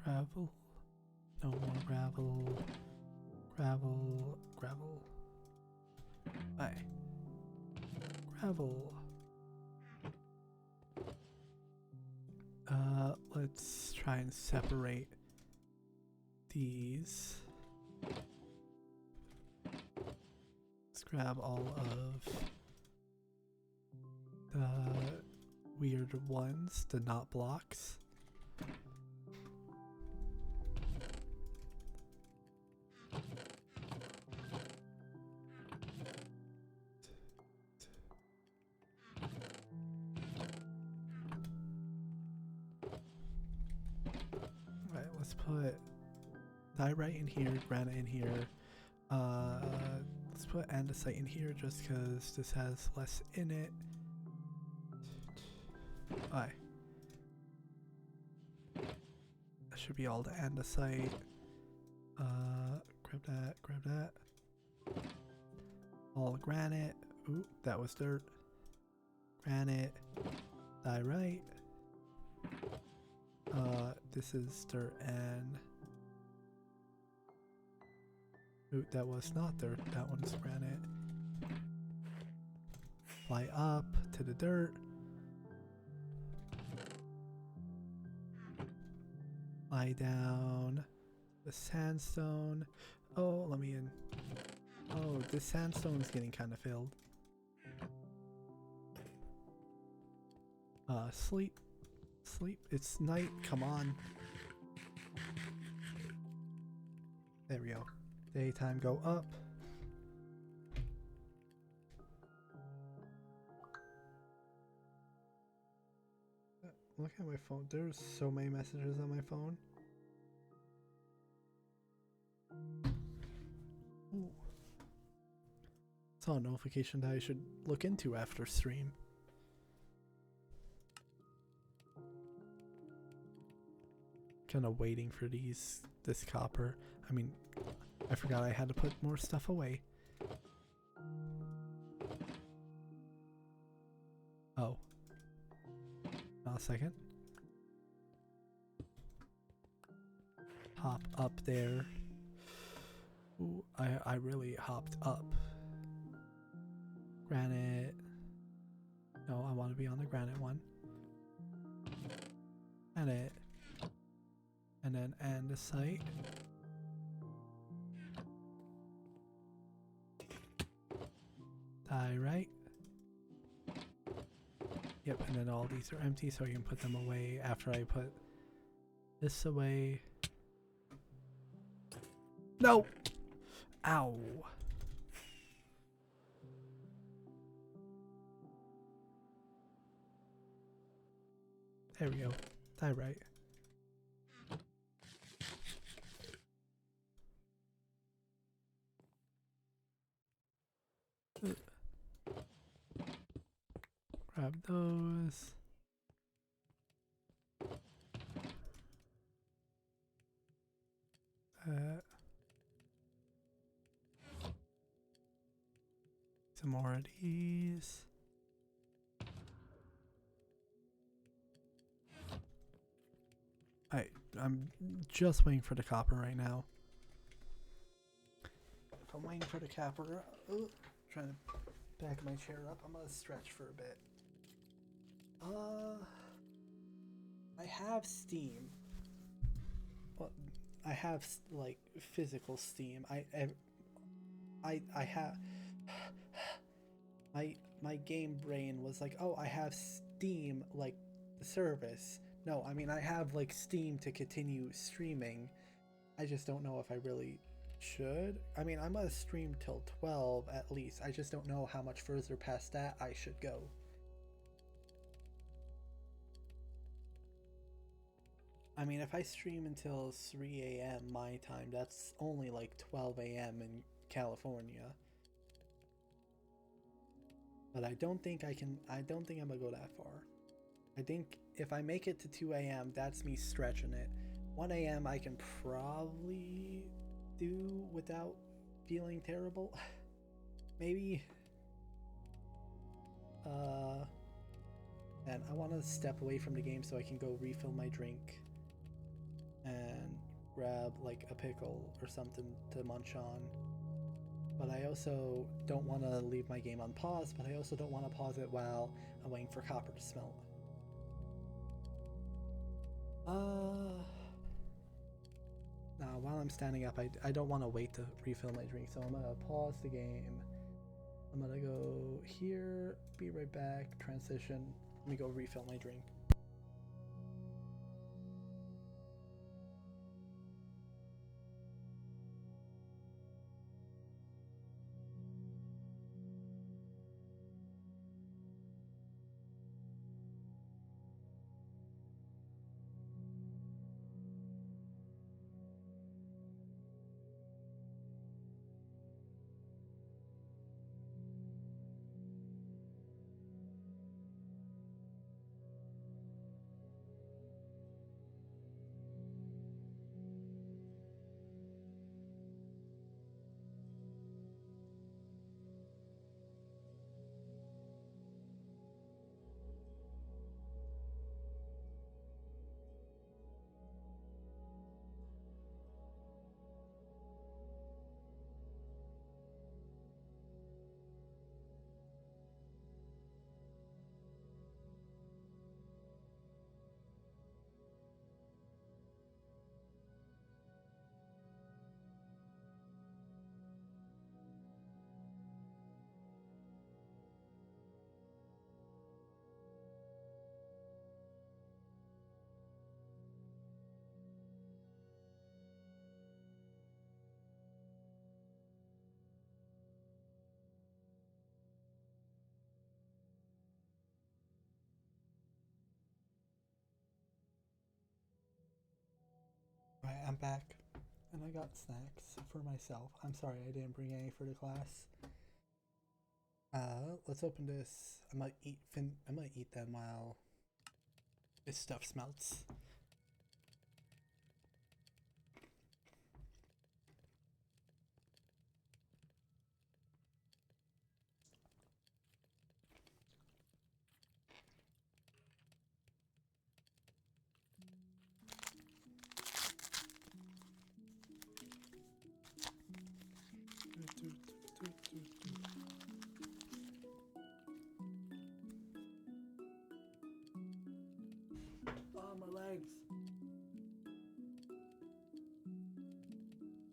Gravel. No more gravel. Gravel. Gravel. Aye. Gravel. Let's try and separate these. Let's grab all of the weird ones, the not blocks. Put diorite in here, granite in here. Let's put andesite in here just because this has less in it. Aye. That should be all the andesite. Grab that, grab that. All granite. Ooh, that was dirt. Granite. Diorite. This is dirt and... Ooh, that was not dirt. That one's granite. Fly up to the dirt. Lie down. The sandstone. Oh, let me in. Oh, this sandstone's getting kind of filled. Sleep. Sleep. It's night. Come on. There we go. Daytime go up. Look at my phone. There's so many messages on my phone. Ooh. Saw a notification that I should look into after stream. Kind of waiting for this copper. I mean, I forgot I had to put more stuff away. Oh. A second. Hop up there. Ooh, I really hopped up. Granite. No, I want to be on the granite one. Granite. And then andesite. Diorite. Yep, and then all these are empty, so you can put them away after I put this away. No! Ow! There we go. Diorite. Grab those. Some more of these. I'm just waiting for the copper right now. If I'm waiting for the copper, trying to back my chair up, I'm gonna stretch for a bit. I have Steam. Well, I have like physical Steam. I have my game brain was like, oh, I have Steam like the service. No, I mean I have like Steam to continue streaming. I just don't know if I really should. I mean, I'm gonna stream till 12 at least. I just don't know how much further past that I should go. I mean, if I stream until 3 a.m. my time, that's only like 12 a.m. in California. But I don't think I'm gonna go that far. I think if I make it to 2 a.m., that's me stretching it. 1 a.m. I can probably do without feeling terrible. Maybe. And I want to step away from the game so I can go refill my drink and grab like a pickle or something to munch on. But I also don't want to leave my game on pause, but I also don't want to pause it while I'm waiting for copper to smelt. Now, while I'm standing up, I don't want to wait to refill my drink, so I'm going to pause the game. I'm going to go here, be right back, transition, let me go refill my drink. Alright, I'm back, and I got snacks for myself. I'm sorry I didn't bring any for the class. Let's open this. I might eat them while this stuff smelts. Oh, my legs.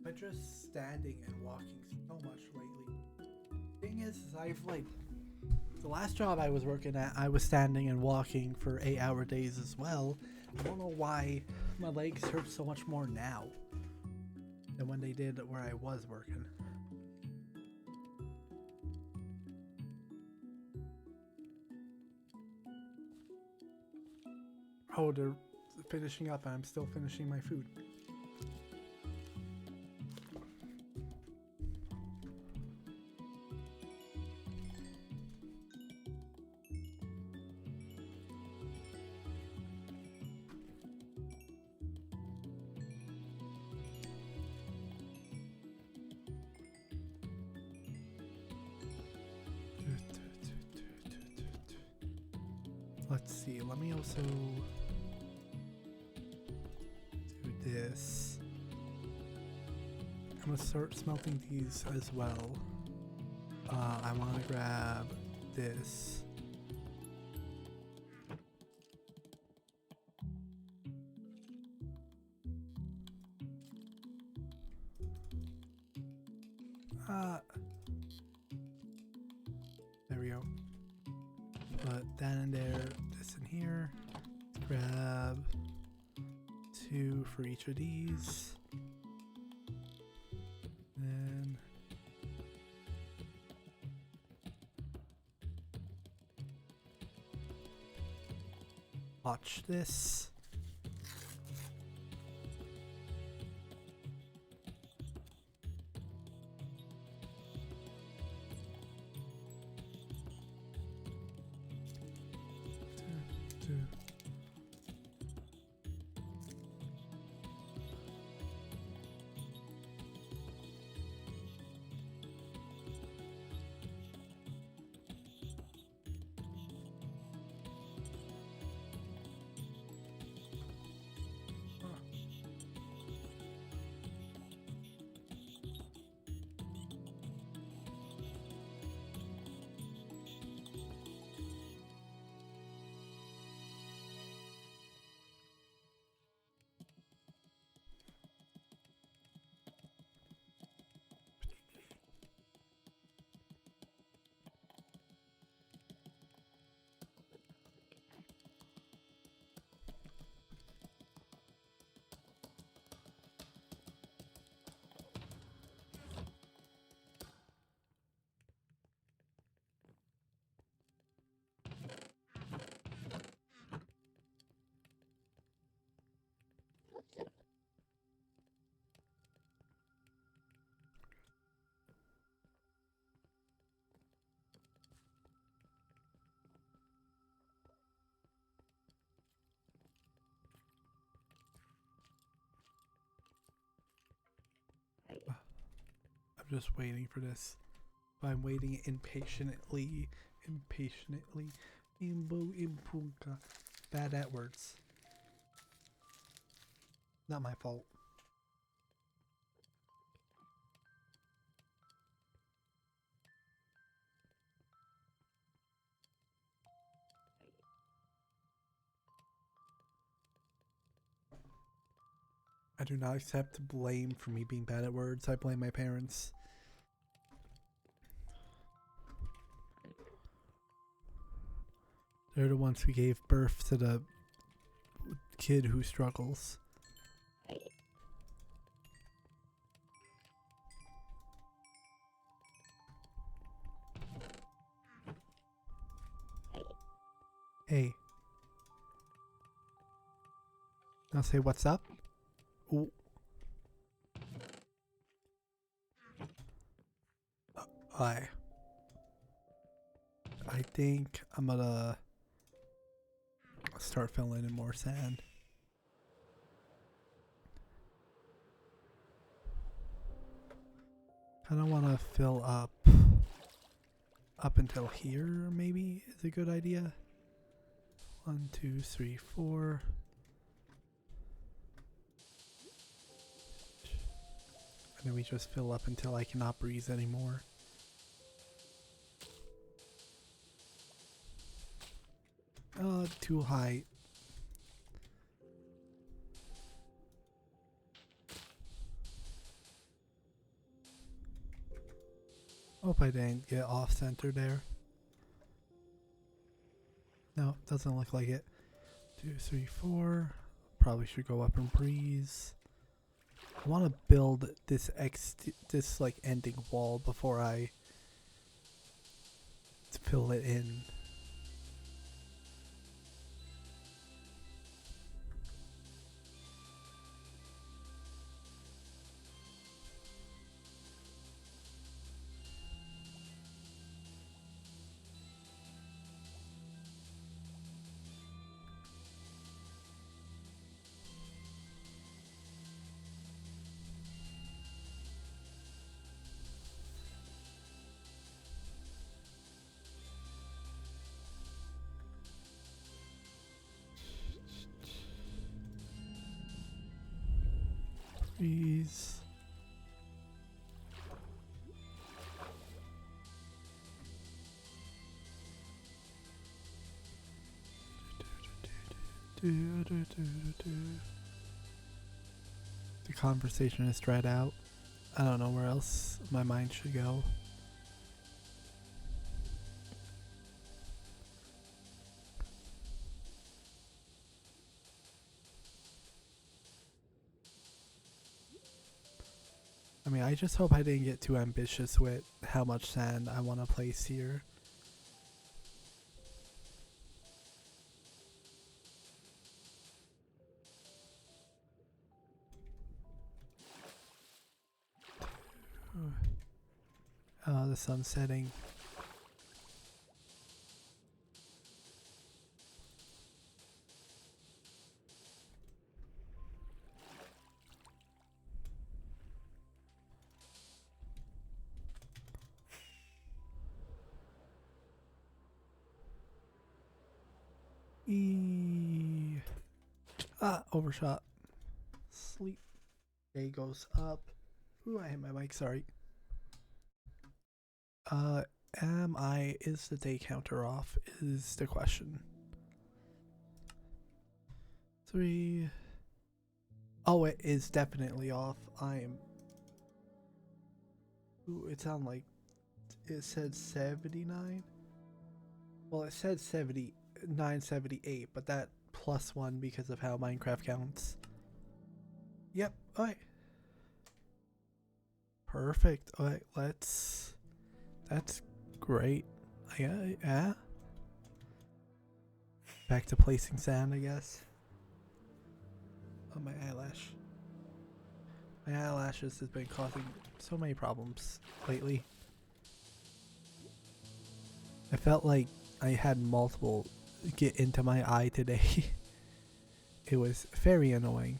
I'm just standing and walking so much lately. Thing is, I've like the last job I was working at, I was standing and walking for 8-hour days as well. I don't know why my legs hurt so much more now than when they did where I was working. Oh, they're finishing up and I'm still finishing my food. Let's see, let me also do this. I'm gonna start smelting these as well. I want to grab this. There we go. Put that in there, this in here. Grab 2 for each of these. Then watch this. Two. I'm just waiting for this. I'm waiting impatiently. Imbu impunka. Bad at words. Not my fault. I do not accept blame for me being bad at words. I blame my parents. They're the ones who gave birth to the kid who struggles. Hey. Now say what's up? Ooh. I think I'm gonna start filling in more sand. I don't want to fill up until here, maybe is a good idea. 1, 2, 3, 4. And then we just fill up until I cannot breathe anymore. Too high. Hope I didn't get off center there. No, doesn't look like it. 2, 3, 4. Probably should go up and breeze. I want to build this like ending wall before I fill it in. Trees. The conversation is dried out. I don't know where else my mind should go. I mean, I just hope I didn't get too ambitious with how much sand I want to place here. The sun's setting. Overshot. Sleep. Day goes up. Ooh, I hit my mic, sorry. Is the day counter off? Is the question. 3. Oh, it is definitely off. Ooh, it sounded like it said 79. Well, it said 79, 78, but that +1 because of how Minecraft counts. Yep, alright. Perfect. Alright, that's great. Yeah. Back to placing sand, I guess. Oh, my eyelash. My eyelashes has been causing so many problems lately. I felt like I had multiple get into my eye today. It was very annoying.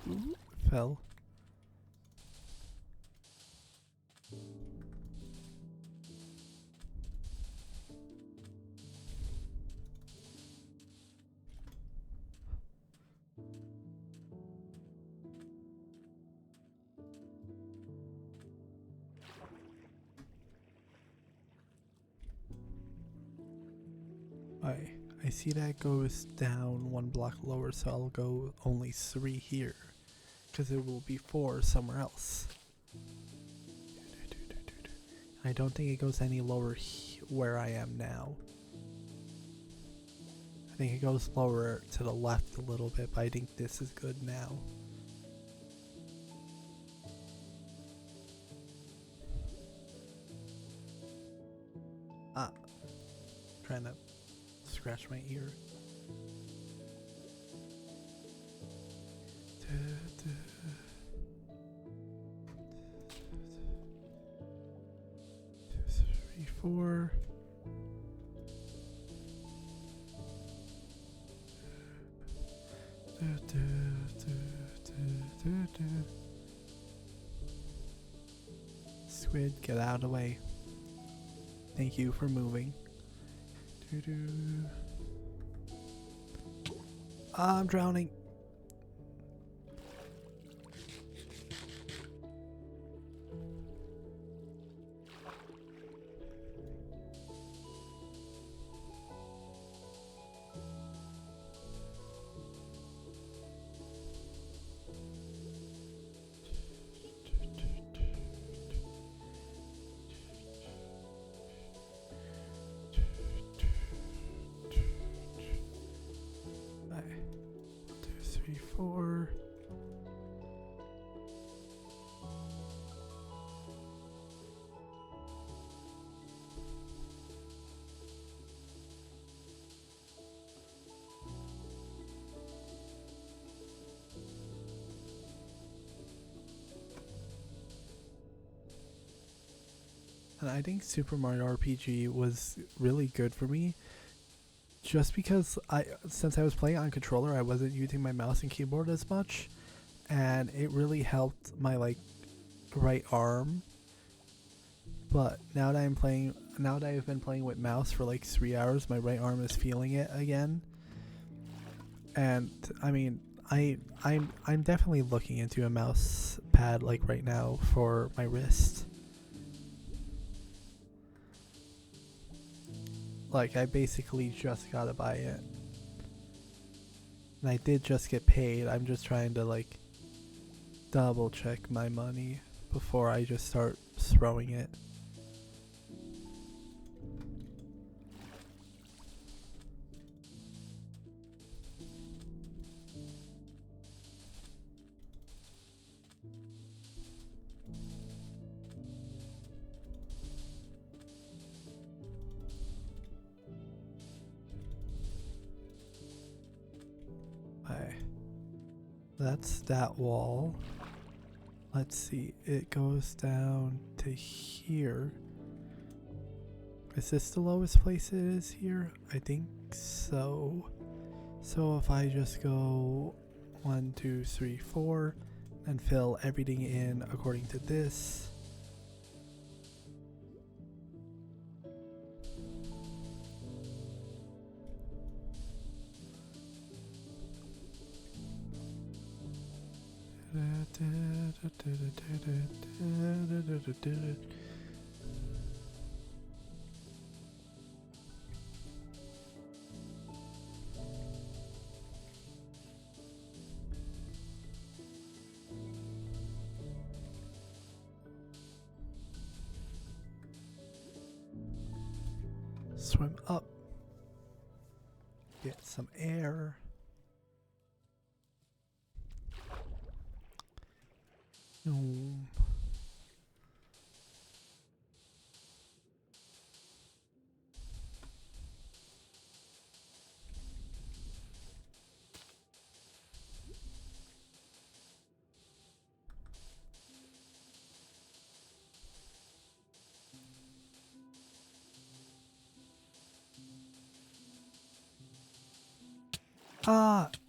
Ooh, fell. I see that goes down 1 block lower, so I'll go only 3 here, because it will be 4 somewhere else. I don't think it goes any lower where I am now. I think it goes lower to the left a little bit, but I think this is good now. Trying to scratch my ear. Three, 4. Squid, get out of the way. Thank you for moving. I'm drowning. And I think Super Mario RPG was really good for me, just because since I was playing on controller, I wasn't using my mouse and keyboard as much, and it really helped my like right arm. But now that I've been playing with mouse for like 3 hours, my right arm is feeling it again. And I mean, I'm definitely looking into a mouse pad like right now for my wrist. Like I basically just gotta buy it. And I did just get paid. I'm just trying to like double check my money before I just start throwing it. Okay. That's that wall. Let's see, it goes down to here. Is this the lowest place it is here? I think so. So if I just go 1, 2, 3, 4 and fill everything in according to this. Swim up. Get some air.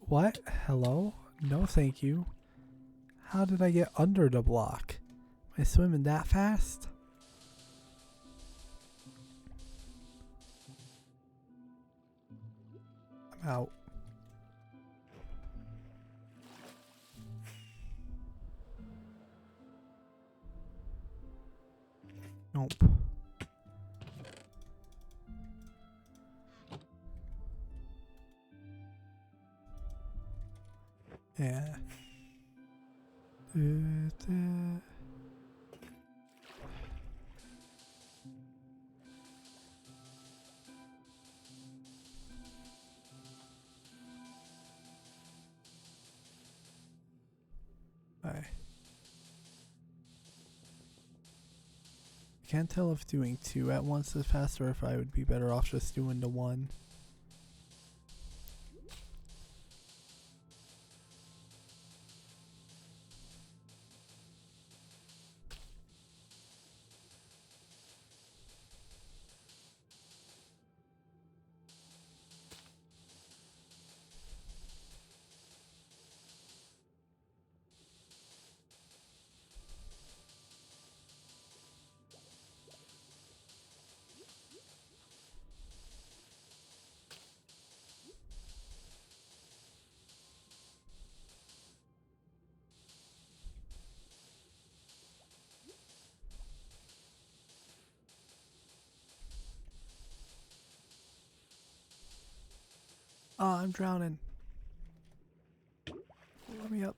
What? Hello? No, thank you. How did I get under the block? Am I swimming that fast? I'm out. Nope. Yeah. I can't tell if doing 2 at once is faster or if I would be better off just doing the 1. Oh, I'm drowning. Let me up.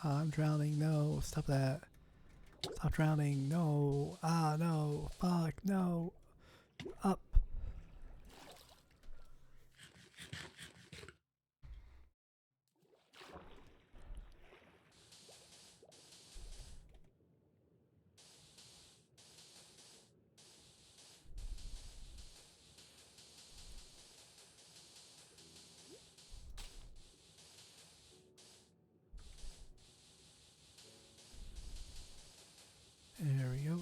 I'm drowning. No, stop that. Stop drowning. No. Ah, no. Fuck. No. Up. There we go.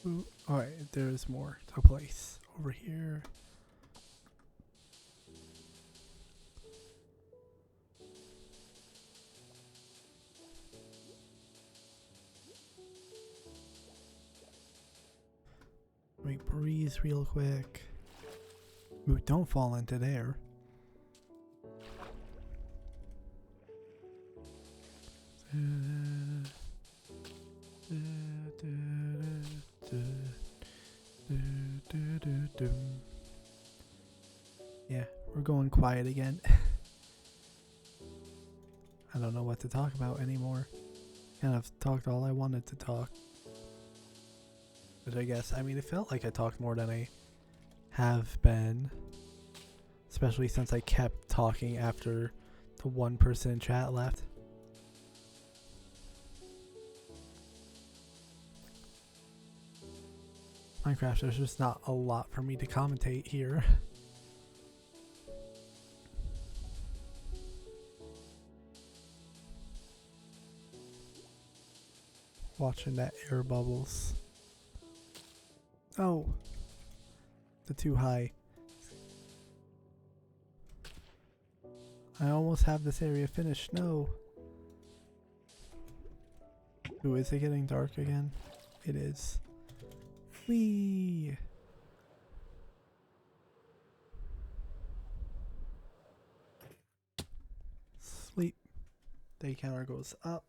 Ooh, alright, there's more to place over here. Wait, breathe real quick. Ooh, don't fall into there. Yeah, we're going quiet again. I don't know what to talk about anymore. Kind of talked all I wanted to talk. But I guess, I mean, it felt like I talked more than I have been. Especially since I kept talking after the one person in chat left. Minecraft, there's just not a lot for me to commentate here. Watching that air bubbles. Oh, the too high. I almost have this area finished. No. Ooh, is it getting dark again? It is. Whee! Sleep. Day counter goes up.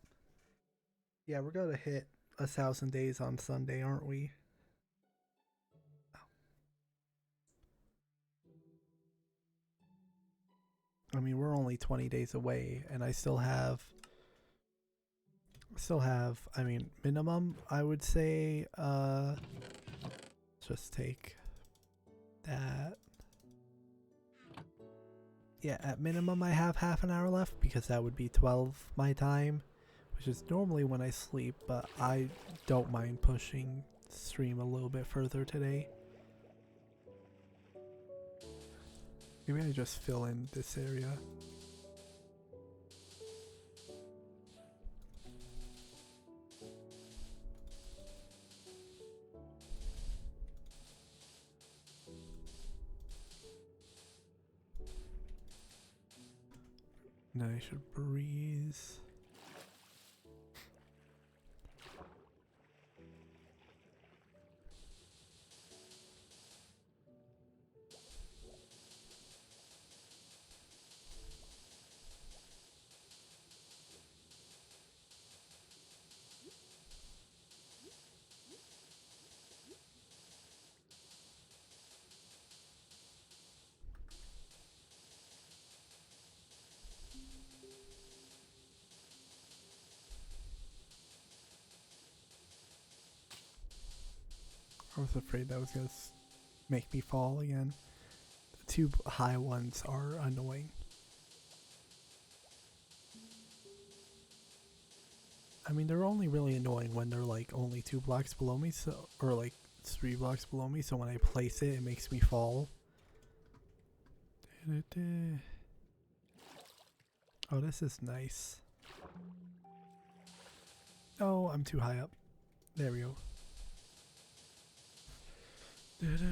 Yeah, we're gonna hit 1,000 days on Sunday, aren't we? I mean, we're only 20 days away, and I still have, I mean, minimum, I would say, just take that. Yeah, at minimum I have half an hour left, because that would be 12 my time, which is normally when I sleep, but I don't mind pushing stream a little bit further today. Maybe I just fill in this area. Now I should breathe. I was afraid that was going to make me fall again. The two high ones are annoying. I mean, they're only really annoying when they're like only 2 blocks below me, so, or like 3 blocks below me, so when I place it, it makes me fall. Oh, this is nice. Oh, I'm too high up. There we go. I'm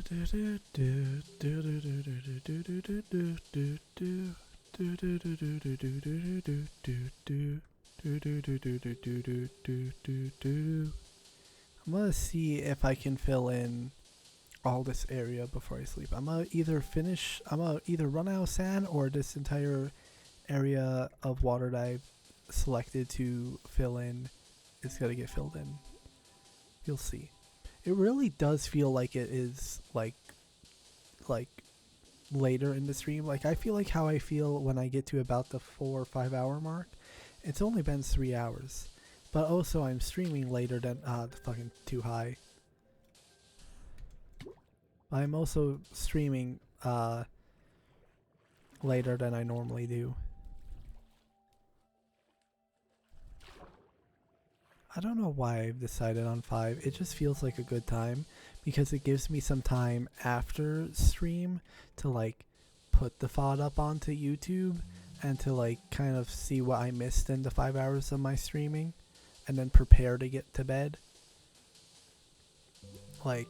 gonna see if I can fill in all this area before I sleep. I'm gonna either run out of sand, or this entire area of water that I've selected to fill in is gonna get filled in. You'll see. It really does feel like it is like like later in the stream. Like I feel like how I feel when I get to about the 4 or 5 hour mark. It's only been 3 hours, but also I'm streaming later than fucking too high. I'm also streaming later than I normally do. I don't know why I've decided on 5. It just feels like a good time because it gives me some time after stream to like put the VOD up onto YouTube and to like kind of see what I missed in the 5 hours of my streaming and then prepare to get to bed. Like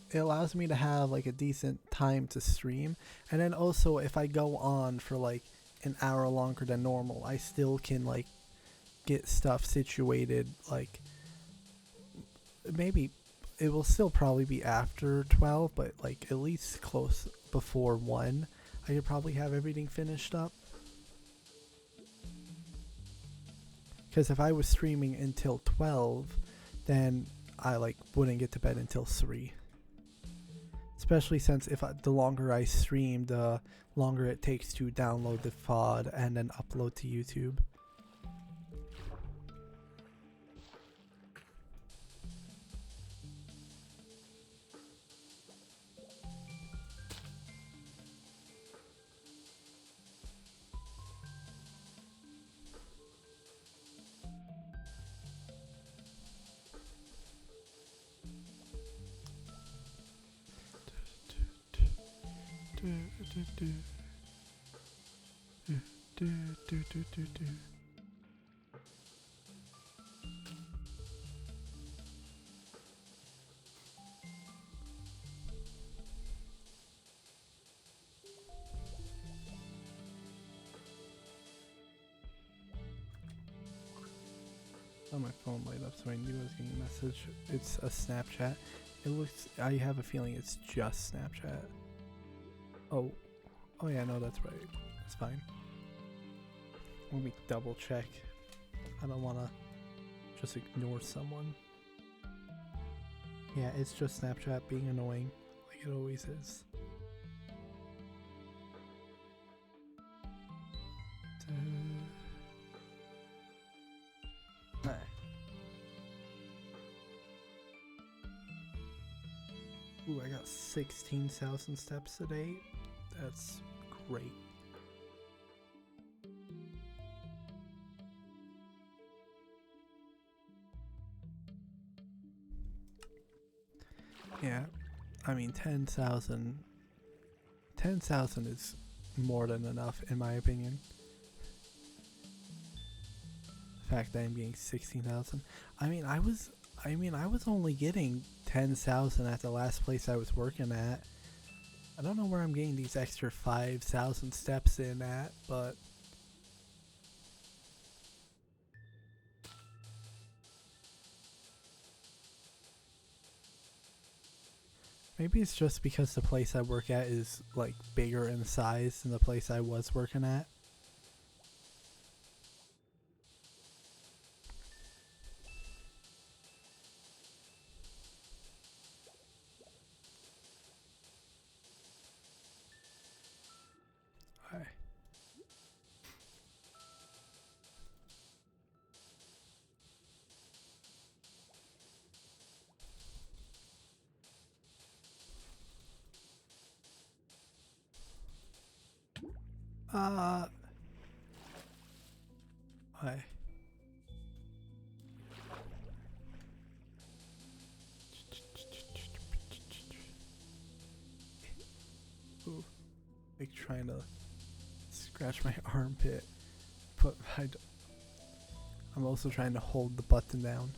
it allows me to have like a decent time to stream, and then also if I go on for like an hour longer than normal, I still can like get stuff situated. Like maybe it will still probably be after 12, but like at least close before 1 I could probably have everything finished up, because if I was streaming until 12 then I like wouldn't get to bed until 3, especially since the longer I stream, the longer it takes to download the VOD and then upload to YouTube. Oh, my phone light up, so I knew I was getting a message. It's a Snapchat. It looks. I have a feeling it's just Snapchat. Oh yeah, no, that's right. It's fine. Let me double check. I don't want to just ignore someone. Yeah, it's just Snapchat being annoying, like it always is. Ooh, I got 16,000 steps today. That's great. Yeah, I mean 10,000 is more than enough in my opinion. The fact that I'm getting 16,000. I mean I was only getting 10,000 at the last place I was working at. I don't know where I'm getting these extra 5,000 steps in at, but maybe it's just because the place I work at is like bigger in size than the place I was working at. Hi. Ooh, like trying to scratch my armpit, but I'm also trying to hold the button down.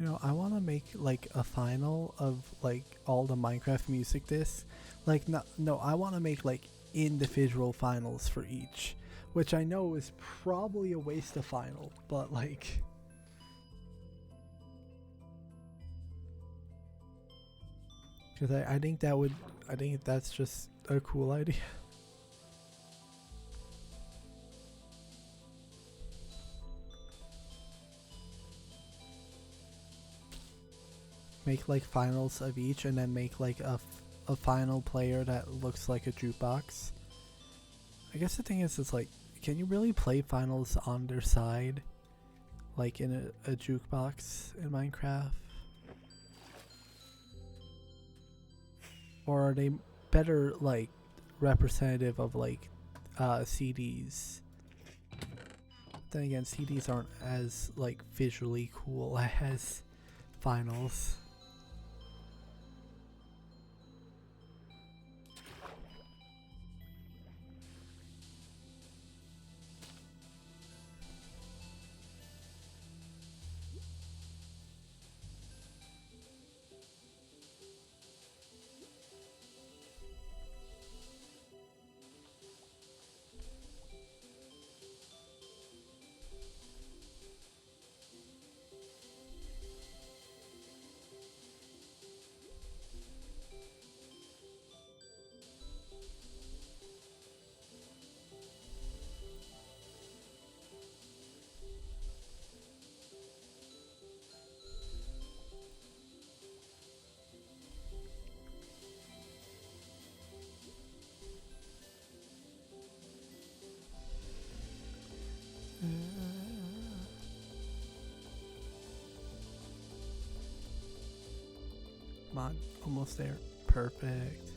You know, I want to make like a final of like all the Minecraft music discs. Like, no, I want to make like individual finals for each, which I know is probably a waste of final, but like, because I think that would, I think that's just a cool idea. Make like finals of each, and then make like a final player that looks like a jukebox. I guess the thing is, it's like, can you really play finals on their side, like in a jukebox in Minecraft? Or are they better like representative of like CDs? Then again, CDs aren't as like visually cool as finals. Come on, almost there. Perfect.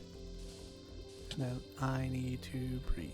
And then I need to breathe.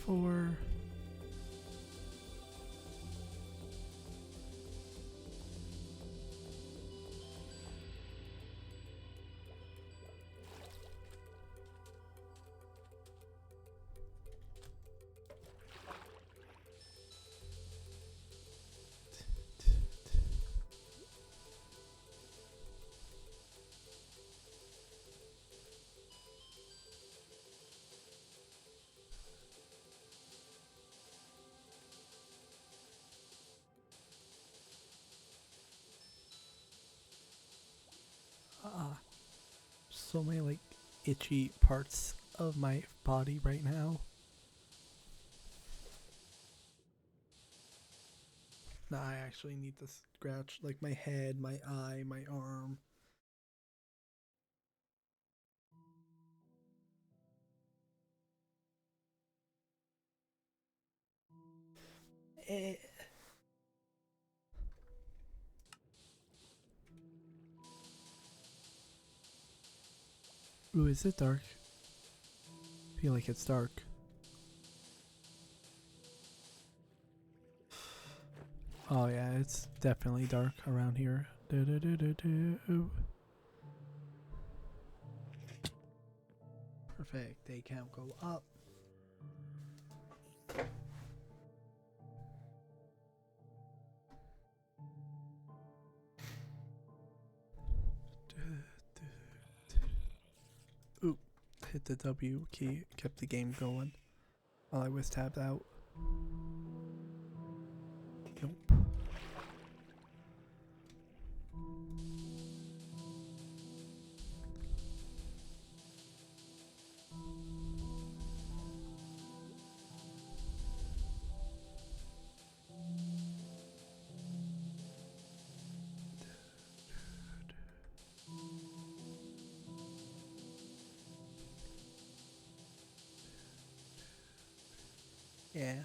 Four. So many like itchy parts of my body right now. Nah, I actually need to scratch like my head, my eye, my arm. Eh. Ooh, is it dark? I feel like it's dark. Oh yeah, it's definitely dark around here. Perfect. Day count go up. Ooh, hit the W key. Kept the game going while I was tabbed out. Nope. Yeah.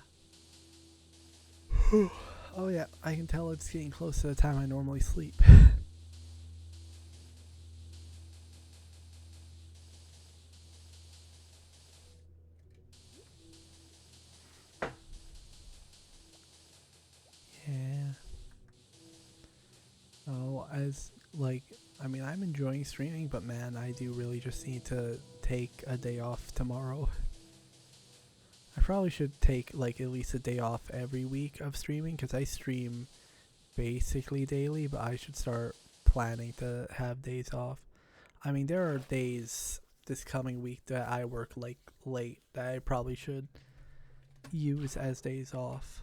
Oh yeah, I can tell it's getting close to the time I normally sleep. Yeah. Oh, as like, I mean, I'm enjoying streaming, but man, I do really just need to take a day off tomorrow. I probably should take like at least a day off every week of streaming because I stream basically daily, but I should start planning to have days off. I mean, there are days this coming week that I work like late that I probably should use as days off.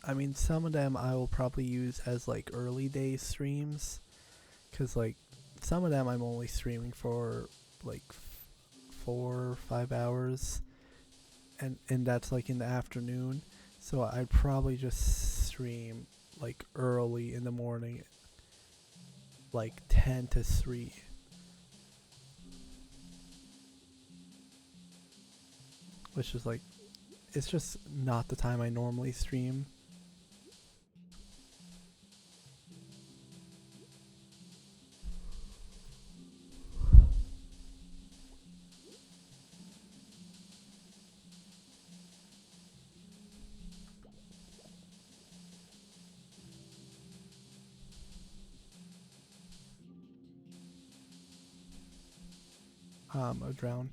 I mean, some of them I will probably use as like early day streams, cause like some of them I'm only streaming for like 4 or 5 hours, and that's like in the afternoon. So I'd probably just stream like early in the morning, like 10 to 3. Which is like, it's just not the time I normally stream. A drown.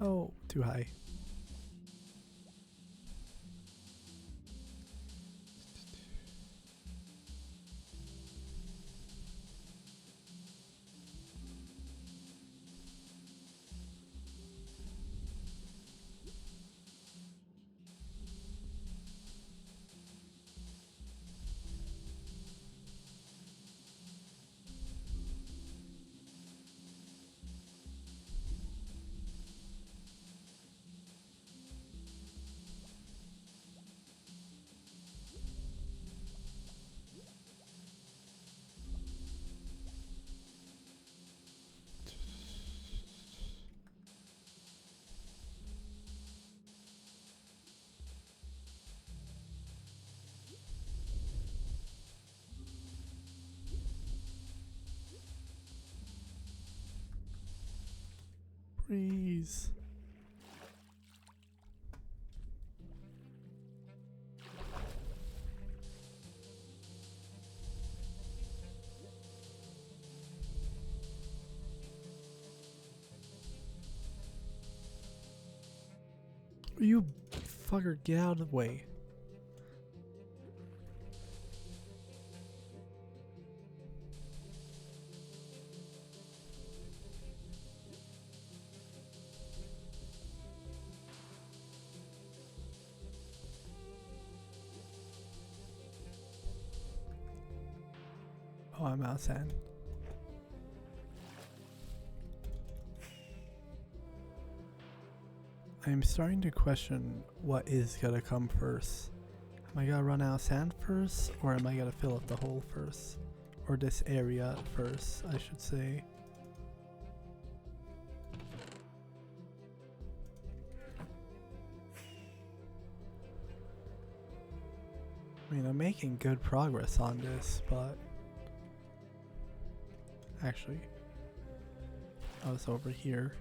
Oh, too high. Breeze. You fucker, get out of the way. Oh, I'm out of sand. I'm starting to question what is gonna come first. Am I gonna run out of sand first, or am I gonna fill up the hole first? Or this area first, I should say. I mean, I'm making good progress on this, but... Actually, I was over here.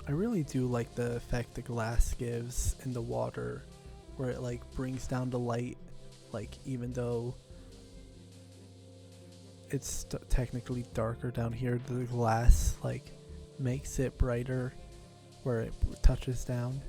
I really do like the effect the glass gives in the water, where it like brings down the light, like even though it's technically darker down here, the glass like makes it brighter where it touches down.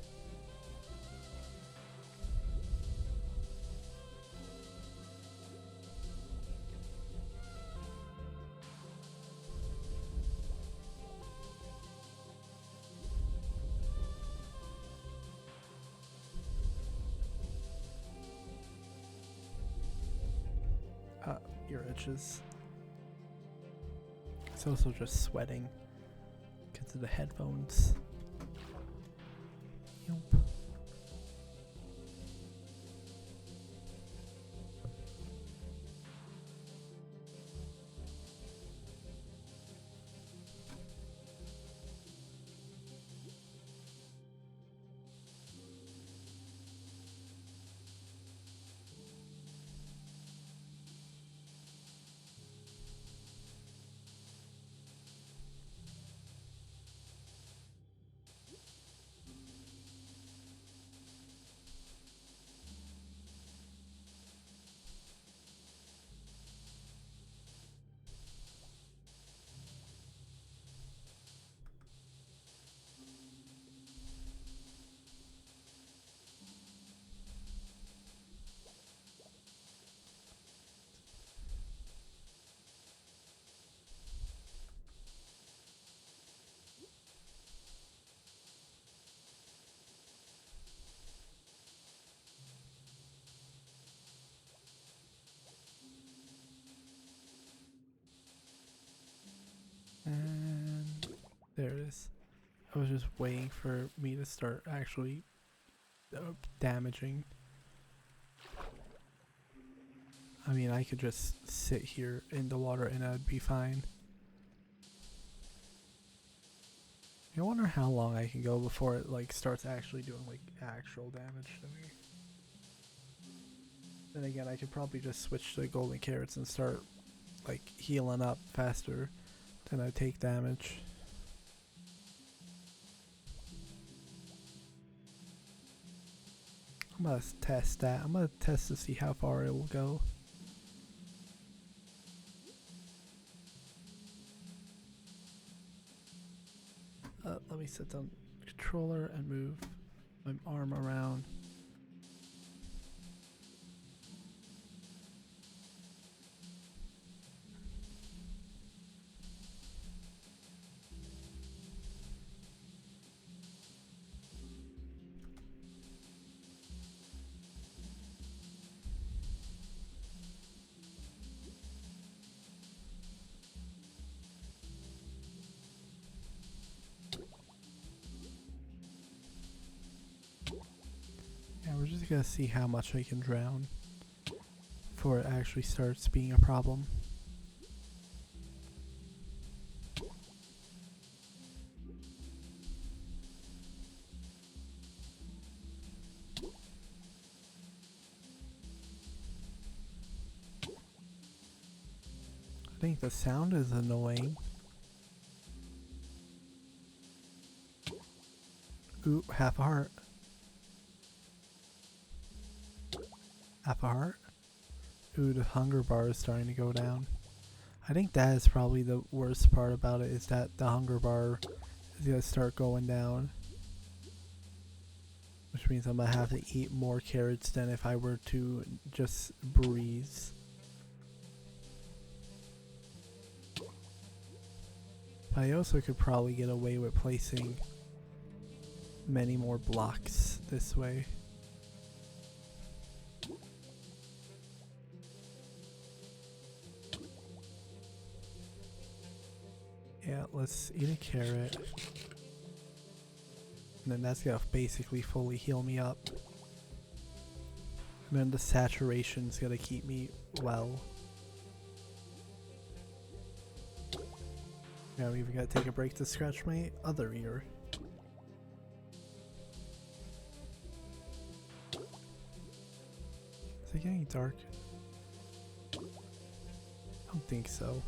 Your itches. It's also just sweating because of the headphones. Yup. And there it is. I was just waiting for me to start actually damaging. I mean, I could just sit here in the water and I'd be fine. I wonder how long I can go before it like starts actually doing like actual damage to me. Then again, I could probably just switch to golden carrots and start like healing up faster than I take damage. I'm gonna test that. I'm gonna test to see how far it will go. Let me set down the controller and move my arm around. Yeah, we're just gonna see how much I can drown before it actually starts being a problem. I think the sound is annoying. Ooh, half a heart. Half a heart? Ooh, the hunger bar is starting to go down. I think that is probably the worst part about it, is that the hunger bar is gonna start going down. Which means I'm gonna have to eat more carrots than if I were to just breeze. But I also could probably get away with placing many more blocks this way. Yeah, let's eat a carrot. And then that's gonna basically fully heal me up. And then the saturation's gonna keep me well. Now we even gotta take a break to scratch my other ear. Is it getting dark? I don't think so.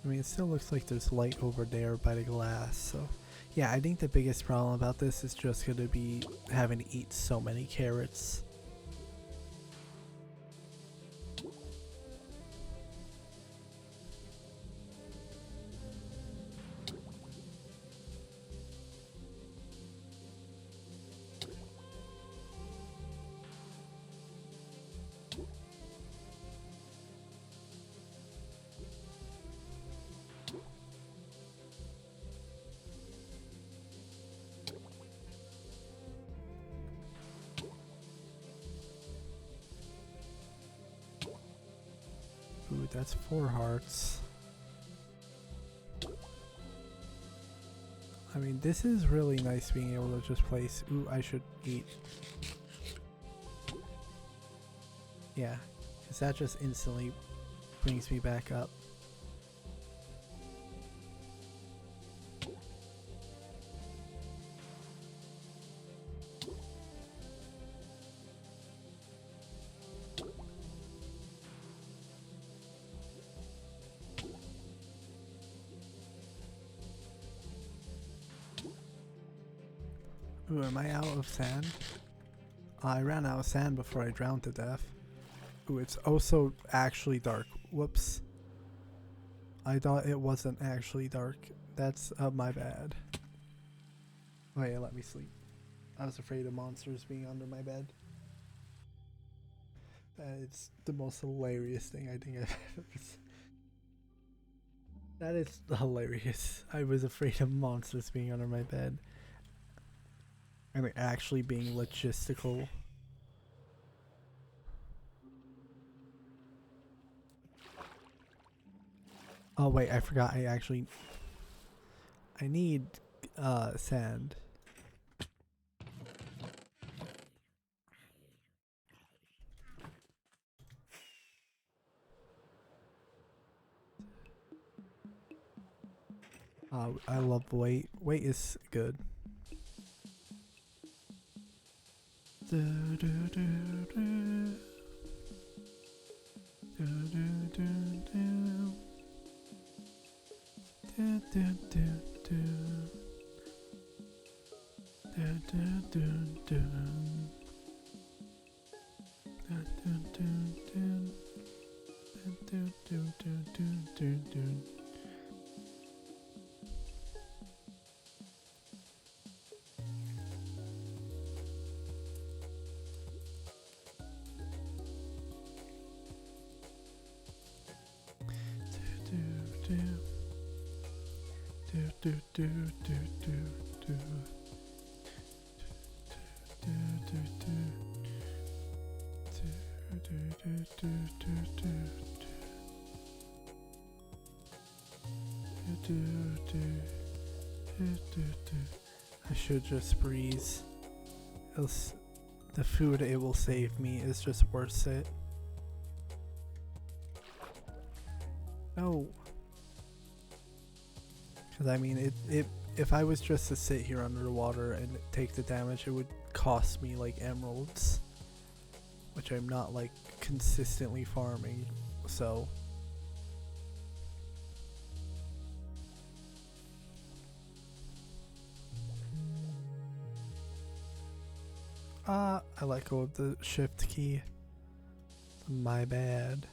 I mean, it still looks like there's light over there by the glass, so yeah, I think the biggest problem about this is just going to be having to eat so many carrots. Ooh, that's 4 hearts. I mean, this is really nice being able to just place. Ooh, I should eat. Yeah, because that just instantly brings me back up. Ooh, am I out of sand? I ran out of sand before I drowned to death. Ooh, it's also actually dark. Whoops. I thought it wasn't actually dark. That's my bad. Oh yeah, let me sleep. I was afraid of monsters being under my bed. It's the most hilarious thing I think I've ever seen. That is hilarious. I was afraid of monsters being under my bed. I mean, actually being logistical. Oh wait, I forgot. I need sand. I love weight. Weight is good. Do, do, do, do. Do, do, do, do. Do, do, do, do. Do, do, do, do. Do, do, do, do. Do, do, do, do, do, do. Do, do, do, do, do. Do, do, do. Do, do, do, do, do, do. Do, do, do, do, do. I should just breeze. Else the food it will save me is just worth it. No. Because I mean, if I was just to sit here under the water and take the damage, it would cost me like emeralds, which I'm not like consistently farming, so. I let go of the shift key. My bad.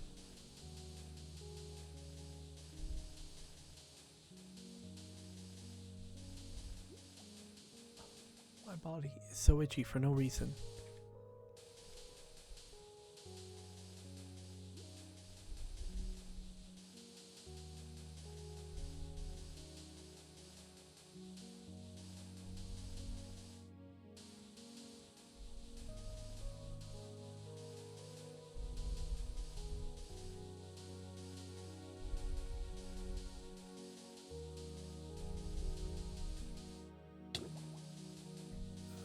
My body is so itchy for no reason.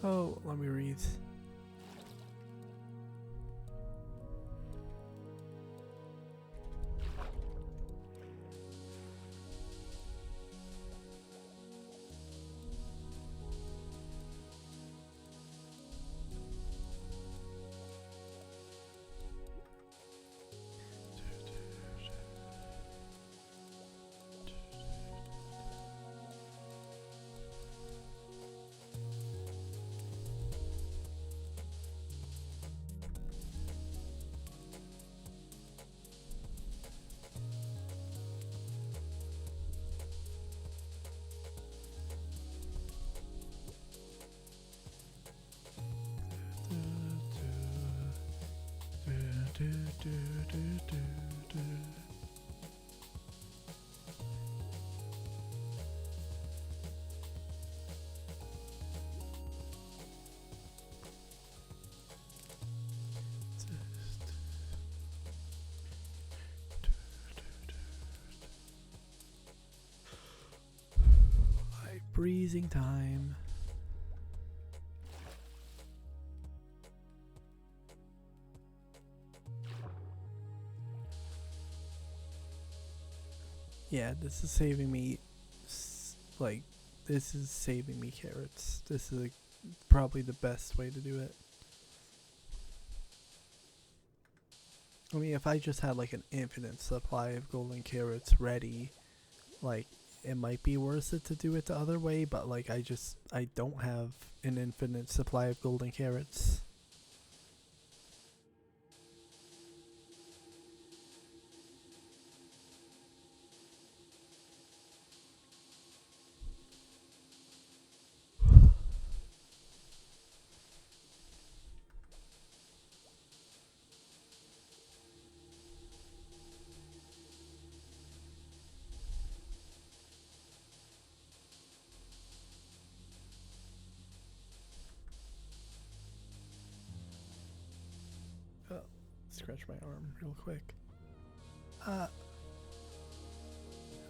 Oh, let me read. breezing time. Yeah, this is saving me, like, this is saving me carrots. This is probably the best way to do it. I mean, if I just had like an infinite supply of golden carrots ready, like, it might be worth it to do it the other way, but like, I don't have an infinite supply of golden carrots. Oh, scratch my arm real quick.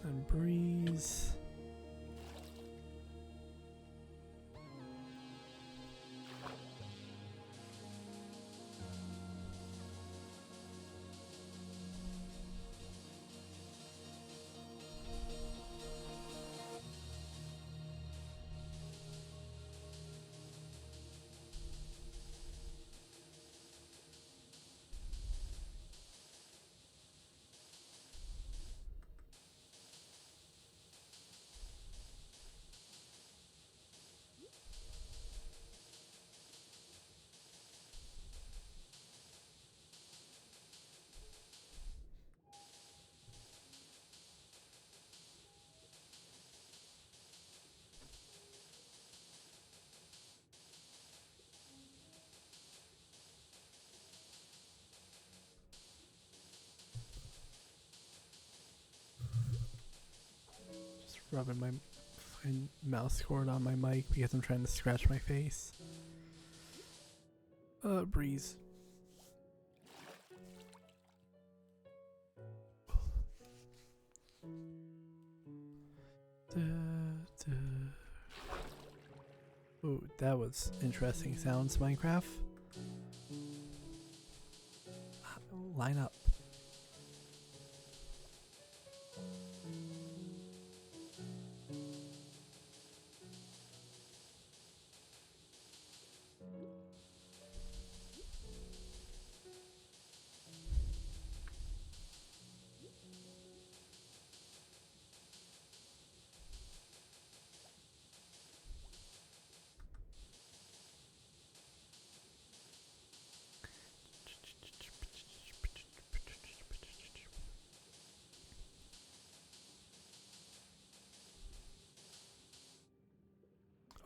And breeze. Rubbing my mouse cord on my mic because I'm trying to scratch my face. Breeze. Ooh, that was interesting sounds, Minecraft. Line up.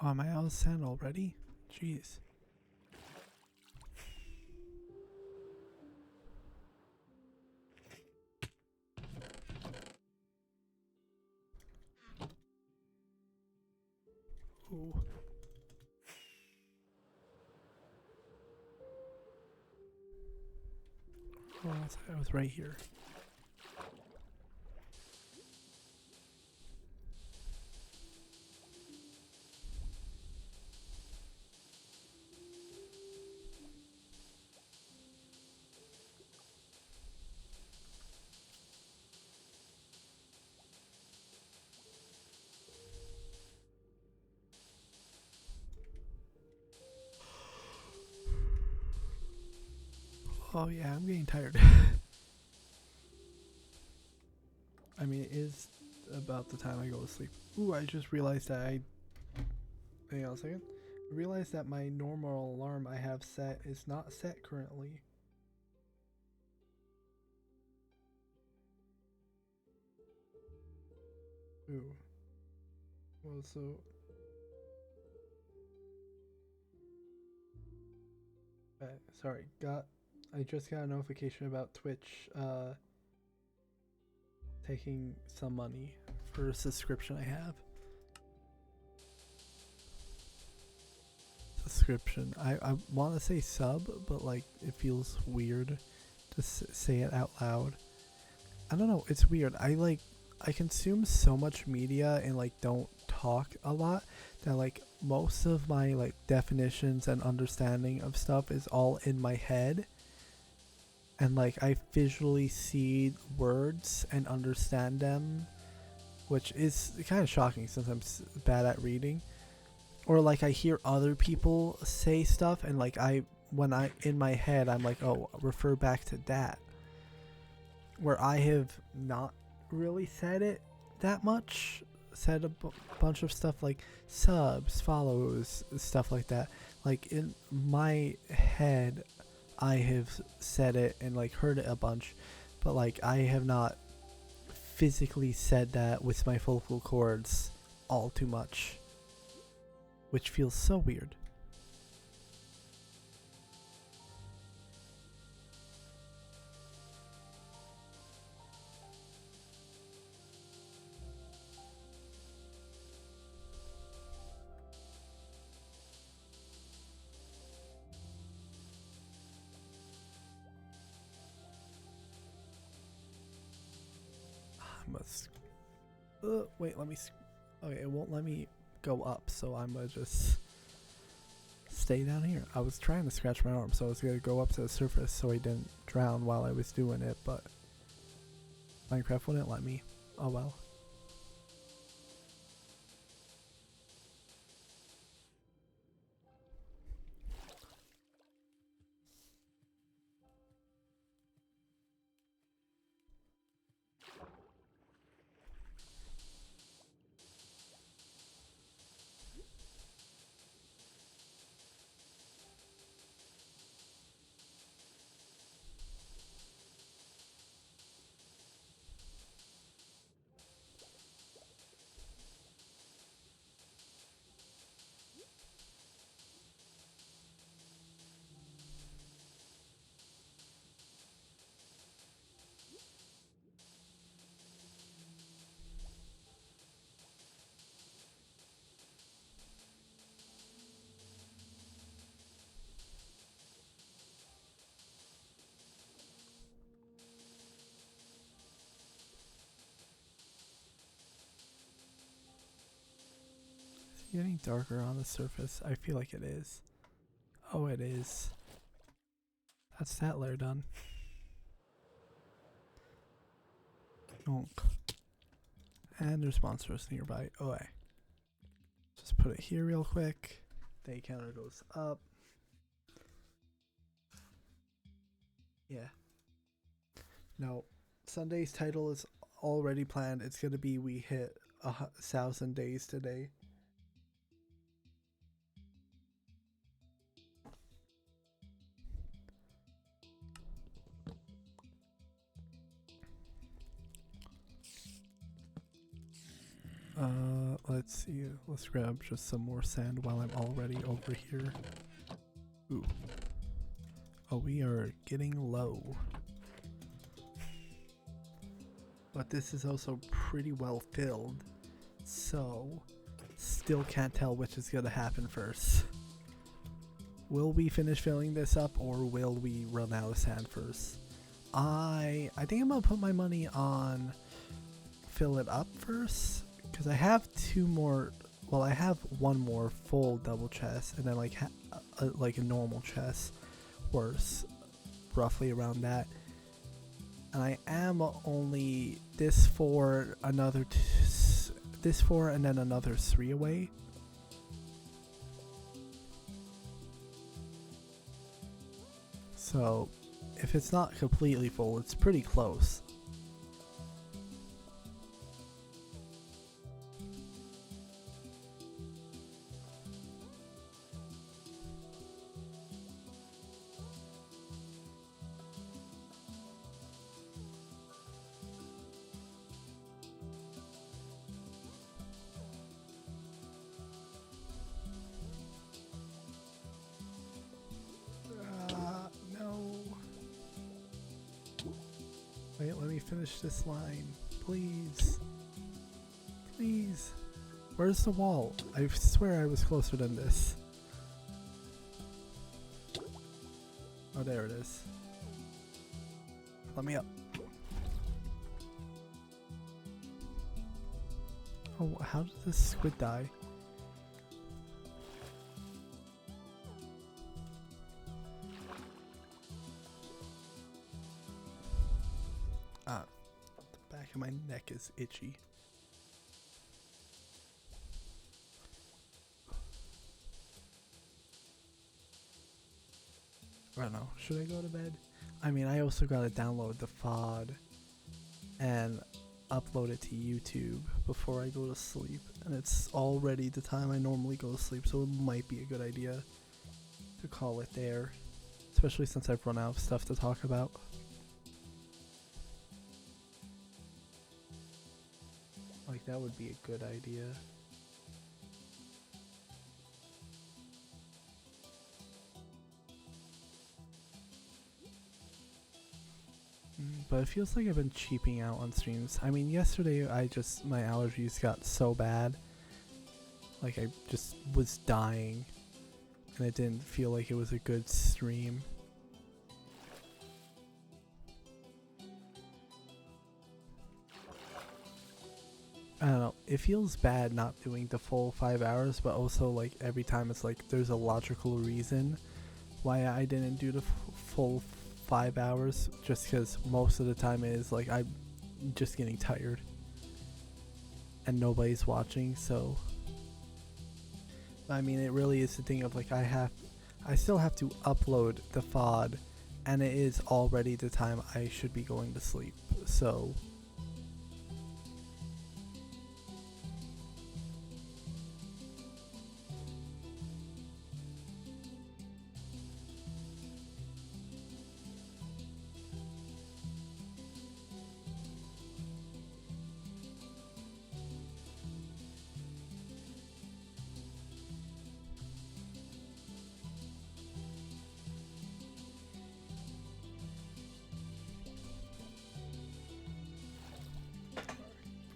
Oh, am I out of sand already? Jeez. Ooh. Oh, I was right here. Oh yeah, I'm getting tired. I mean, it is about the time I go to sleep. Ooh, I just realized that hang on a second. I realized that my normal alarm I have set is not set currently. Ooh. Well, so... sorry, I just got a notification about Twitch, taking some money for a subscription I have. Subscription. I want to say sub, but like it feels weird to say it out loud. I don't know. It's weird. I consume so much media and like don't talk a lot that like most of my like definitions and understanding of stuff is all in my head, and like I visually see words and understand them, which is kind of shocking since I'm bad at reading. Or like I hear other people say stuff and like when I in my head I'm like, oh, refer back to that, where I have not really said it that much, said a bunch of stuff like subs, follows, stuff like that. Like in my head I have said it and like heard it a bunch, but like I have not physically said that with my vocal cords all too much, which feels so weird. I must. Wait, let me. Okay, it won't let me go up, so I'm gonna just stay down here. I was trying to scratch my arm, so I was gonna go up to the surface so I didn't drown while I was doing it, but Minecraft wouldn't let me. Oh well. Getting darker on the surface. I feel like it is. Oh, it is. That's that layer done. Donk. And there's monsters nearby. Oh, I just put it here real quick. Day counter goes up. Yeah. No. Sunday's title is already planned. It's gonna be we hit 1,000 days today. Let's see. Let's grab just some more sand while I'm already over here. Ooh. Oh, we are getting low. But this is also pretty well filled, so still can't tell which is gonna happen first. Will we finish filling this up, or will we run out of sand first? I think I'm gonna put my money on fill it up first, because I have two more. Well, I have one more full double chest, and then like a normal chest worth roughly around that. And I am only this for another this 4 and then another 3 away. So if it's not completely full, it's pretty close. Wait, let me finish this line. Please. Please. Where's the wall? I swear I was closer than this. Oh, there it is. Let me up. Oh, how did this squid die? Ah, the back of my neck is itchy. I don't know. Should I go to bed? I mean, I also gotta download the FOD and upload it to YouTube before I go to sleep. And it's already the time I normally go to sleep, so it might be a good idea to call it there. Especially since I've run out of stuff to talk about. Like, that would be a good idea. But it feels like I've been cheaping out on streams. I mean, yesterday my allergies got so bad. Like, I just was dying. And it didn't feel like it was a good stream. I don't know. It feels bad not doing the full 5 hours, but also, like, every time it's like there's a logical reason why I didn't do the full 5 hours, just because most of the time it is like I'm just getting tired and nobody's watching. So I mean, it really is the thing of like I still have to upload the FOD, and it is already the time I should be going to sleep. So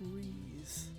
breeze.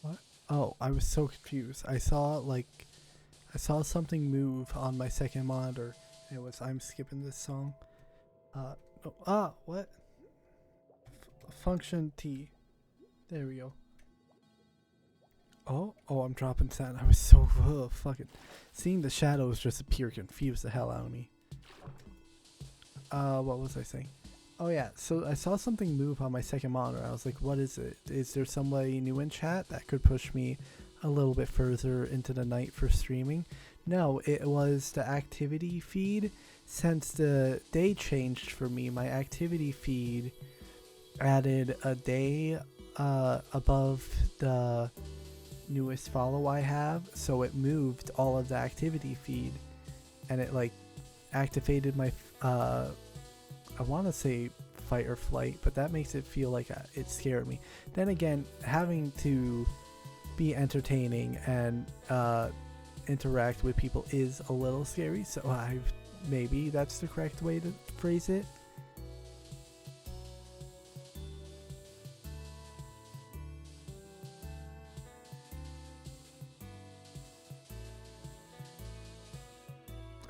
What? Oh, I was so confused. I saw something move on my second monitor. It was I'm skipping this song. What? Function T. There we go. Oh, I'm dropping sound. I was so fucking seeing the shadows just appear confused the hell out of me. What was I saying? Oh yeah, so I saw something move on my second monitor. I was like, what is it? Is there somebody new in chat that could push me a little bit further into the night for streaming? No, it was the activity feed. Since the day changed for me, my activity feed added a day above the newest follow I have, so it moved all of the activity feed, and it like activated my I want to say fight or flight, but that makes it feel like it scared me. Then again, having to be entertaining and interact with people is a little scary, so maybe that's the correct way to phrase it.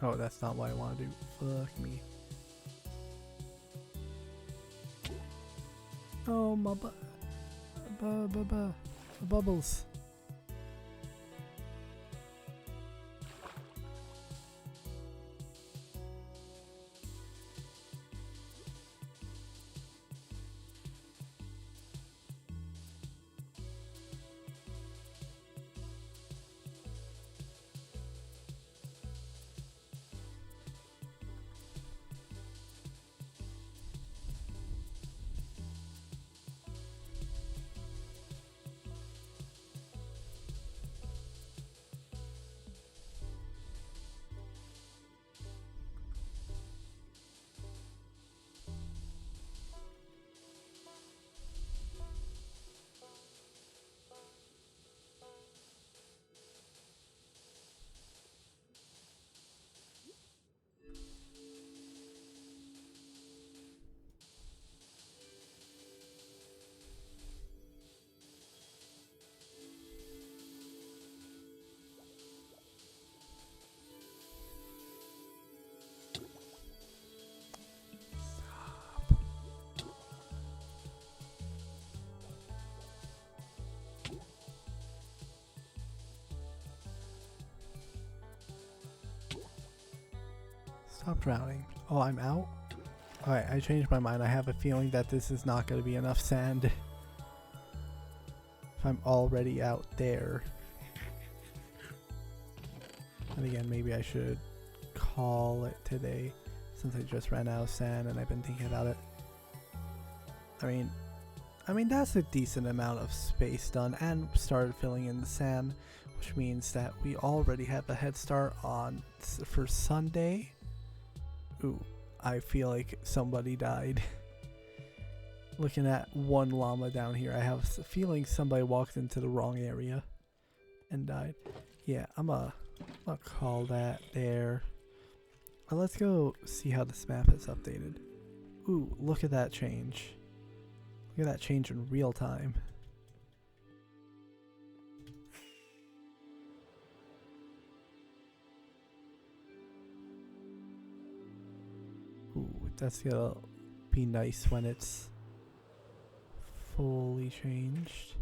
Oh, that's not what I want to do. Fuck me. Oh, my bubbles. Stop drowning. Oh, I'm out? Alright, I changed my mind. I have a feeling that this is not going to be enough sand. If I'm already out there. And again, maybe I should call it today since I just ran out of sand and I've been thinking about it. I mean that's a decent amount of space done and started filling in the sand, which means that we already have a head start on for Sunday. Ooh, I feel like somebody died. Looking at one llama down here, I have a feeling somebody walked into the wrong area and died. Yeah, I'm gonna call that there. Let's go see how this map is updated. Ooh, look at that change. Look at that change in real time. Ooh, that's gonna be nice when it's fully changed.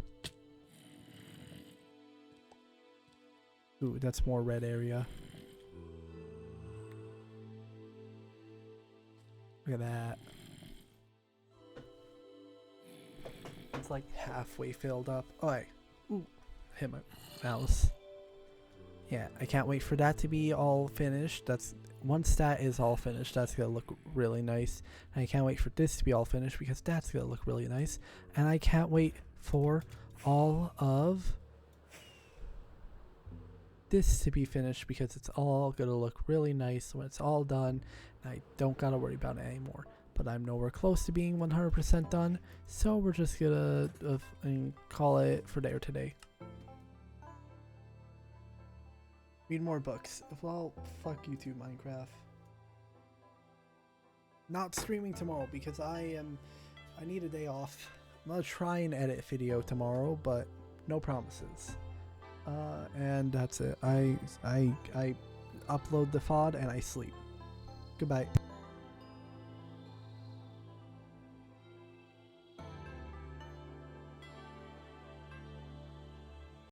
Ooh, that's more red area. Look at that. It's like halfway filled up. Alright. Ooh, hit my mouse. Yeah, I can't wait for that to be all finished. That's once that is all finished, that's gonna look really nice. And I can't wait for this to be all finished because that's gonna look really nice. And I can't wait for all of this to be finished because it's all gonna look really nice when it's all done. And I don't gotta worry about it anymore. But I'm nowhere close to being 100% done, so we're just gonna call it for there today. Read more books. Well, fuck you too, Minecraft. Not streaming tomorrow because I need a day off. I'm gonna try and edit video tomorrow, but no promises. And that's it. I upload the VOD and I sleep. Goodbye.